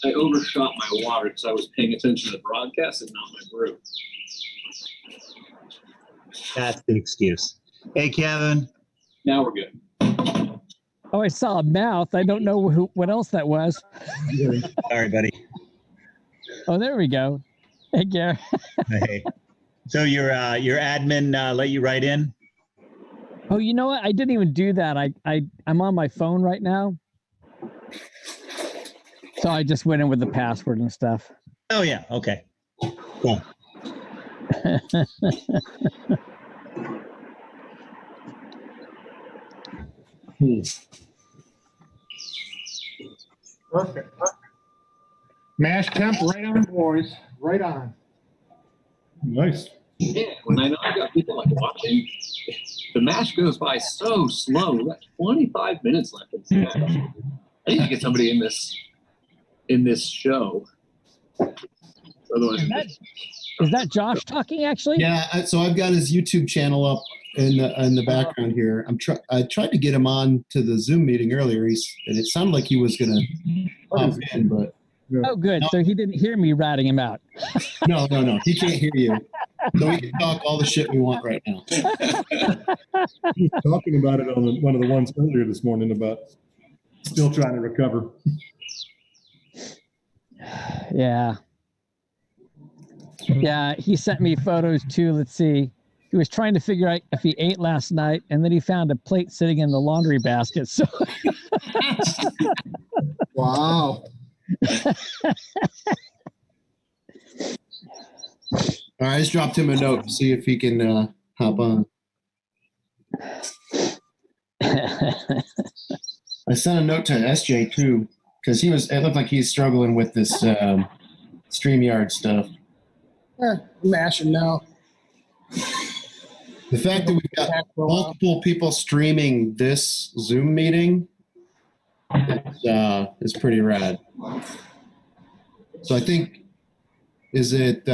I overshot my water because I was paying attention to the broadcast and not my brew. That's the excuse. Hey, Kevin. Now we're good. Oh, I saw a mouth. I don't know what else that was. Sorry, buddy. Oh, there we go. Hey, Gary. Hey. So your admin let you write in? Oh, you know what? I didn't even do that. I'm on my phone right now. So I just went in with the password and stuff. Oh, yeah. Okay. Cool. Perfect. Mash temp right on, boys. Right on. Nice. Yeah, when I know I've got people like watching, the mash goes by so slow. We've got 25 minutes left. I need to get somebody in this show. Otherwise, Is that Josh talking actually? Yeah, so I've got his YouTube channel up in the background here. I tried to get him on to the Zoom meeting earlier, and it sounded like he was going to pop in, but Oh, good. No. So he didn't hear me ratting him out. No, he can't hear you. So we can talk all the shit we want right now. He was talking about it on one of the ones earlier this morning about still trying to recover. Yeah. Yeah, he sent me photos too. Let's see. He was trying to figure out if he ate last night, and then he found a plate sitting in the laundry basket. So Wow. All right, I just dropped him a note to see if he can hop on. I sent a note to SJ too, because it looked like he's struggling with this StreamYard stuff. Mashing now. The fact that we've got multiple people streaming this Zoom meeting is pretty rad. So I think, is it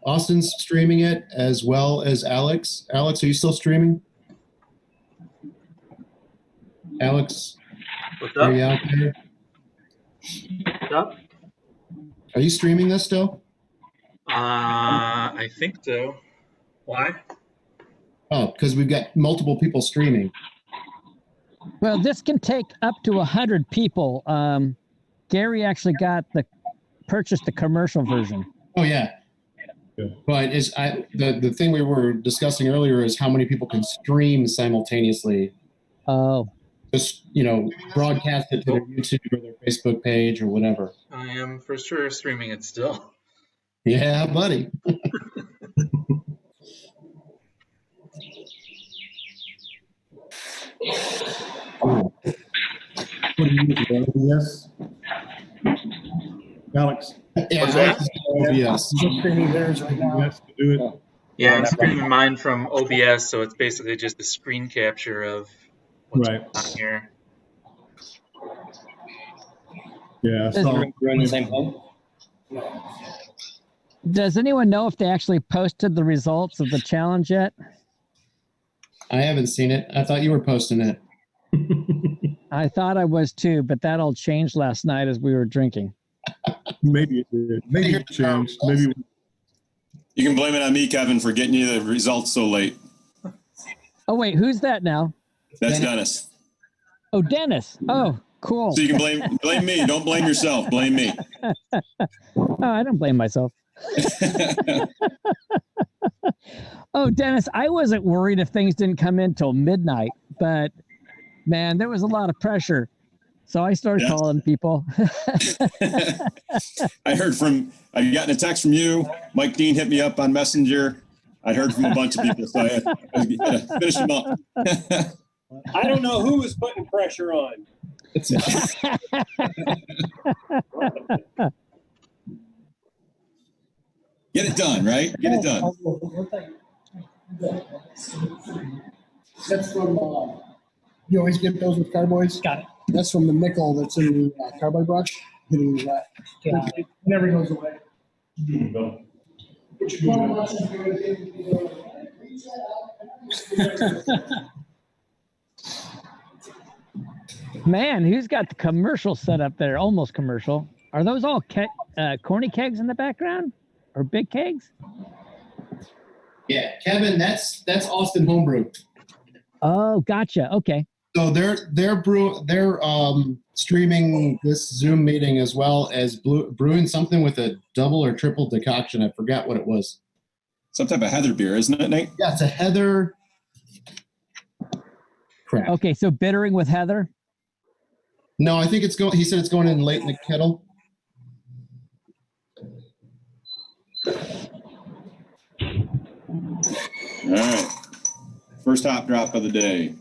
Austin's streaming it as well as Alex? Alex, are you still streaming? Alex, What's up? are you out there? What's up? Are you streaming this still? I think so. Why? Oh, because we've got multiple people streaming. well, this can take up to 100 people. Gary actually purchased the commercial version. Oh yeah. But the thing we were discussing earlier is how many people can stream simultaneously. Oh. just broadcast it to their YouTube or their Facebook page or whatever. I am for sure streaming it still. Yeah, buddy. What do you use? OBS? Alex. Yeah, What's that? OBS. Just streaming theirs right now. Oh. To do it. Yeah, I'm streaming mine from OBS, so it's basically just a screen capture of what's Right. on here. Yeah. We're in the same thing. Does anyone know if they actually posted the results of the challenge yet? I haven't seen it. I thought you were posting it. I thought I was too, but that all changed last night as we were drinking. Maybe it did. Maybe it changed. Maybe. You can blame it on me, Kevin, for getting you the results so late. Oh, wait, who's that now? That's Dennis. Oh, Dennis. Oh, cool. So you can blame me. Don't blame yourself. Blame me. Oh, I don't blame myself. Oh, Dennis, I wasn't worried if things didn't come in till midnight, but man, there was a lot of pressure. So I started calling people. I'd gotten a text from you. Mike Dean hit me up on Messenger. I'd heard from a bunch of people, so I had to finish them up. I don't know who was putting pressure on. Get it done, right? Get it done. That's from, you always get those with carboys? Got it. That's from the nickel that's in the carboy brush. Hitting that. It never goes away. Man, who's got the commercial set up there? Almost commercial. Are those all corny kegs in the background? Or big kegs? Yeah, Kevin, that's Austin Homebrew. Oh, gotcha. Okay. So they're streaming this Zoom meeting as well as brewing something with a double or triple decoction. I forgot what it was. Some type of heather beer, isn't it, Nate? Yeah, it's a heather. Crap. Okay, so bittering with heather? No, I think it's going. He said it's going in late in the kettle. All right. First hop drop of the day.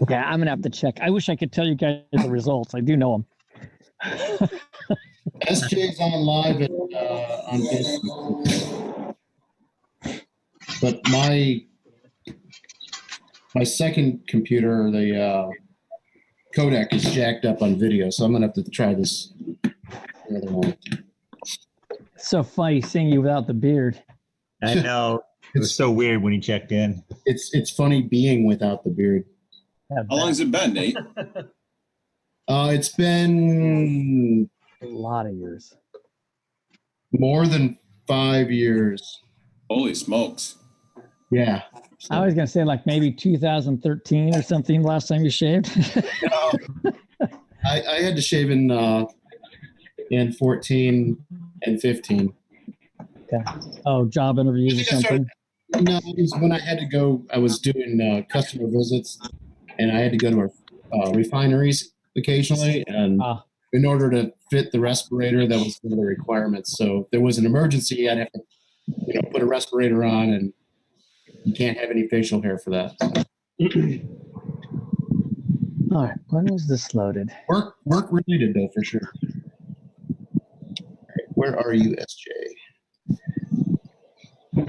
Yeah, I'm gonna have to check. I wish I could tell you guys the results. I do know them. SJ's on live on Facebook. But my second computer, the codec is jacked up on video, so I'm gonna have to try this other one. So funny seeing you without the beard. I know. It was so weird when he checked in. It's funny being without the beard. How long has it been, Nate? It's been a lot of years. More than 5 years. Holy smokes. Yeah. I was going to say like maybe 2013 or something last time you shaved. I had to shave in 14 and 15. Okay. Oh, job interviews or something? No, it was when I had to go. I was doing customer visits, and I had to go to refineries occasionally. And in order to fit the respirator, that was one of the requirements. So if there was an emergency, I'd have to, put a respirator on, and you can't have any facial hair for that. All right, when was this loaded? Work related though, for sure. All right, where are you, SJ?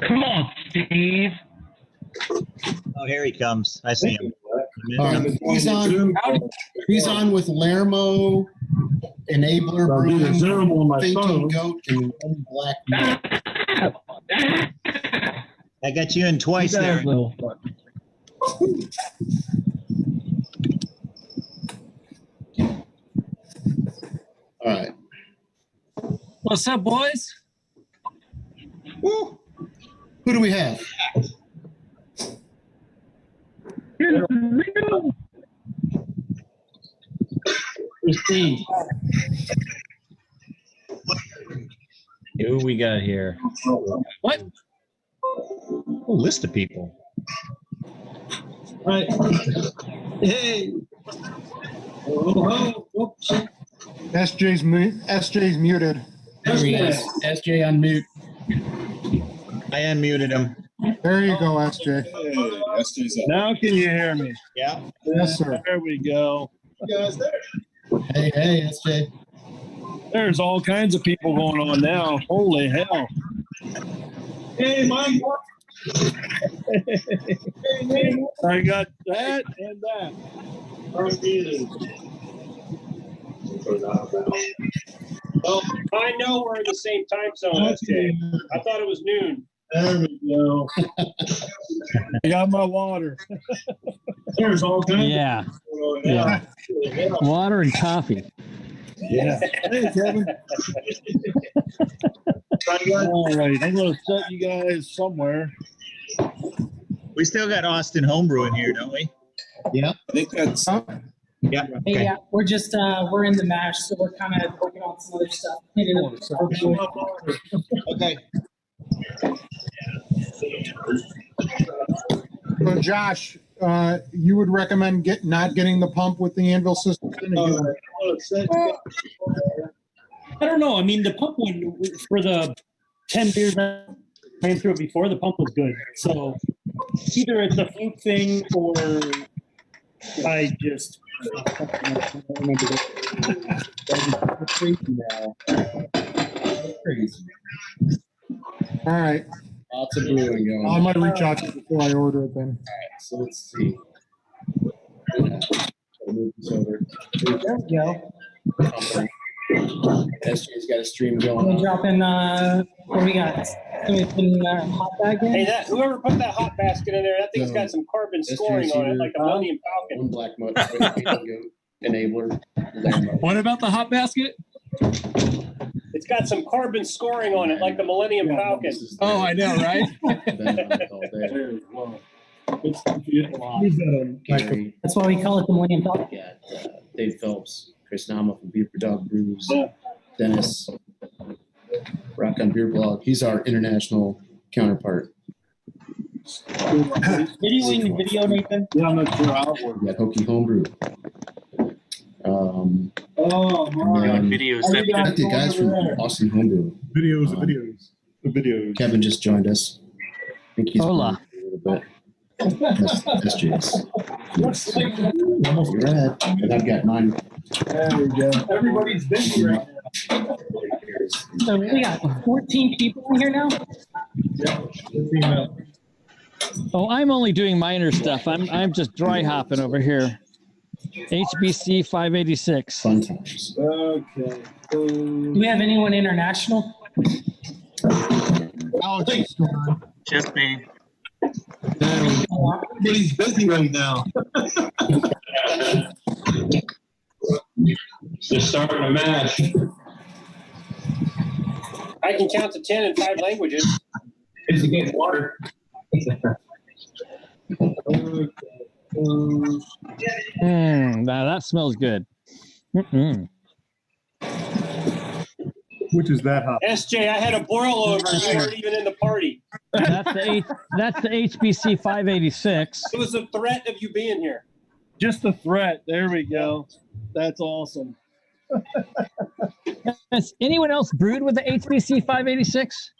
Come on, Steve. Oh, here he comes. I see him. He's on with Lermo, Enabler, Brewing, Thinking Goat, and One Black Milk. I got you in twice there. All right. What's up, boys? Woo. Who do we have? Christine. Who we got here? What? A list of people. Right. Hey. Oh, whoops. SJ's muted. There he is. SJ unmute. I unmuted him. There you go, SJ. Hey, SJ's up. Now can you hear me? Yeah. Yes, sir. There we go. You guys there? Hey, SJ. There's all kinds of people going on now. Holy hell. Hey, Mike. I got that and that. Oh, I know we're in the same time zone, SJ. I thought it was noon. There we go. I got my water. There's all kinds Yeah. Yeah. Water and coffee. Yeah. Hey, Kevin. All right. I'm going to set you guys somewhere. We still got Austin Homebrew in here, don't we? Yeah. I think that's. Yeah. Hey, Okay. yeah, we're just we're in the mash, so we're kind of working on some other stuff. Okay. So Josh, you would recommend not getting the pump with the anvil system? I don't know. I mean, the pump one for the 10 beers I ran through it before, the pump was good. So either it's a fluke thing or I just Crazy. All right. Lots of brewing going I on. might reach out to you before I order it then. So let's see. Move this over. There we go. SJ's got a stream I'm going gonna on. drop in. What do we got? Can we put in hot bag in? Hey, that whoever put that hot basket in there, that thing's got some carbon scoring on it, like a Millennium Falcon. One black mud enabler. What about the hot basket? It's got some carbon scoring on it, like the Millennium Falcon. Oh, I know, right? That's why we call it the Millennium Falcon. Got Dave Phelps, Chris Nama from Beer Dog Brews, Dennis, Rock on Beer Blog. He's our international counterpart. Videoing the video, Nathan? Yeah, I'm not sure how it works. We got Hokey Homebrew. Videos. I got the guys from Austin Homebrew. Videos. Kevin just joined us. I think he's Hola. a little bit. SJ's. You're right. And I've got mine. There we go. Everybody's busy right now. So we got 14 people in here now. Oh, I'm only doing minor stuff. I'm just dry hopping over here. HBC 586. Fun times. Okay. Do we have anyone international? Just me. Everybody's busy right now. Just starting to mash. I can count to 10 in 5 languages. Is he getting water? Now that smells good. Which is that hot? SJ, I had a boil over and you weren't even in the party. That's the HBC 586. It was a threat of you being here. Just a threat. There we go. That's awesome. Has anyone else brewed with the HBC 586?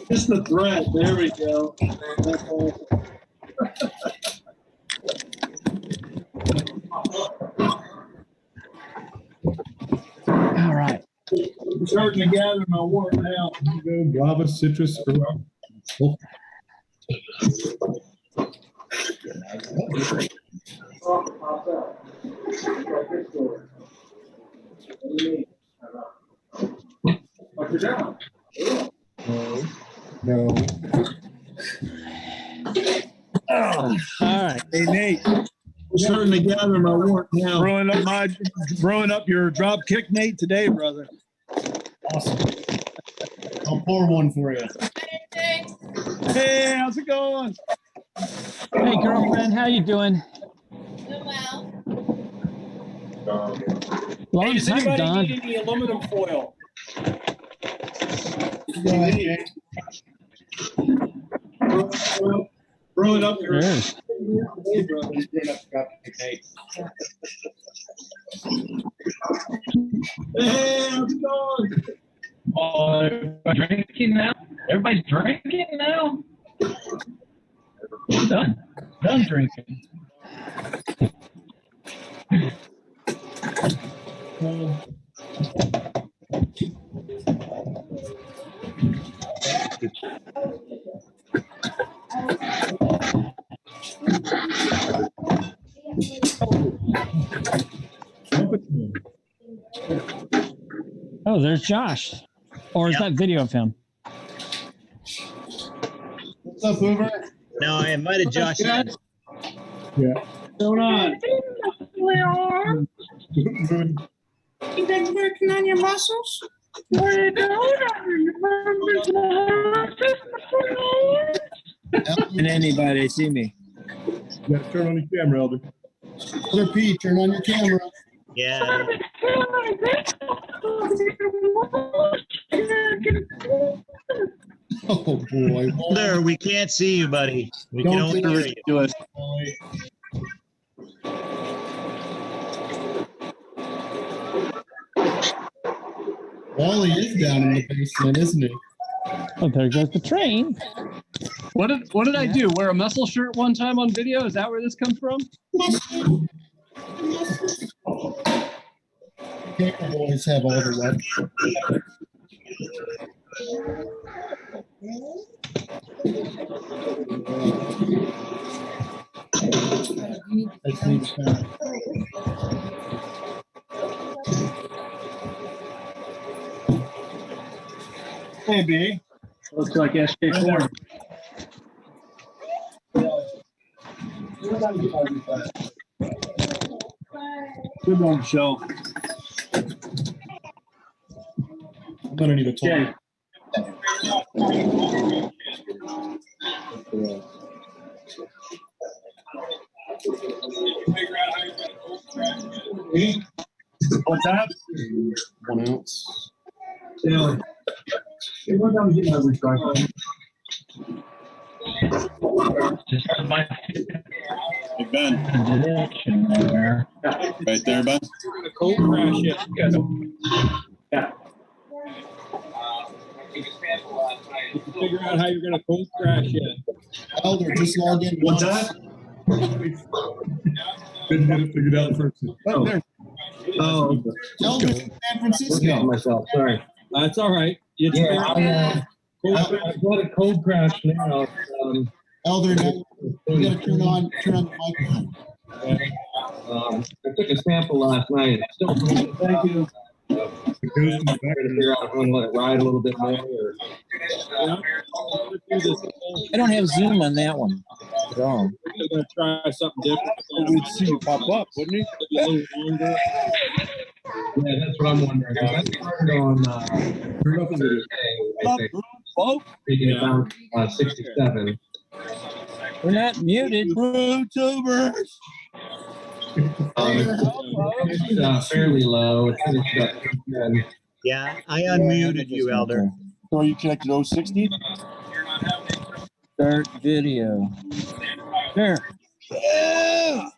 Just the threat. There we go. All right. I'm starting to gather my work now. Go guava, citrus, or No. All right. Hey, Nate. starting to gather my work now. Brewing up your drop kick, Nate, today, brother. Awesome. I'll pour one for you. Hey, how's it going? Hey, girlfriend, how you doing? Doing well. Long Hey, does time, anybody Don. need any aluminum foil? Brewing up your Yes. Hey, how's it going? Oh, everybody's drinking now? Everybody's drinking now? Done drinking. Oh, there's Josh. Or is that video of him? What's up, Hoover? No, I invited Josh in. Yeah. What's going on? You been working on your muscles? What are you doing? Can anybody see me? You gotta turn on the camera, Elder. Elder P, turn on your camera. Yeah. Oh boy. Elder, we can't see you, buddy. We can only hear you. Do it. Wally is down in the basement, isn't he? Oh, there goes the train. What did I do? Wear a muscle shirt one time on video? Is that where this comes from? Can't always have all the luck. Hey, B. Looks like SK4. Good one, Michelle. I'm gonna need a toilet. What's that? 1 ounce. Yeah. What time you getting Just my Hey, Ben. there. Right there, Ben. cold crash it. Yeah. Figure out how you're gonna cold crash it. Elder, just log in. What's that? Didn't get it figured out first. Oh, there. Oh, Elder, San Francisco. Myself, sorry. That's all right. It's Yeah, I've got a cold crash now. Elder, now you gotta turn on the microphone. I took a sample last night. It's still pretty. Thank you. Trying to figure out if I'm going to let it ride a little bit more. Or... I don't have Zoom on that one. So I'm going to try something different. We'd see you pop up, wouldn't he? Yeah, that's what I'm wondering. I started on about 67. We're not muted. Brewtubers. It's fairly low. It's about 10. Yeah, I unmuted you, Elder. So are you connected 060? Start video. There. Yeah.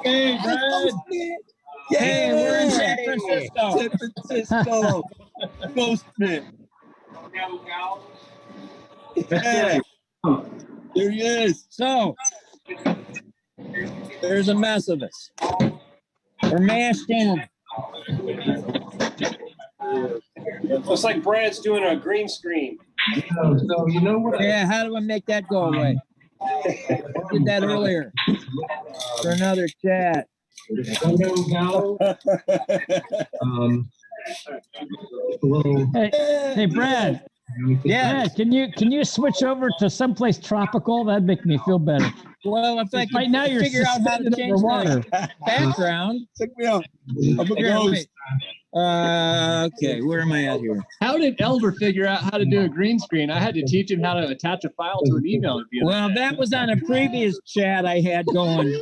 Hey, Brad. Hey, we're in San Francisco. San Francisco. Ghostman. Hey. There he is. So, there's a mess of us. We're mashed in. Looks like Brad's doing a green screen. So you know what? Yeah, how do I make that go away? I did that earlier for another chat. Hey, Brad. Yeah, Brad, can you switch over to someplace tropical? That'd make me feel better. Well, if I Right now could you're figure out how to suspended change underwater. the background. Check me out. I'm a Here, ghost. wait. Okay, where am I at here? How did Elder figure out how to do a green screen? I had to teach him how to attach a file to an email. Well, that was on a previous chat I had going,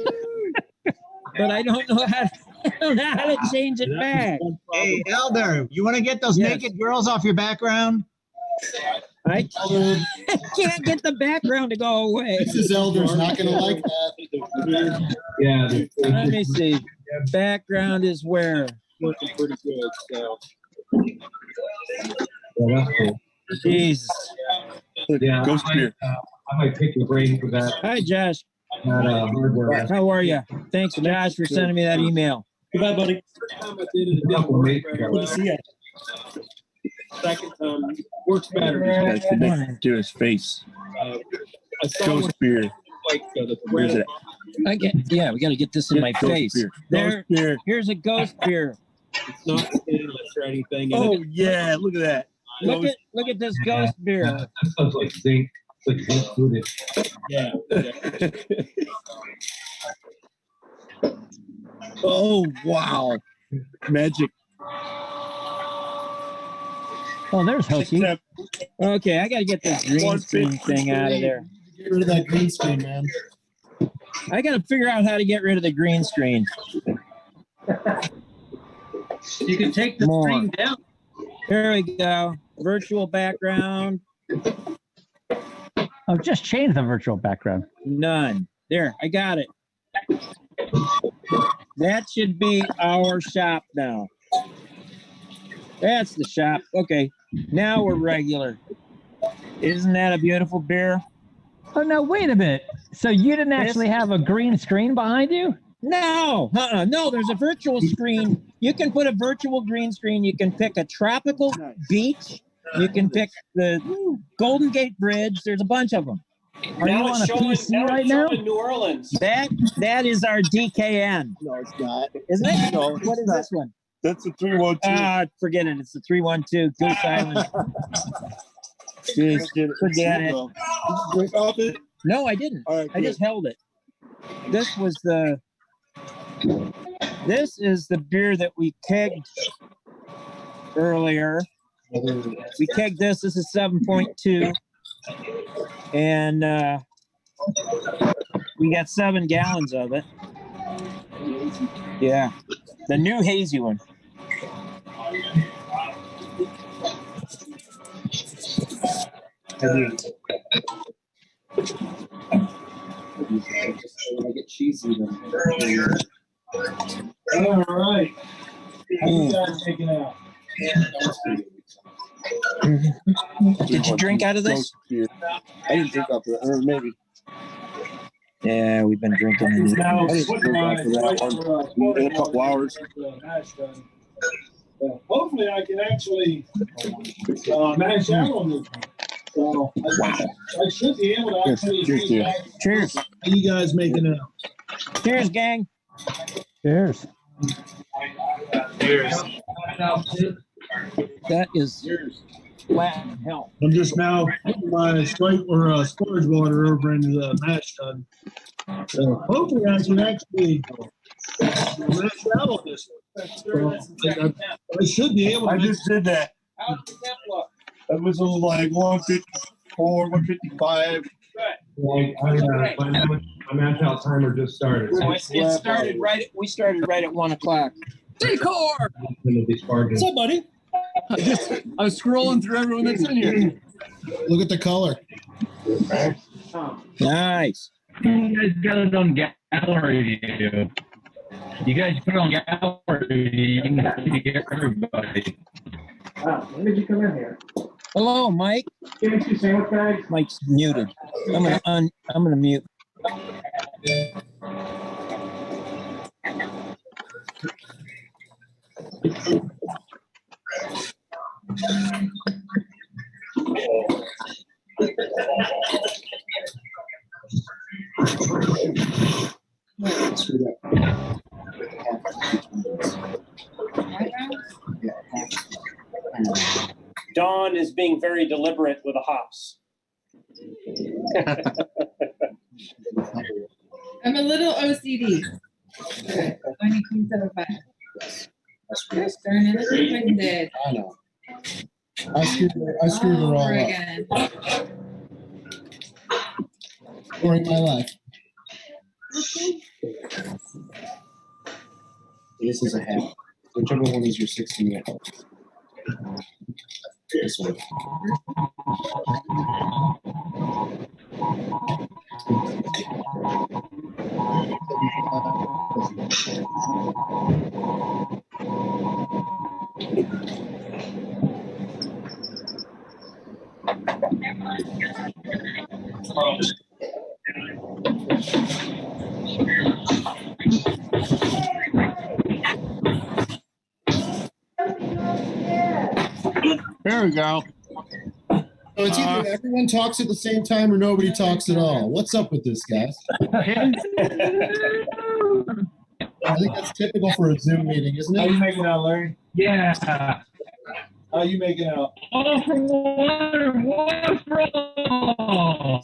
but I don't know how to change it back. Hey, Elder, you want to get those Yes. naked girls off your background? I can't get the background to go away. Mrs. Elder's not going to like that. Yeah. Let me see. Background is where? Looking pretty good. So. Yeah, that's cool. Jesus. Yeah, Ghost beer. I might pick your brain for that. Hi, Josh. Hardware. How are you? Thanks, Josh, for sending me that email. Goodbye, buddy. Good to see you. Second time works better. Guys, connect to his face. I saw Ghost beer. like Where's it? Yeah, we got to get this in my Ghost face. beer. There, Ghost beer. here's a ghost beer. It's not stainless or anything. Oh yeah, look at that. Look at this ghost beer. That sounds like zinc. Like zinc fluid. Yeah. Oh wow, magic. Oh, there's Hokey. Okay, I got to get this green screen thing out of there. Get rid of that green screen, man. I got to figure out how to get rid of the green screen. You can take the screen down. There we go. Virtual background. Oh, just change the virtual background. None. There, I got it. That should be our shop now. That's the shop. Okay, now we're regular. Isn't that a beautiful beer? Oh, no, wait a minute. So you didn't actually have a green screen behind you? No, no, there's a virtual screen. You can put a virtual green screen. You can pick a tropical beach. You can pick the Golden Gate Bridge. There's a bunch of them. Are you on a PC right now? New Orleans. That is our DKN. No, it's not. Isn't it? No, What is this one? That's a 312. Forget it. It's the 312 Goose Island. Jeez, forget it. Drink off it. No, I didn't. All right, I just held it. This is the beer that we kegged earlier. We kegged this. This is 7.2. And we got 7 gallons of it. Yeah. The new hazy one. I get cheesy then. All right. How you guys taking out? Did you drink out of this? I didn't drink off of it, or maybe. Yeah, we've been drinking. I didn't drink off of that one in a couple hours. Hopefully I can actually mash out on this one. So I should be able to actually. Cheers. How you guys making out? Cheers, gang. Cheers. Cheers. That is flat hell. I'm just now putting my storage water over into the mash tun. So hopefully I can actually mash out on this one. So I should be able to. I just did that. How does that look? That was like 154, 155. My mash out timer just started. So it started right. We started right at 1 o'clock. Decor. What's up, buddy? I was scrolling through everyone that's in here. Look at the color. Nice. You guys got it on gallery view. You guys put it on gallery view. You can see everybody. When did you come in here? Hello, Mike. Give me 2 sandwich bags. Mike's muted. I'm gonna mute. Dawn is being very deliberate with the hops. I'm a little OCD. When it comes to the fact. Gosh darn it, look what I did. I know. I screwed her all Over up. again. Story of my life. This is a half. Whichever one is your 16 year. This one. There we go. So it's either everyone talks at the same time or nobody talks at all. What's up with this, guys? I think that's typical for a Zoom meeting, isn't it? How you making out, Larry? Yeah. How you making out? All for one, one for all.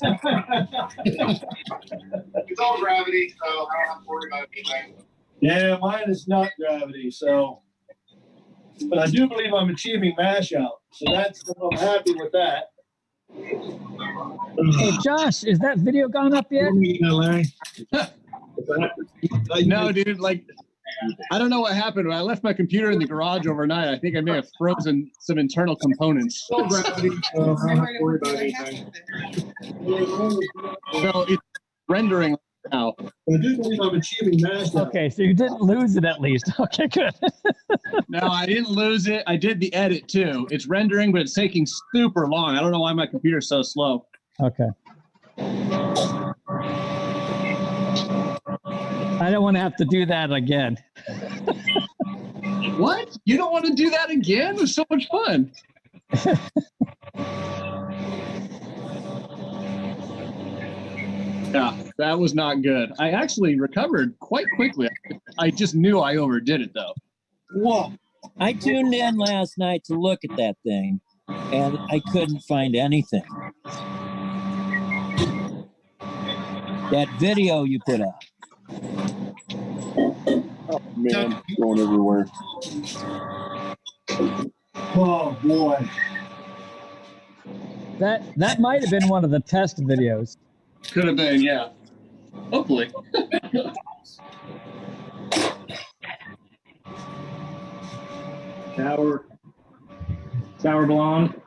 It's all gravity, so I don't have to worry about anything. Yeah, mine is not gravity, so. But I do believe I'm achieving mash out, so I'm happy with that. Hey, Josh, is that video gone up yet? Larry. No, dude, like, I don't know what happened. When I left my computer in the garage overnight, I think I may have frozen some internal components. So it's rendering now. I do believe I'm achieving mash out. Okay, so you didn't lose it at least. Okay, good. No, I didn't lose it. I did the edit too. It's rendering, but it's taking super long. I don't know why my computer's so slow. Okay. I don't want to have to do that again. What? You don't want to do that again? It was so much fun. Yeah, that was not good. I actually recovered quite quickly. I just knew I overdid it though. Whoa. I tuned in last night to look at that thing, and I couldn't find anything. That video you put up. Oh, man, going everywhere. Oh, boy. That might have been one of the test videos. Could have been, yeah. Hopefully. Sour blonde.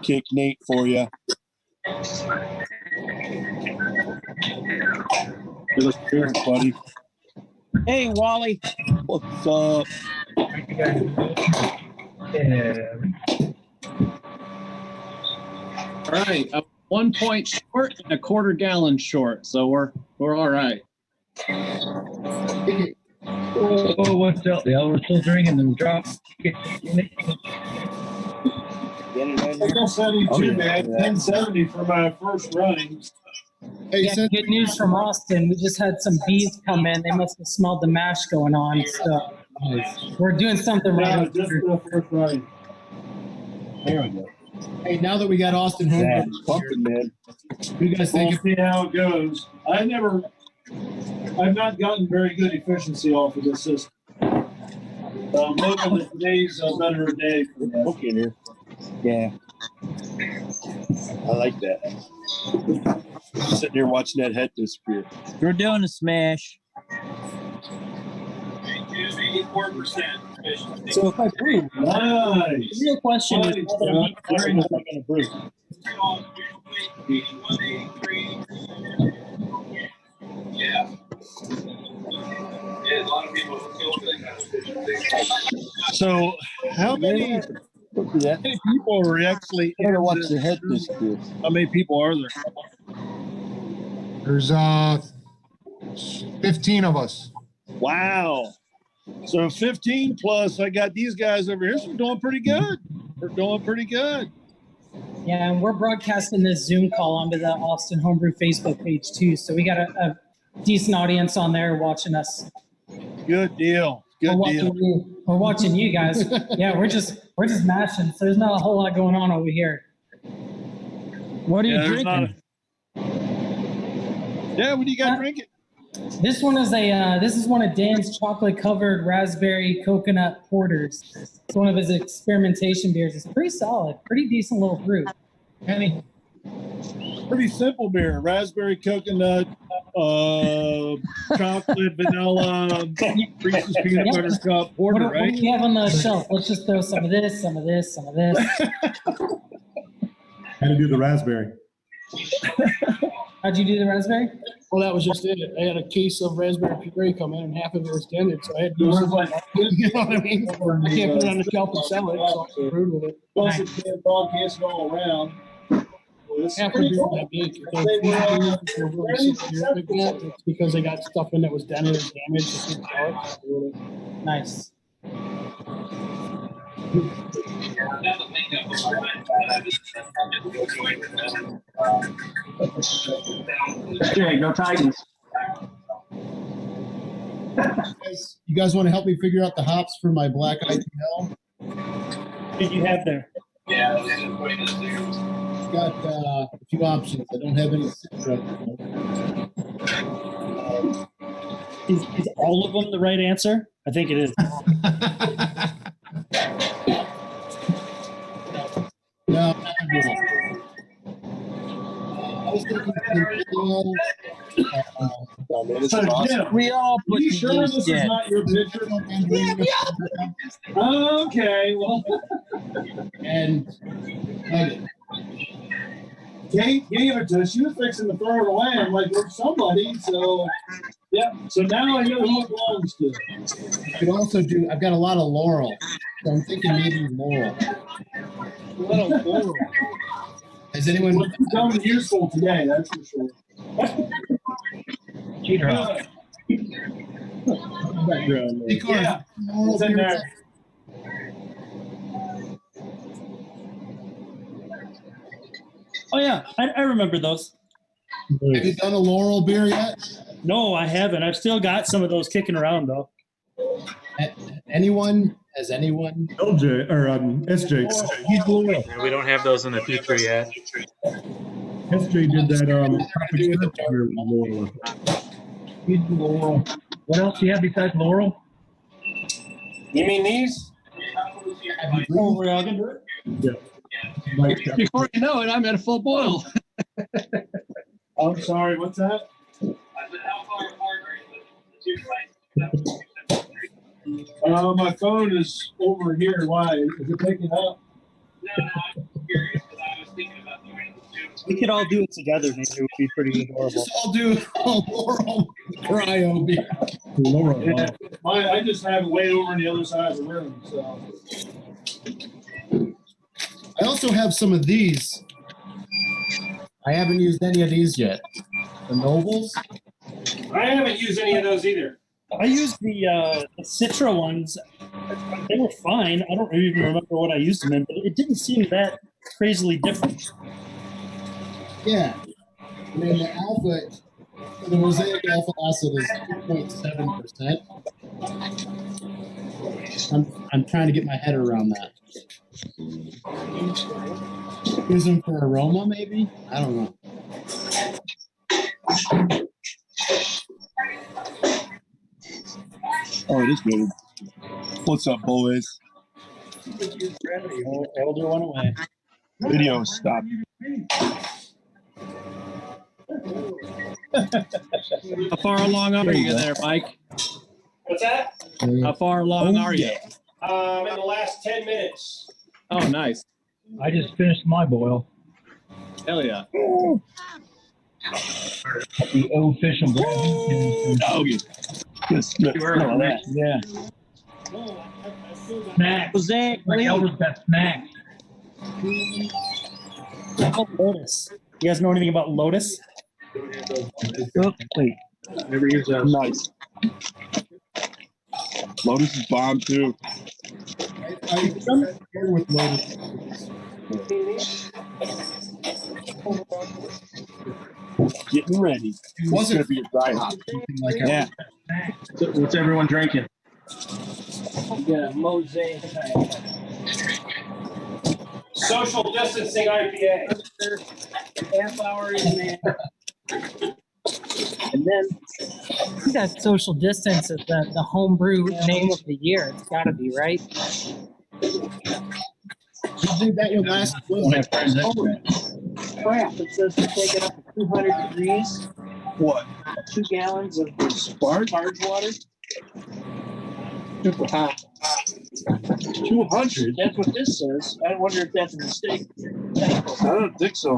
Kick Nate for you. Cheers, buddy. Hey, Wally. What's up? Yeah. All right, 1 point short and a quarter gallon short, so we're all right. Oh, what's up? We're still drinking them drops. I guess that ain't too bad. 1070 for my first running. Hey, Yeah, good news from Austin. We just had some bees come in. They must have smelled the mash going on. So we're doing something Yeah, right. just the first running. There we go. Hey, now that we got Austin home, Yeah, pumping, man. you guys We'll think? see how it goes. I've not gotten very good efficiency off of this system. So I'm hoping that today's a better day for that. Okay, here. Yeah. I like that. Sitting here watching that head disappear. We're doing a smash. 84% efficiency. So if I brew, Nice. the real question is whether I'm going to brew. Yeah. Yeah, a lot of people feel that. So, how many people are actually in watch the head disappear. How many people are there? There's 15 of us. Wow. So 15 plus, I got these guys over here. So we're doing pretty good. We're doing pretty good. Yeah, and we're broadcasting this Zoom call onto the Austin Homebrew Facebook page too. So we got a decent audience on there watching us. Good deal. Good watching you. We're watching you guys. Yeah, we're just mashing. So there's not a whole lot going on over here. What are you there's not drinking? Yeah, what do you got drinking? This one is this is one of Dan's chocolate covered raspberry coconut porters. It's one of his experimentation beers. It's pretty solid, pretty decent little brew. Kenny. Pretty simple beer. Raspberry coconut, chocolate, vanilla, Reese's peanut butter cup porter, What right? do we have on the shelf? Let's just throw some of this, some of this, some of this. How to do the raspberry? How'd you do the raspberry? Well, that was just it. I had a case of raspberry puree come in, and half of it was dented, so I had to use it. You know what I mean? I can't put it on the shelf and sell it, so I brewed with it. Plus, it's been broadcast all around. Half the beer that big. It's because they got stuff in that was dented or damaged. Nice. Jay, go Titans. You guys want to help me figure out the hops for my black IPL? What did you have there? It's got a few options. I don't have any. Is all of them the right answer? I think it is. No. I was thinking We all put you the sure yeast this is in. not your picture? Okay, well. And Kate gave it to us. She was fixing to throw it away. I'm like, look, somebody. So, yeah. So now I know who it belongs to. I could also do. I've got a lot of laurel, so I'm thinking maybe laurel. A lot of laurel. Has anyone? Well, it's becoming useful today, that's for sure. Cheater. Yeah, it's in there. Oh yeah, I remember those. Have you done a laurel beer yet? No, I haven't. I've still got some of those kicking around though. Anyone? Has anyone? LJ or SJ. He's laurel. We don't have those in the future yet. SJ did that. He's laurel. What else do you have besides laurel? You mean these? Yeah. Before you know it, I'm at a full boil. I'm sorry, what's that? My phone is over here. Why? Is it picking up? We could all do it together. Maybe it would be pretty adorable. Just all do a laurel cryo beer. Laurel. Yeah, I just have it way over on the other side of the room. So. I also have some of these. I haven't used any of these yet. The Nobles. I haven't used any of those either. I used the Citra ones. They were fine. I don't even remember what I used them in, but it didn't seem that crazily different. Yeah. And then the alpha, the mosaic alpha acid is 2.7%. I'm trying to get my head around that. Use them for aroma, maybe? I don't know. Oh, it is good. What's up, boys? Elder one away. Video stop. How far along are you there, Mike? What's that? How far along are you? In the last 10 minutes. Oh, nice. I just finished my boil. Hell yeah. The official brand. Doggy. Yeah. Snacks. Jose, My elders got snacks. Oh, Lotus. You guys know anything about Lotus? Oh, wait. Never use that. Nice. Lotus is bomb too. I here with Lotus. Getting ready. Was it be a dry hop? like Yeah. What's everyone drinking? Yeah, mosaic type. Social distancing IPA. Half hour in there. And then I think that social distance is the homebrew name of the year. It's got to be, right? You did that one last week. crap, it says to take it up to 200 degrees. What? 2 gallons of Sparge? water. Super hot. 200? That's what this says. I wonder if that's a mistake. I don't think so.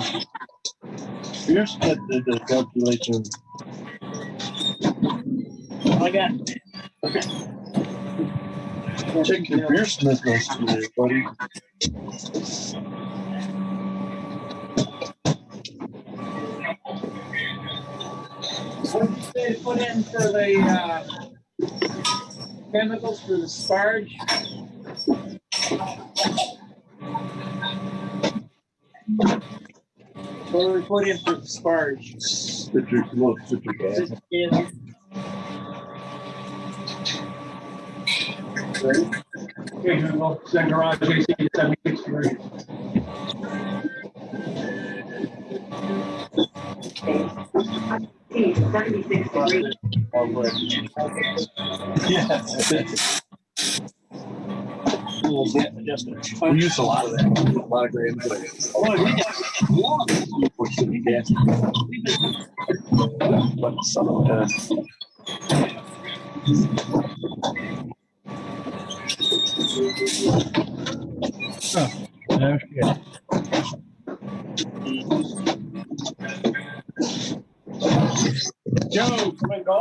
Here's the calculation. I got. Check your beer smith notes today, buddy. What did they put in for the chemicals for the sparge? What did we put in for the sparge? Citric acid. Here you go. That garage AC is 76 degrees. We use a lot of that. A lot of grams. But some of that. That's good. Joe, come and go.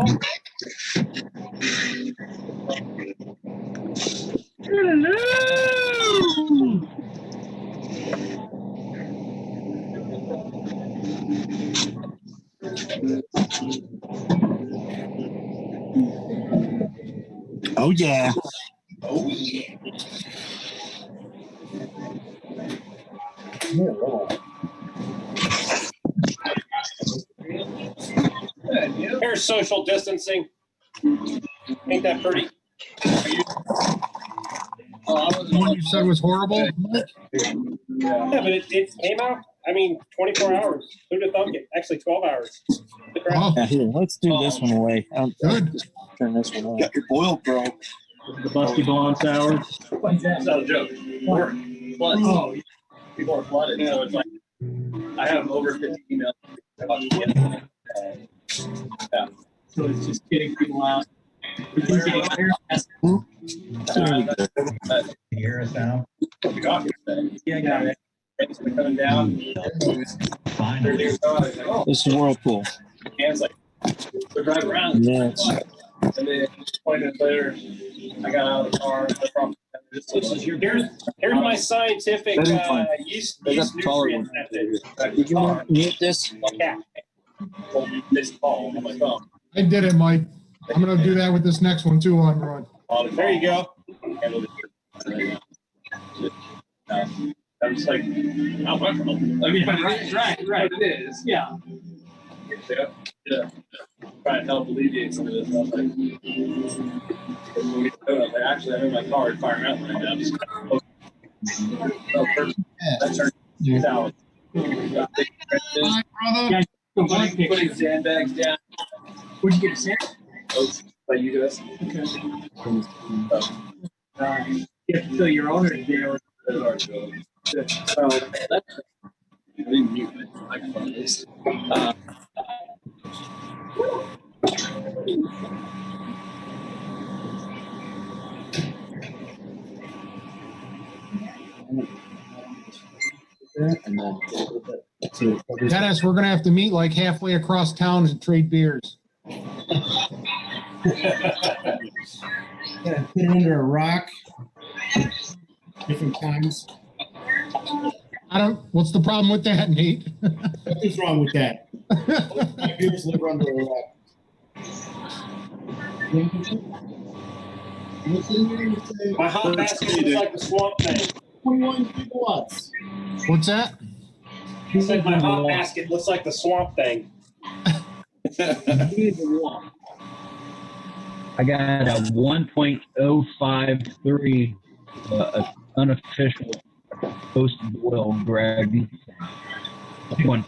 Oh yeah. Oh yeah. Here's social distancing. Ain't that pretty? The one you said was horrible. Yeah, but it came out. I mean, 24 hours. Who'd have thunk it? Actually, 12 hours. Oh. Yeah, here, let's do this one away. Good. Turn this one off. Got your boil, bro. The Busty Blonde Sour. That's not a joke. Flood. Oh, people are flooded. So it's like, I have over 50 emails. Yeah. So it's just getting people out. Hear us now? Yeah, I got it. Thanks for coming down. Finally. This is Whirlpool. Hands like, they're driving around. Yes. And then 20 minutes later, I got out of the car. Here's my scientific yeast nutrient method. Did you mute this? Yeah. This call on my phone. I did it, Mike. I'm gonna do that with this next one too, on Ron. There you go. I'm just like, not wonderful. I mean, right. It is. Yeah. Yeah. Trying to help alleviate some of this. Actually, I'm in my car at Fire Mountain right now. I'm just that turned out. Hi, brother. Putting sandbags down. Would you get a sand? Oh, by you guys. Okay. You have to fill your owner's there. So that's Dennis, we're gonna have to meet like halfway across town and trade beers. Gotta put it under a rock. Different times. What's the problem with that, Nate? What is wrong with that? My beers live under a rock. my hot basket looks like the swamp thing. 21 gigawatts. What's that? He said my hot basket looks like the swamp thing. I got a 1.053 unofficial post boil, Greg. One.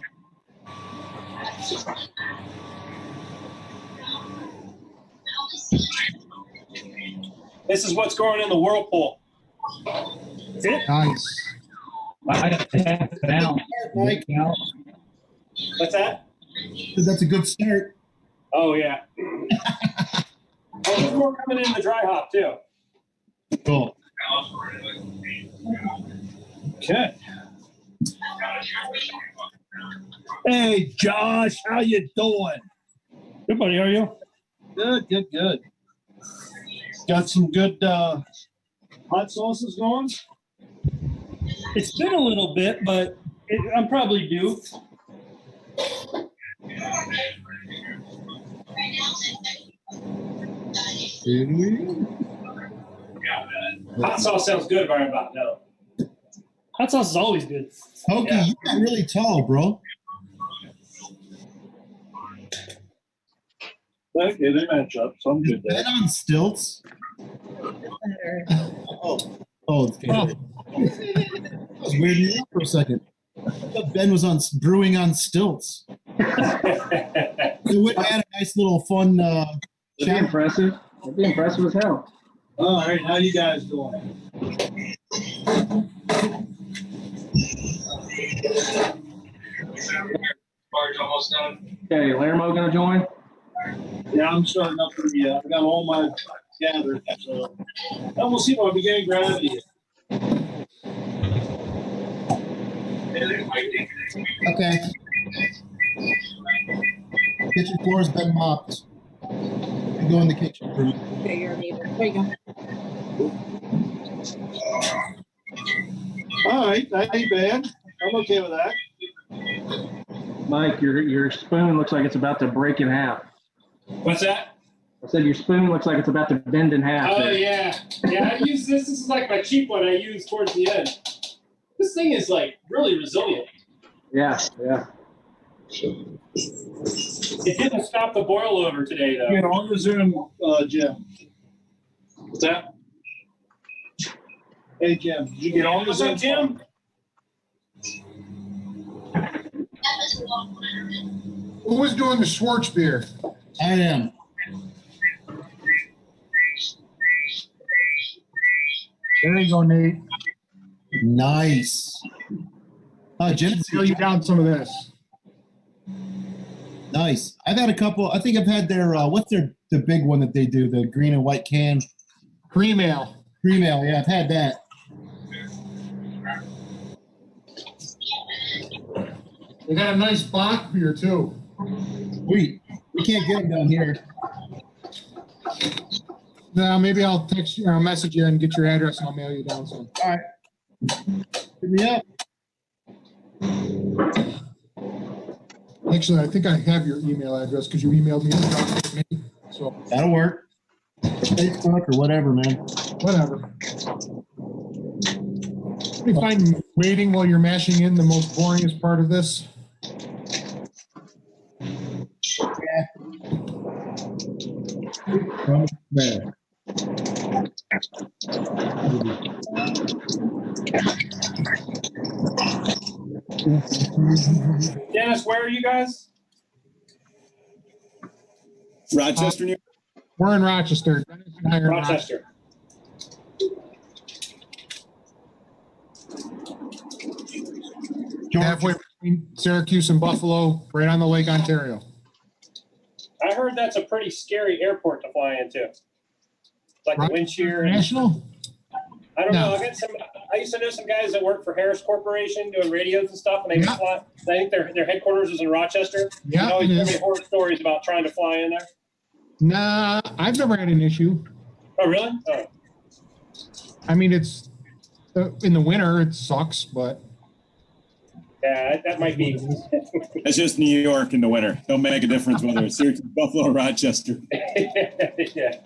This is what's going in the whirlpool. Nice. I got half an ounce. What's that? That's a good start. Oh, yeah. There's more coming in the dry hop, too. Cool. Okay. Hey, Josh, how you doing? Good, buddy. How are you? Good, good, good. Got some good hot sauces going? It's been a little bit, but I'm probably due. Hot sauce sounds good right about now. Hot sauce is always good. Hokey, you got really tall, bro. Okay, they match up, so I'm good there. Ben on stilts. It's good. I was weirding out for a second. I thought Ben was on brewing on stilts. It would add a nice little fun. That'd be impressive. That'd be impressive as hell. All right, how you guys doing? Barge almost done. Okay, Lermo gonna join? Yeah, I'm starting up for you. I got all my gathered, so we'll see when we begin gravity. Okay. Kitchen floor has been mopped. You go in the kitchen room. Okay, you're a neighbor. There you go. All right, that ain't bad. I'm okay with that. Mike, your spoon looks like it's about to break in half. What's that? I said your spoon looks like it's about to bend in half. Oh, yeah. Yeah, I use this. This is like my cheap one I use towards the end. This thing is like really resilient. Yeah, yeah. It didn't stop the boil over today, though. Yeah, on the Zoom, Jim. What's that? Hey, Jim, did you get on the What's Zoom? up, Jim? Who was doing the Schwartz beer? I am. There you go, Nate. Nice. Jim, Seal you down some of this. Nice. I've had a couple. I think I've had their what's the big one that they do, the green and white can. Cream ale. Cream ale. Yeah, I've had that. They got a nice Bach beer too. Sweet. We can't get them down here. No, maybe I'll text you or I'll message you and get your address and I'll mail you down some. All right. Hit me up. Actually, I think I have your email address because you emailed me. So that'll work. Facebook or whatever, man. Whatever. You find waiting while you're mashing in the most boringest part of this? Yeah. Man. Dennis, where are you guys? Rochester, New York. We're in Rochester. Dennis and I are in Rochester. Halfway between Syracuse and Buffalo, right on the Lake Ontario. I heard that's a pretty scary airport to fly into. Like the wind shear. National? I don't know. I used to know some guys that work for Harris Corporation doing radios and stuff, and they would fly. I think their headquarters is in Rochester. Yeah, You always it tell is. me horror stories about trying to fly in there. Nah, I've never had an issue. Oh, really? Oh. I mean, it's in the winter, it sucks, but Yeah, that might be. It's just New York in the winter. Don't make a difference whether it's Syracuse, Buffalo, or Rochester. Yeah.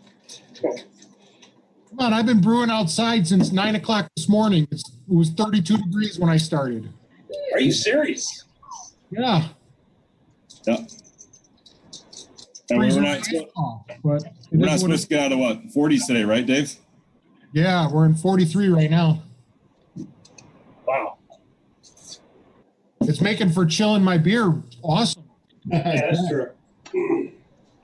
Come on, I've been brewing outside since 9 o'clock this morning. It was 32 degrees when I started. Are you serious? Yeah. Yep. And we're not. but We're not supposed to get out of what, 40s today, right, Dave? yeah, we're in 43 right now. Wow. It's making for chilling my beer awesome. Yeah, that's true.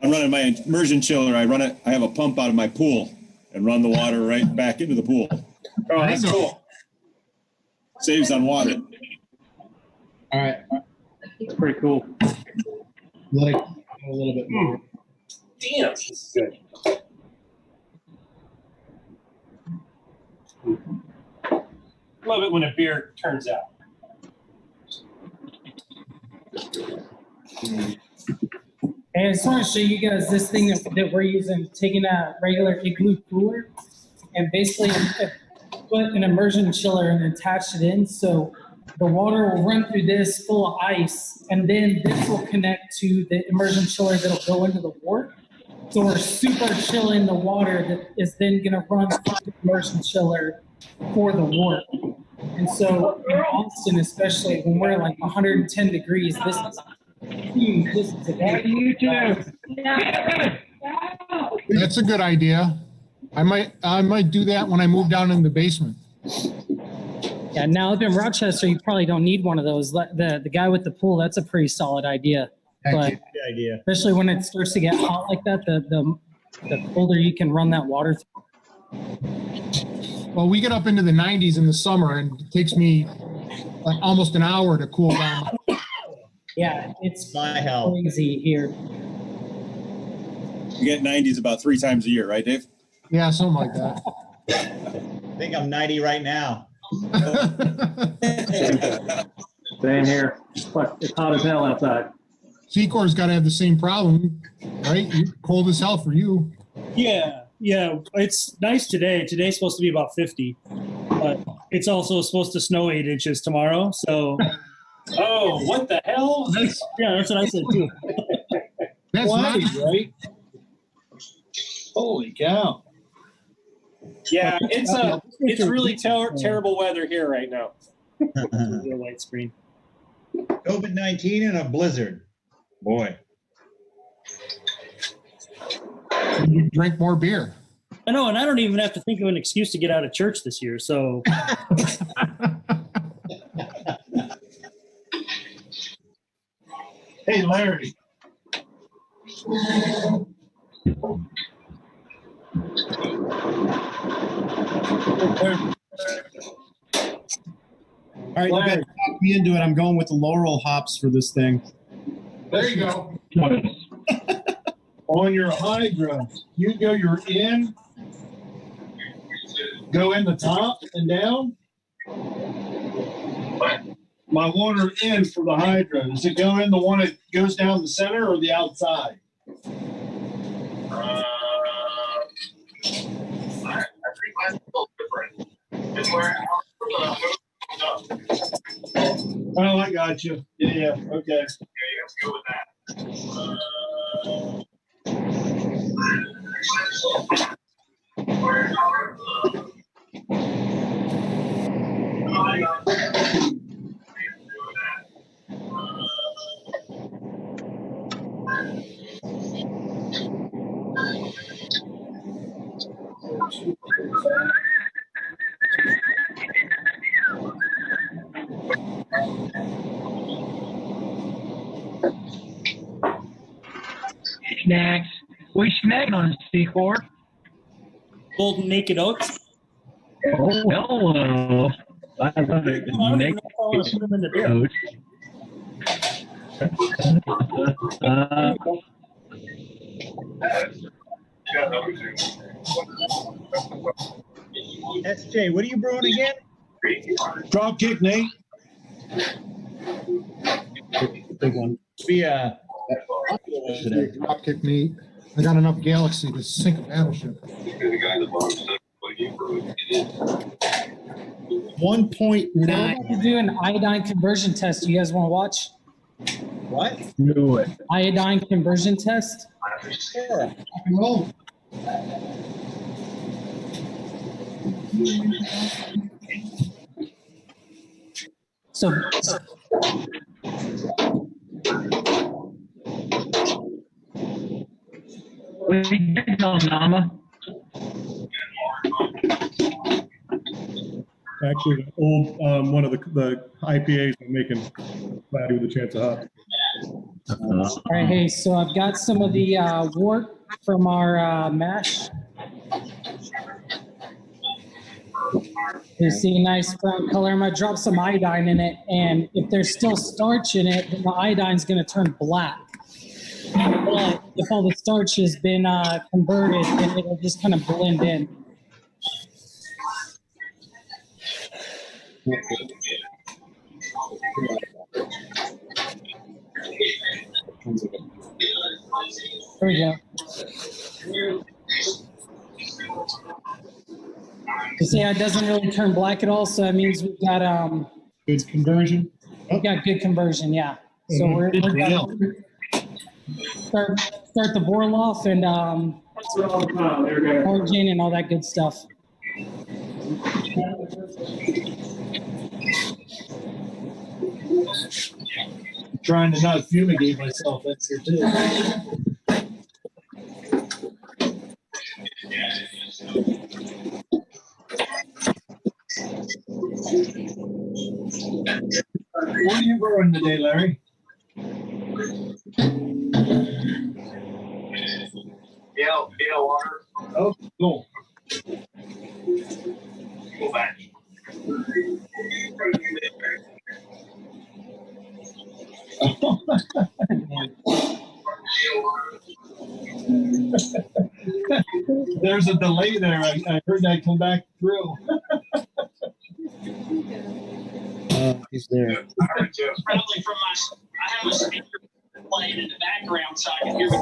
I'm running my immersion chiller. I have a pump out of my pool and run the water right back into the pool. Oh, that's cool. Saves on water. All right. It's pretty cool. Let it go a little bit more. Damn, this is good. Love it when a beer turns out. And I just want to show you guys this thing that we're using, taking a regular igloo cooler and basically put an immersion chiller and attach it in. So the water will run through this full of ice, and then this will connect to the immersion chiller that'll go into the wort. So we're super chilling the water that is then going to run through the immersion chiller for the wort. And so in Austin, especially when we're like 110 degrees, this is huge. This is That's a good idea. I might do that when I move down in the basement. Yeah, now up in Rochester, you probably don't need one of those. The guy with the pool, that's a pretty solid idea. But Good idea. especially when it starts to get hot like that, the colder you can run that water through. Well, we get up into the 90s in the summer, and it takes me like almost an hour to cool down. Yeah, it's My hell. crazy here. You get 90s about 3 times a year, right, Dave? Yeah, something like that. I think I'm 90 right now. Same here. But it's hot as hell outside. Secor's got to have the same problem, right? Cold as hell for you. Yeah. It's nice today. Today's supposed to be about 50, but it's also supposed to snow 8 inches tomorrow. So. Oh, what the hell? That's what I said too. That's Plenty, not right? Holy cow. Yeah, it's really terrible weather here right now. Real light screen. COVID-19 and a blizzard. Boy. You drink more beer. I know, and I don't even have to think of an excuse to get out of church this year. So. Hey, Larry. All right, you guys talked me into it. I'm going with the Laurel hops for this thing. There you go. On your Hydra, you go your in, go in the top and down. My water in for the Hydra. Does it go in the one that goes down the center or the outside? Oh, I got you. Yeah, okay. Yeah, you have to go with that. Snacks. We snagged on C4. Golden Naked Oats. Oh, hello. I love it. Naked Oats. SJ, what are you brewing again? Dropkick, Nate. Big one. Be Dropkick Nate. I got enough Galaxy to sink a battleship. 1.9. We're about to do an iodine conversion test. You guys want to watch? What? Do it. Iodine conversion test? Sure. Roll. So What do you tell Nama? Actually, the old one of the IPAs I'm making cloudy with a chance of hop. All right, hey, so I've got some of the wort from our mash. You see a nice brown color. I'm going to drop some iodine in it, and if there's still starch in it, then the iodine's going to turn black. But if all the starch has been converted, then it'll just kind of blend in. There we go. You see how it doesn't really turn black at all, so that means we've got good conversion. We've got good conversion, yeah. So we're gonna start the boil off and origin and all that good stuff. I'm trying to not fumigate myself. That's here too. What are you brewing today, Larry? Yeah, water. Oh, cool. Go back. There's a delay there. I heard that come back through. He's there. Probably from I have a speaker playing in the background so I can hear it.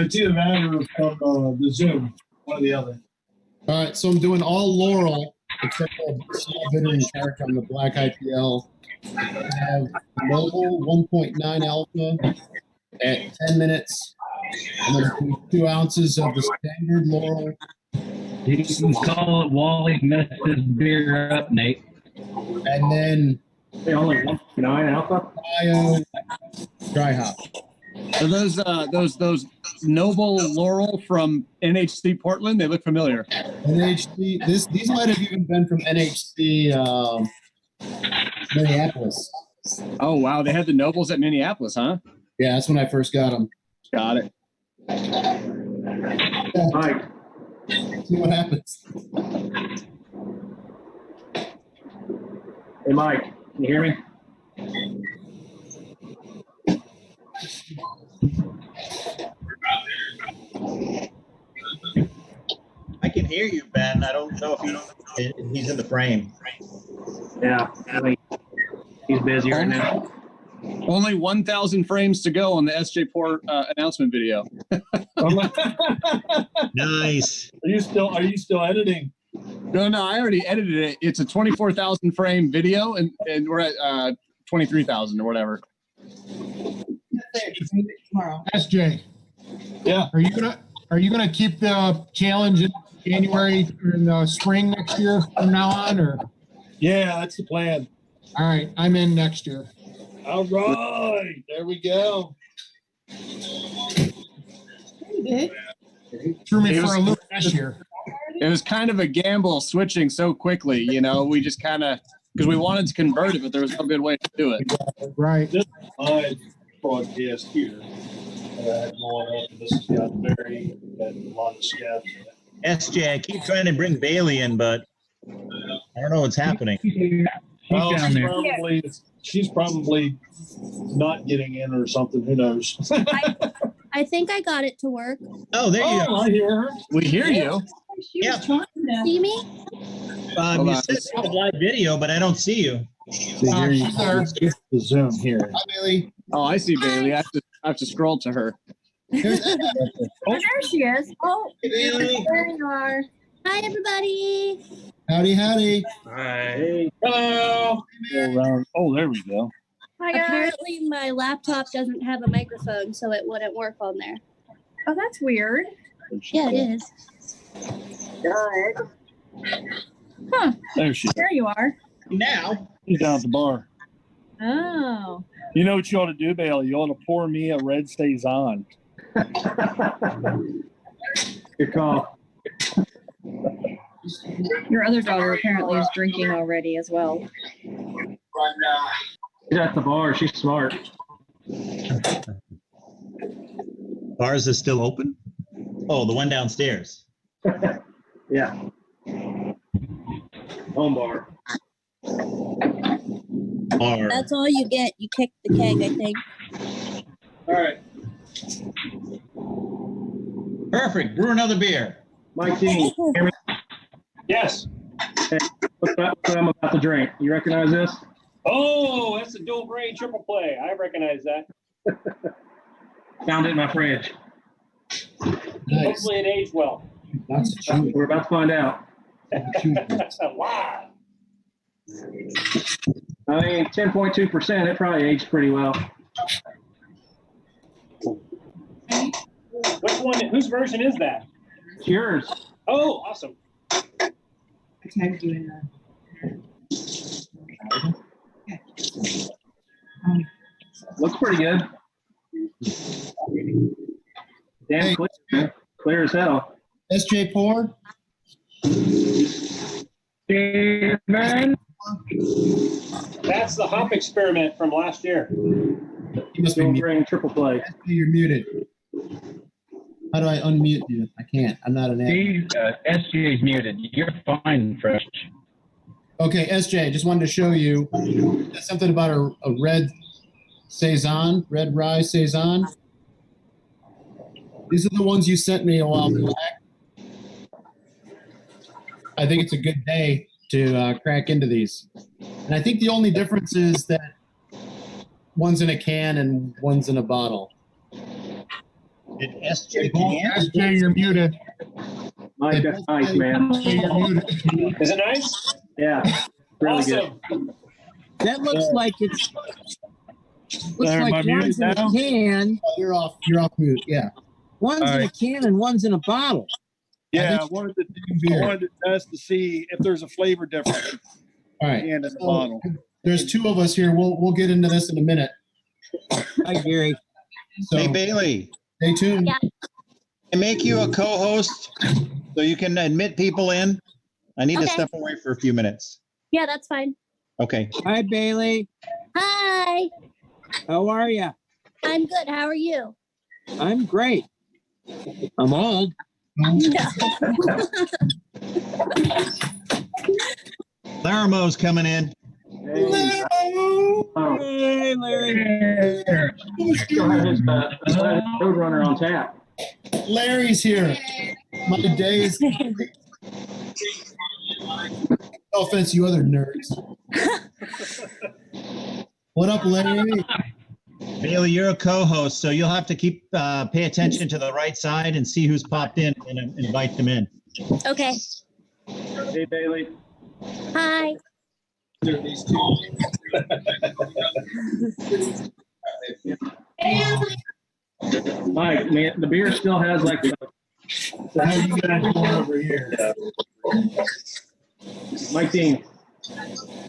It's either that or from the Zoom, one or the other. All right, so I'm doing all Laurel except for small bitter and character on the black IPL. I have Noble 1.9 alpha at 10 minutes. And then 2 ounces of the standard Laurel. You can call it Wally messed his beer up, Nate. And then only 1.9 alpha. Dry hop. Are those Noble Laurel from NHC Portland? They look familiar. NHC. These might have even been from NHC Minneapolis. Oh wow, they had the Nobles at Minneapolis, huh? Yeah, that's when I first got them. Got it. Yeah. Mike. See what happens. Hey, Mike, can you hear me? I can hear you, Ben. I don't know if he's in the frame. Yeah, I think he's busy right now. Only 1,000 frames to go on the SJ Port announcement video. Nice. Are you still editing? No, I already edited it. It's a 24,000 frame video, and we're at 23,000 or whatever. SJ. Yeah. Are you gonna keep the challenge in January and spring next year from now on, or? Yeah, that's the plan. All right, I'm in next year. All right, there we go. Threw me for a loop this year. It was kind of a gamble switching so quickly, you know. We just kind of, because we wanted to convert it, but there was no good way to do it. Right. This is my broadcast here. This has got very got a lot of steps. SJ, I keep trying to bring Bailey in, but I don't know what's happening. Well, she's probably not getting in or something. Who knows? I think I got it to work. Oh, there you go. I hear her. We hear you. Yeah. See me? You said you have live video, but I don't see you. Here you go. The Zoom here. Hi, Bailey. Oh, I see Bailey. I have to scroll to her. Oh, there she is. Oh, Bailey. there you are. Hi, everybody. Howdy. Hi. Hello. Oh, there we go. Apparently, my laptop doesn't have a microphone, so it wouldn't work on there. Oh, that's weird. Yeah, it is. Good. Huh. There she is. There you are. Now. She's down at the bar. Oh. You know what you ought to do, Bailey? You ought to pour me a Red Stays On. Good call. Your other daughter apparently is drinking already as well. She's at the bar. She's smart. Ours is still open? Oh, the one downstairs. Yeah. Home bar. That's all you get. You kick the keg, I think. All right. Perfect. Brew another beer. Mike Dean. Hear me? Yes. Hey, what I'm about to drink. You recognize this? Oh, that's a dual grain triple play. I recognize that. Found it in my fridge. Nice. Hopefully it aged well. We're about to find out. Wow. I mean, 10.2%, it probably aged pretty well. Which one, whose version is that? It's yours. Oh, awesome. Looks pretty good. Damn clear, man. Clear as hell. SJ pour? Steven? That's the hop experiment from last year. You must be muted. Triple play. You're muted. How do I unmute you? I can't. I'm not an Steve, SJ is muted. You're fine, Fresh. Okay, SJ, just wanted to show you something about a red Saison, red rye Saison. These are the ones you sent me a while back. I think it's a good day to crack into these. And I think the only difference is that one's in a can and one's in a bottle. Did SJ can? SJ, you're muted. Mike, that's nice, man. You're muted. Is it nice? Yeah. Really awesome. Good. That looks like it's looks Am I like muted one's in a now? can. You're off mute, yeah. One's All in a right. can and one's in a bottle. Yeah, I wanted to test to see if there's a flavor difference. All right. And in the So, bottle. there's two of us here. We'll get into this in a minute. Hi, Gary. So, Hey, Bailey. stay tuned. Yeah. I make you a co-host so you can admit people in. I need to Okay. step away for a few minutes. Yeah, that's fine. Okay. Hi, Bailey. Hi. How are you? I'm good. How are you? I'm great. I'm old. No. Laramo's coming in. Hey, Larry. Still have his Roadrunner on tap. Larry's here. My days. No offense, you other nerds. What up, Larry? Bailey, you're a co-host, so you'll have to keep pay attention to the right side and see who's popped in and invite them in. Okay. Hey, Bailey. Hi. These two. Mike, man, the beer still has like the. How you guys doing over here? Mike Dean.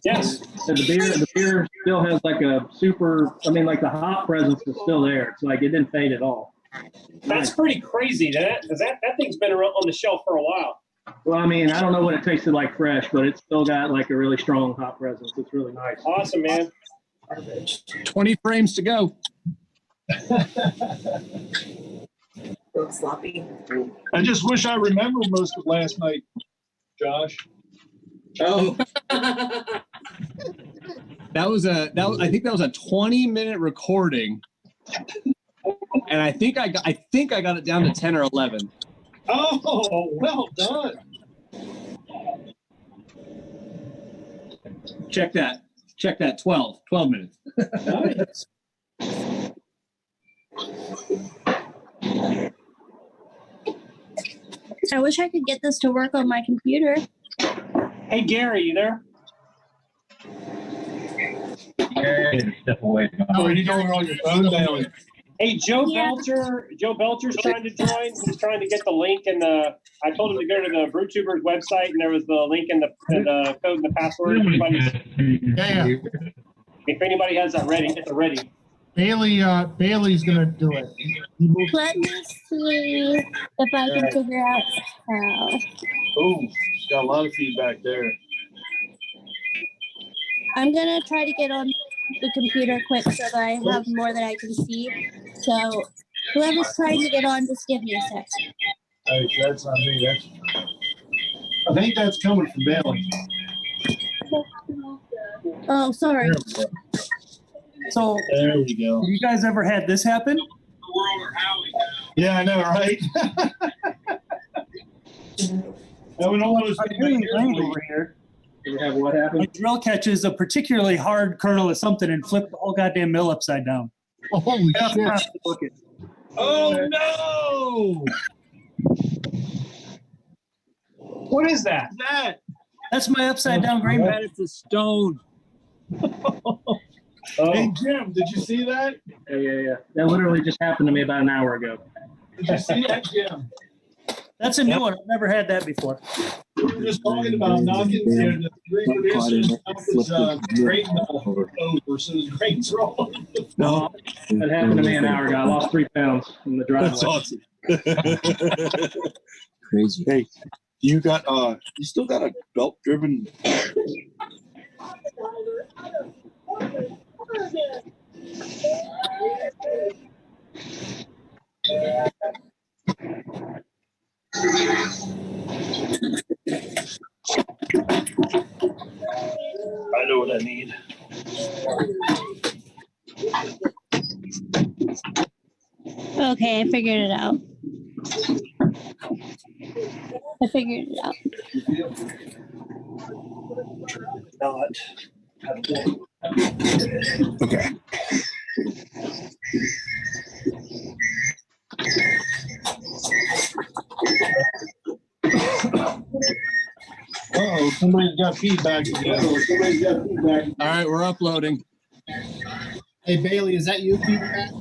Yes. So the beer still has like a super. I mean, like the hop presence is still there. It's like it didn't fade at all. That's pretty crazy, because that thing's been around on the shelf for a while. Well, I mean, I don't know what it tasted like fresh, but it's still got like a really strong hop presence. It's really nice. Awesome, man. 20 frames to go. Sloppy. I just wish I remembered most of last night, Josh. Oh. I think that was a 20-minute recording. And I think I got it down to 10 or 11. Oh, well done. Check that. 12 minutes. Nice. I wish I could get this to work on my computer. Hey, Gary, you there? Gary, step away. Oh, are you going on your phone, Bailey? Hey, Joe Yeah. Belcher. Joe Belcher's trying to join. He's trying to get the link in the. I told him to go to the Brewtubers website, and there was the link in the code and the password. If anybody has that ready, it's ready. Bailey's gonna do it. Let me see if I can figure out how. Oh, she's got a lot of feedback there. I'm gonna try to get on the computer quick so that I have more that I can see. So whoever's trying to get on, just give me a sec. Hey, that's not me. I think that's coming from Bailey. Oh, sorry. So, there we go. Have you guys ever had this happen? Yeah, I know, right? I would almost over here. You have what happened? My drill catches a particularly hard kernel of something and flip the whole goddamn mill upside down. Oh, holy shit. Oh, no! What is that? That's my upside down grain bed. It's a stone. Hey, Jim, did you see that? Yeah. That literally just happened to me about an hour ago. Did you see that, Jim? That's a new one. I've never had that before. We were just talking about knocking the three producers grain over so his grains rolling. No, that happened to me an hour ago. I lost 3 pounds in the driveway. That's awesome. Crazy. Hey, you still got a belt driven? I know what I need. Okay, I figured it out. Okay. Uh-oh, somebody's got feedback again. All right, we're uploading. Hey, Bailey, is that you feedback?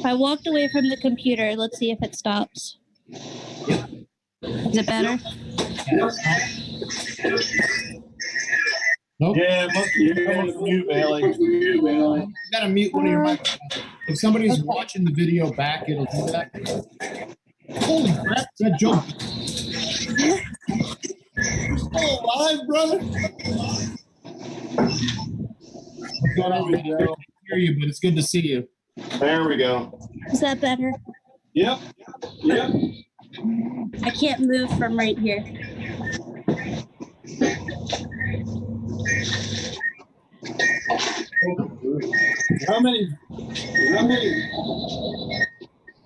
I walked away from the computer. Let's see if it stops. Is it better? Nope. Yeah, it must be coming from you, Bailey. You gotta mute one of your microphones. If somebody's watching the video back, it'll do that. Holy crap, that jumped. You're still alive, brother? What's going on? I can't hear you, but it's good to see you. There we go. Is that better? Yep. I can't move from right here. How many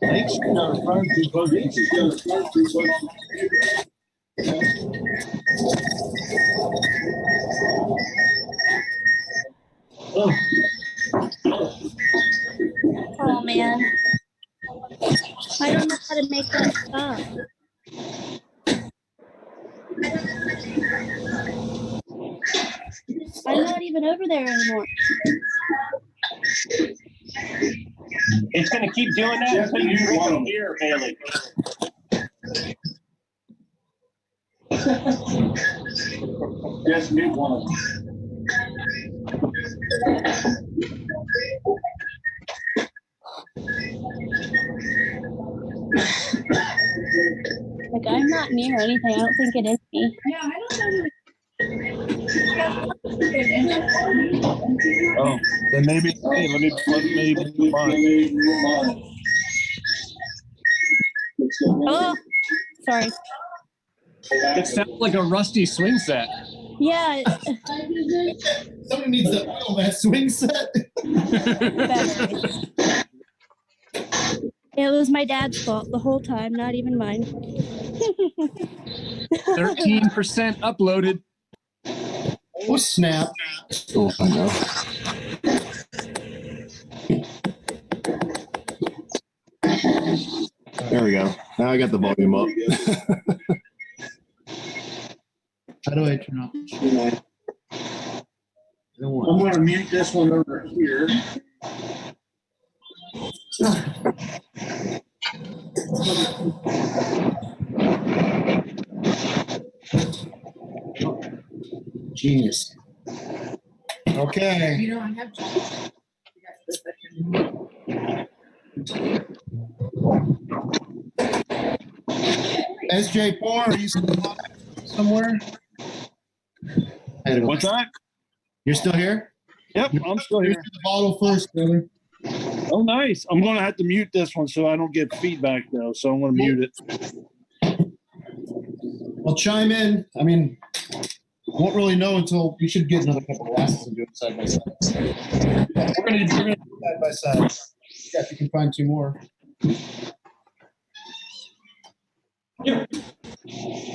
links you got to front to plug Oh man. I don't know how to make that stop. I'm not even over there anymore. It's going to keep doing that until you drink a beer, Bailey. Just mute one of them. Like, I'm not near anything. I don't think it is me. Yeah, I don't know. Oh, then maybe. Hey, let me move on. Oh, sorry. It sounds like a rusty swing set. Yeah. Somebody needs to oil that swing set. It was my dad's fault the whole time, not even mine. 13% uploaded. Oh, snap. Oh, I know. There we go. Now I got the volume up. How do I turn off? I'm going to mute this one over here. Genius. Okay. You don't have to. SJ4, are you still somewhere? What's that? You're still here? Yep, I'm still here. The bottle first, brother. Oh, nice. I'm going to have to mute this one so I don't get feedback, though. So I'm going to mute it. Well, chime in. I mean, won't really know until we should get another couple of glasses and do it side by side. We're going to do it side by side. Yeah, if you can find two more.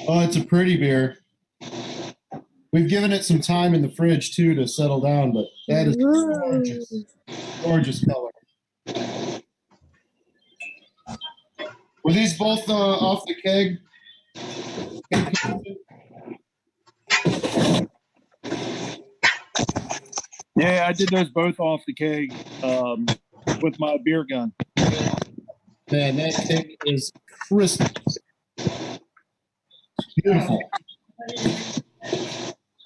Oh, it's a pretty beer. We've given it some time in the fridge too to settle down, but that is gorgeous, gorgeous color. Were these both off the keg? Yeah, I did those both off the keg with my beer gun. Man, that keg is crisp. Beautiful.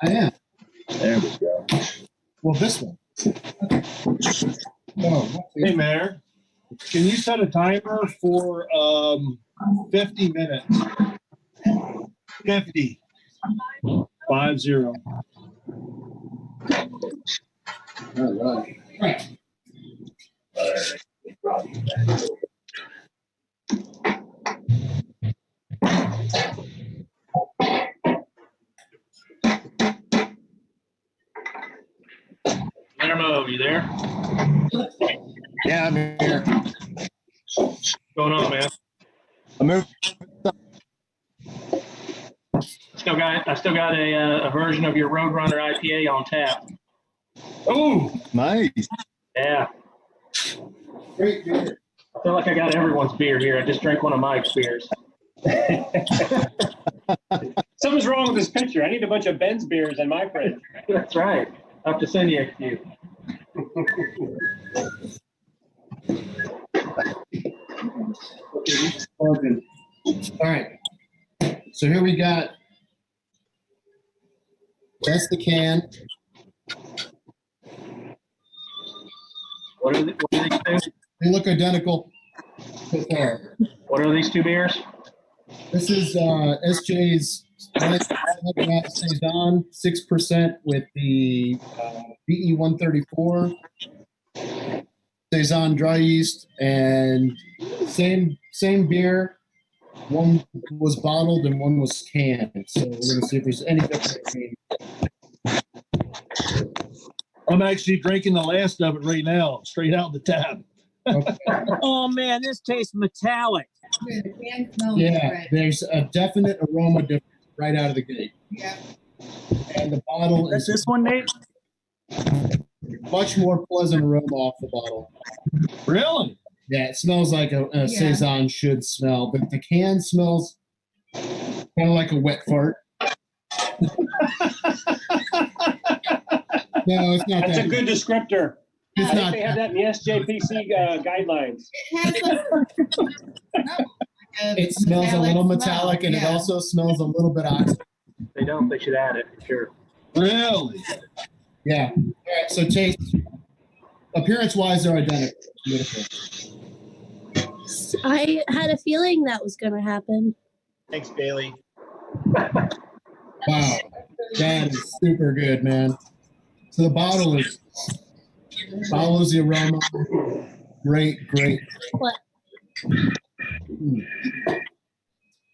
I am. There we go. Well, this one. Hey, Mayor, can you set a timer for 50 minutes? 50. 5-0. All right. Guillermo, you there? Yeah, I'm here. What's going on, man? I moved. I still got a version of your Roadrunner IPA on tap. Oh, nice. Yeah. Great beer. I feel like I got everyone's beer here. I just drank one of Mike's beers. Something's wrong with this picture. I need a bunch of Ben's beers in my fridge. That's right. I'll have to send you a few. All right. So here we got. That's the can. What are these two? They look identical. What are these two beers? This is SJ's Saison, 6% with the BE 134 Saison dry yeast, and same beer. One was bottled and one was canned. So we're going to see if there's any difference between. I'm actually drinking the last of it right now, straight out the tap. Okay. Oh man, this tastes metallic. Yeah, there's a definite aroma difference right out of the gate. Yeah. And the bottle That's is this one, Nate? much more pleasant aroma off the bottle. Really? Yeah, it smells like a Saison should smell, but the can smells kind of like a wet fart. No, it's not. That's that a good descriptor. It's I not think they have that in the SJPC guidelines. It smells a little metallic, and it also smells a little bit oxide. They don't. They should add it for sure. Really? Yeah. All right. So taste, appearance-wise, they're identical. Beautiful. I had a feeling that was going to happen. Thanks, Bailey. Wow, that is super good, man. So the bottle follows the aroma. Great. What?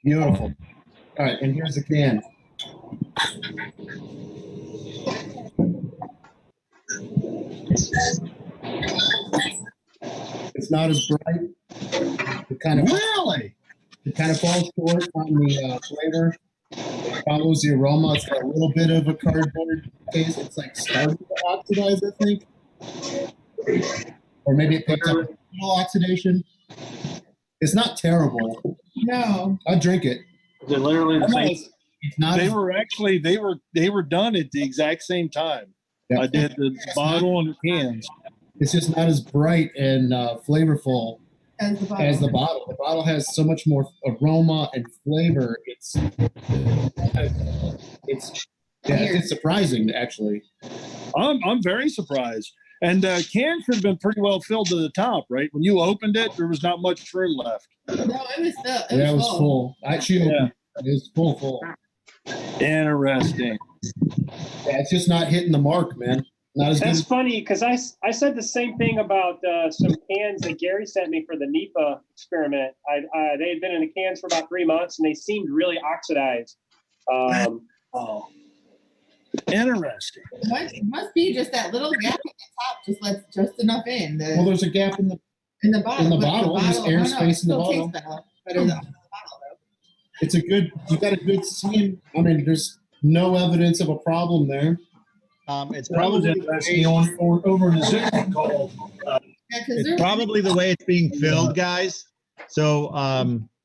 Beautiful. All right, and here's the can. It's not as bright. It kind of falls short on the flavor. It follows the aroma. It's got a little bit of a cardboard taste. It's like starting to oxidize, I think. Or maybe it picked up a little oxidation. It's not terrible. No. I'd drink it. Is it literally the same? It's not. They were done at the exact same time. Yeah. I did the bottle and the cans. It's just not as bright and flavorful As the bottle. as the bottle. The bottle has so much more aroma and flavor. It's surprising, actually. I'm very surprised. And cans should have been pretty well filled to the top, right? When you opened it, there was not much room left. No, it was still. Yeah, it was full. Actually, it was full. Interesting. Yeah, it's just not hitting the mark, man. Not as That's good. funny because I said the same thing about some cans that Gary sent me for the NEPA experiment. They had been in the cans for about 3 months and they seemed really oxidized. Oh, interesting. It must be just that little gap at the top. Just lets just enough in. Well, there's a gap in the bottom. In the bottle, there's airspace in the bottle. Better than It's a good. You got a good seam. I mean, there's no evidence of a problem there. It's Probably probably over in the Zoom call. it's probably the way it's being filled, guys. So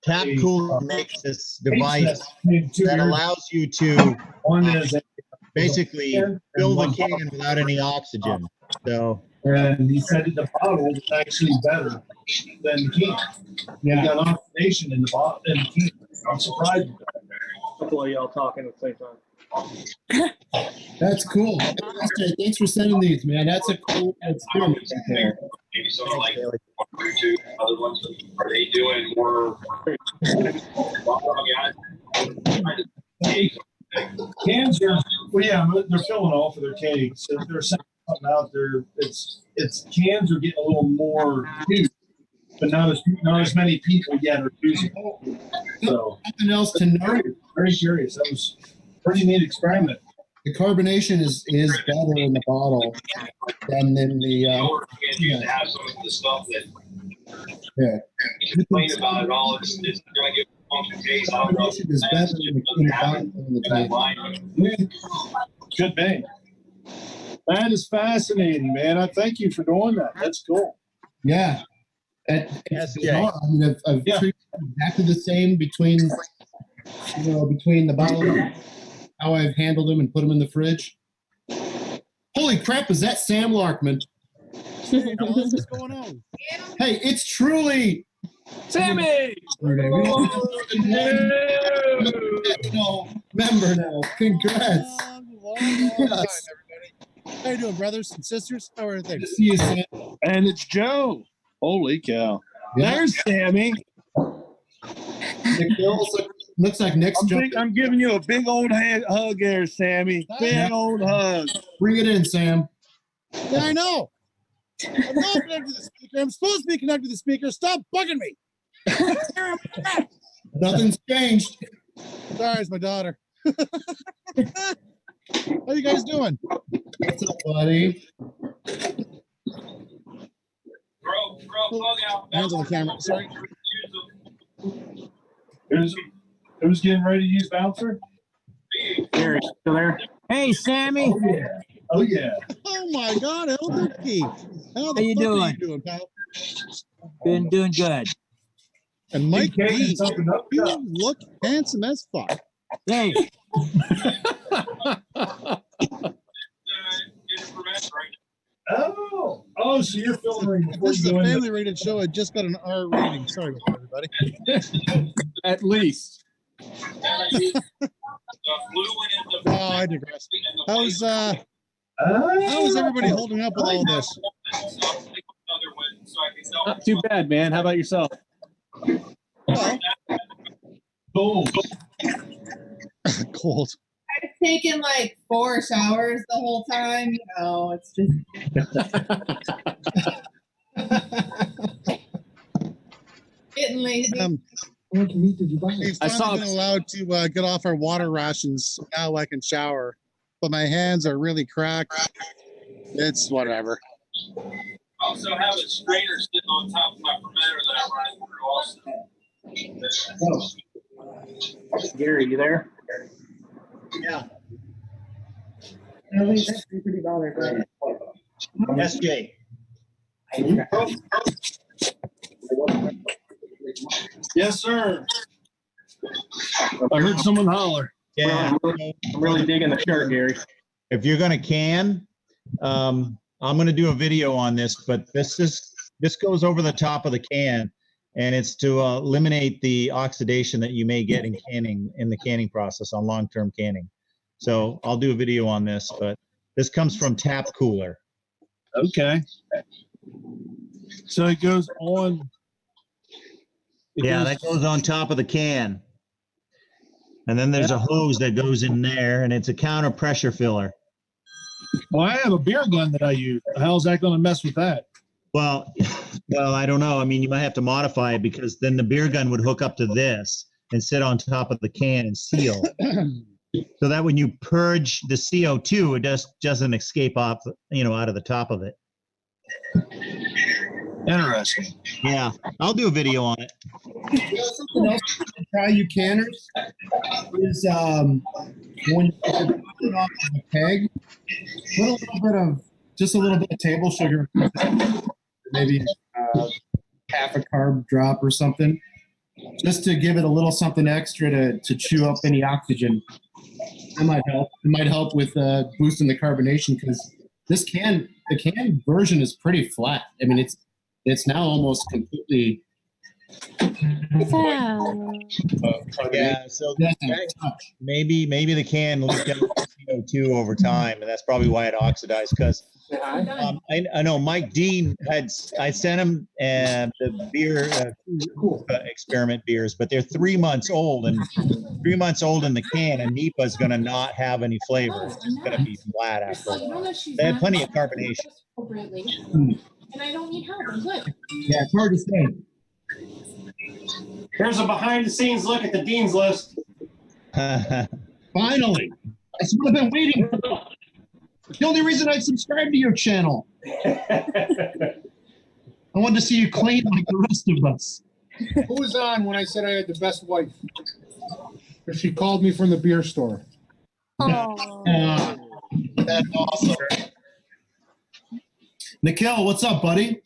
Tap Cooler makes this device that allows you to basically fill the can without any oxygen. So And he said that the bottle is actually better than the can. Yeah. You got oxidation in the bottle in the can. I'm surprised. A couple of y'all talking at the same time. That's cool. Thanks for sending these, man. That's a cool experiment right there. Maybe sort of like Brewtubers, other ones, are they doing more? Cans are, well, yeah, they're filling off of their kegs. So if they're sending something out there, it's cans are getting a little more used, but not as many people yet are using it. So Something else to note. very curious. That was a pretty neat experiment. The carbonation is better in the bottle than in the. You have some of the stuff that Yeah. complain about it all. It's going to give a funky taste. I don't know. Carbonation is better in the bottle than in the can. Could be. That is fascinating, man. I thank you for doing that. That's cool. Yeah. It's bizarre. I mean, I've treated exactly the same between the bottle, how I've handled them and put them in the fridge. Holy crap, is that Sam Larkman? Hey, what's going on? Hey, it's truly Sammy! Member now. Congrats. Long time, everybody. How you doing, brothers and sisters? How are Good to things? see you, Sam. And it's Joe. Holy cow. Yeah. There's Sammy. Nick Bills, looks like Nick's jumping. I'm giving you a big old hug there, Sammy. Big old hug. Bring it in, Sam. Yeah, I know. I'm not connected to the speaker. I'm supposed to be connected to the speaker. Stop bugging me. Nothing's changed. Sorry, it's my daughter. How you guys doing? What's up, buddy? Plug out. Hands on the camera. Sorry. Who's getting ready to use bouncer? Gary, still there? Hey, Sammy. Oh, yeah. Oh, yeah. Oh my God, Elder Keith. How you fuck doing? Are you doing, pal? Been doing good. And Mike Big K B, is something up. you look handsome as fuck. Hey, Oh, so you're filtering before This is you a go in. family rated show. I just got an R rating. Sorry about that, everybody. At least. Oh, I digress. How's everybody holding up with all this? Not too bad, man. How about yourself? Well, Cool. cold. I've taken like 4 showers the whole time. You know, it's just. Getting lazy. What meat did you buy? We've I finally saw- been allowed to get off our water rations. So now I can shower, but my hands are really cracked. It's whatever. Also have a strainer sitting on top of my fermenter that I run through also. Gary, you there? yeah, That's pretty bothered by it. SJ. Yes, sir. I heard someone holler. Yeah. I'm really digging the shirt, Gary. If you're gonna can, I'm gonna do a video on this, but this goes over the top of the can, and it's to eliminate the oxidation that you may get in the canning process on long-term canning. So I'll do a video on this, but this comes from Tap Cooler. Okay. So it goes on. Yeah, that goes on top of the can. And then there's a hose that goes in there, and it's a counter pressure filler. Well, I have a beer gun that I use. How's that going to mess with that? Well, I don't know. I mean, you might have to modify it because then the beer gun would hook up to this and sit on top of the can and seal. So that when you purge the CO2, it just doesn't escape off, out of the top of it. Interesting. Yeah, I'll do a video on it. Something else to try, you canners, is when you put it off the keg, put just a little bit of table sugar, maybe half a carb drop or something, just to give it a little something extra to chew up any oxygen. That might help. It might help with boosting the carbonation because the can version is pretty flat. I mean, it's now almost completely. Yeah, so maybe the can leaked out CO2 over time, and that's probably why it oxidized. Because I know Mike Dean I sent him the beer experiment beers, but they're 3 months old, and 3 months old in the can, and NEPA is going to not have any flavor. It's just going to be flat after a while. They have plenty of carbonation. And I don't need help. I'm good. Yeah, it's hard to say. Here's a behind-the-scenes look at the Dean's List. Finally, that's what I've been waiting for. The only reason I subscribed to your channel. I wanted to see you clean like the rest of us. Who was on when I said I had the best wife? Because she called me from the beer store. That's awesome. Nikhil, what's up, buddy?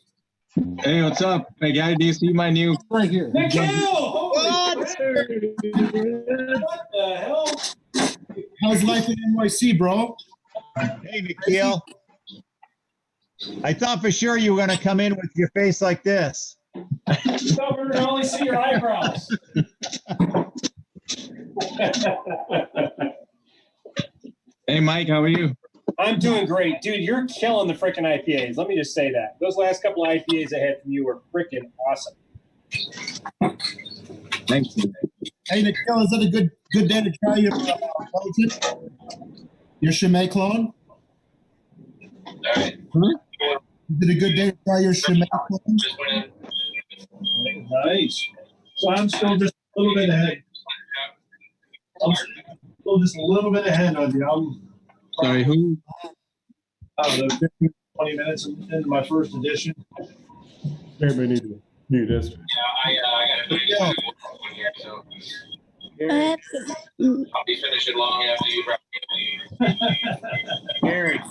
Hey, what's up? Hey, guy, do you see my new... Right here. Nikhil! What the hell? How's life in NYC, bro? Hey, Nikhil. I thought for sure you were going to come in with your face like this. I thought we were going to only see your eyebrows. Hey, Mike, how are you? I'm doing great. Dude, you're killing the freaking IPAs. Let me just say that. Those last couple of IPAs I had from you were freaking awesome. Thanks. Hey, Nikhil, is that a good day to try your Chimay clone? Right. Huh? Is it a good day to try your Chimay clone? Nice. So I'm still just a little bit ahead. Of you. Sorry, who? I don't know, 15, 20 minutes into my first edition. Everybody needs to mute this. Yeah, I got a one here, so I'll be finishing long after you. Gary.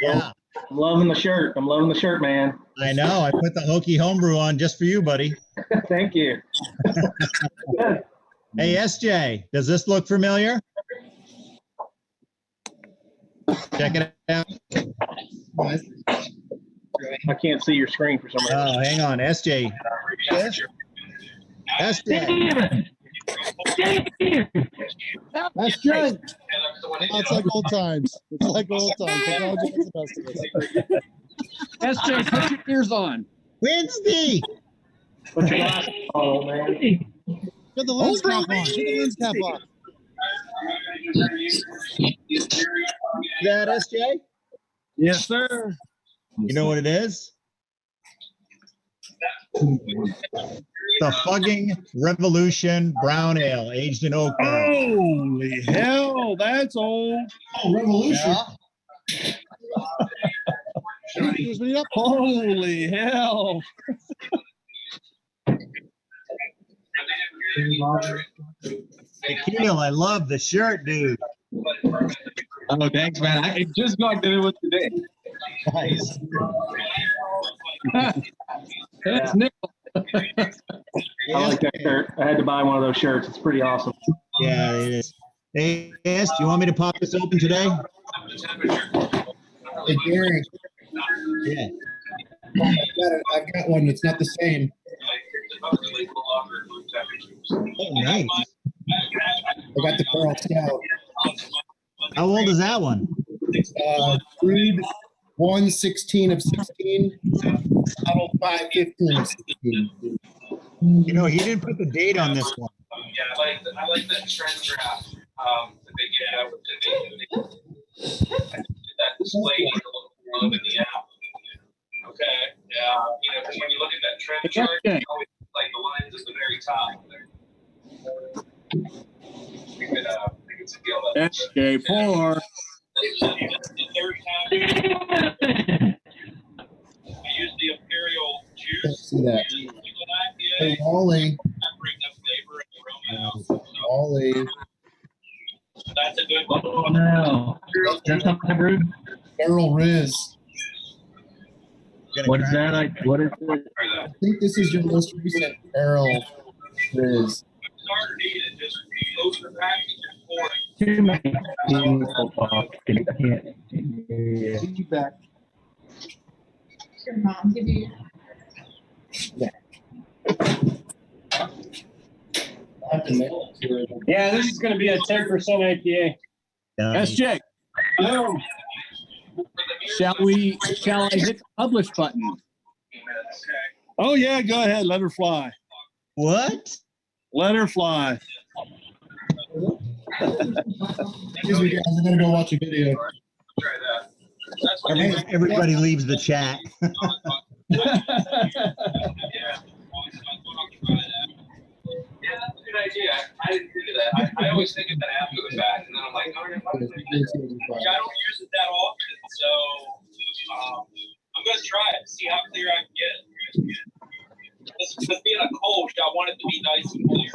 Yeah. I'm loving the shirt. I'm loving the shirt, man. I know. I put the Hokie Homebrew on just for you, buddy. Thank you. Hey, SJ, does this look familiar? Check it out. I can't see your screen for some reason. Oh, hang on. SJ. SJ. That's good. It's like old times. It's like old times. Technology is the best of us. SJ, put your ears on. Wednesday. Put your glass on, man. Get the lens cap on. Get the lens cap on. Is that SJ? Yes, sir. You know what it is? The Fugging Revolution Brown Ale, aged in oak barrel. Holy hell, that's old. Oh, Revolution. Yeah. Holy hell. Nikhil, I love the shirt, dude. Oh, thanks, man. I just got delivered today. Nice. That's nickel. I like that shirt. I had to buy one of those shirts. It's pretty awesome. Yeah, it is. Hey, S, do you want me to pop this open today? Hey, Gary. Yeah. I've got one that's not the same. Oh, nice. I got the Pearl Scout. How old is that one? Brewed 1/16 of 16, bottle 5/15 of 16. You know, he didn't put the date on this one. Yeah, I like that trend graph that they get out with that display a little below in the app. Okay, yeah, because when you look at that trend chart, you always like the lines at the very top. We could scale that. SK4. Third time, I use the imperial juice. See that? Hey, Wally. Wally. That's a good one. Oh no. That's not my brew? Barrel Riz. What is that? What is it? I think this is your most recent Barrel Riz. Starter needed, just close the package and pour it. Too many people talking. I can't. Feedback. Your mom give you. Yeah, this is going to be a 10% IPA. SJ. Boom. Shall I hit the publish button? Oh yeah, go ahead. Let her fly. What? Let her fly. Excuse me, guys. I'm gonna go watch a video. Everybody leaves the chat. Yeah, that's a good idea. I didn't think of that. I always think of that after the fact, and then I'm like, oh, yeah, I don't use it that often, so I'm going to try it, see how clear I can get it. Because being a coach, I want it to be nice and clear.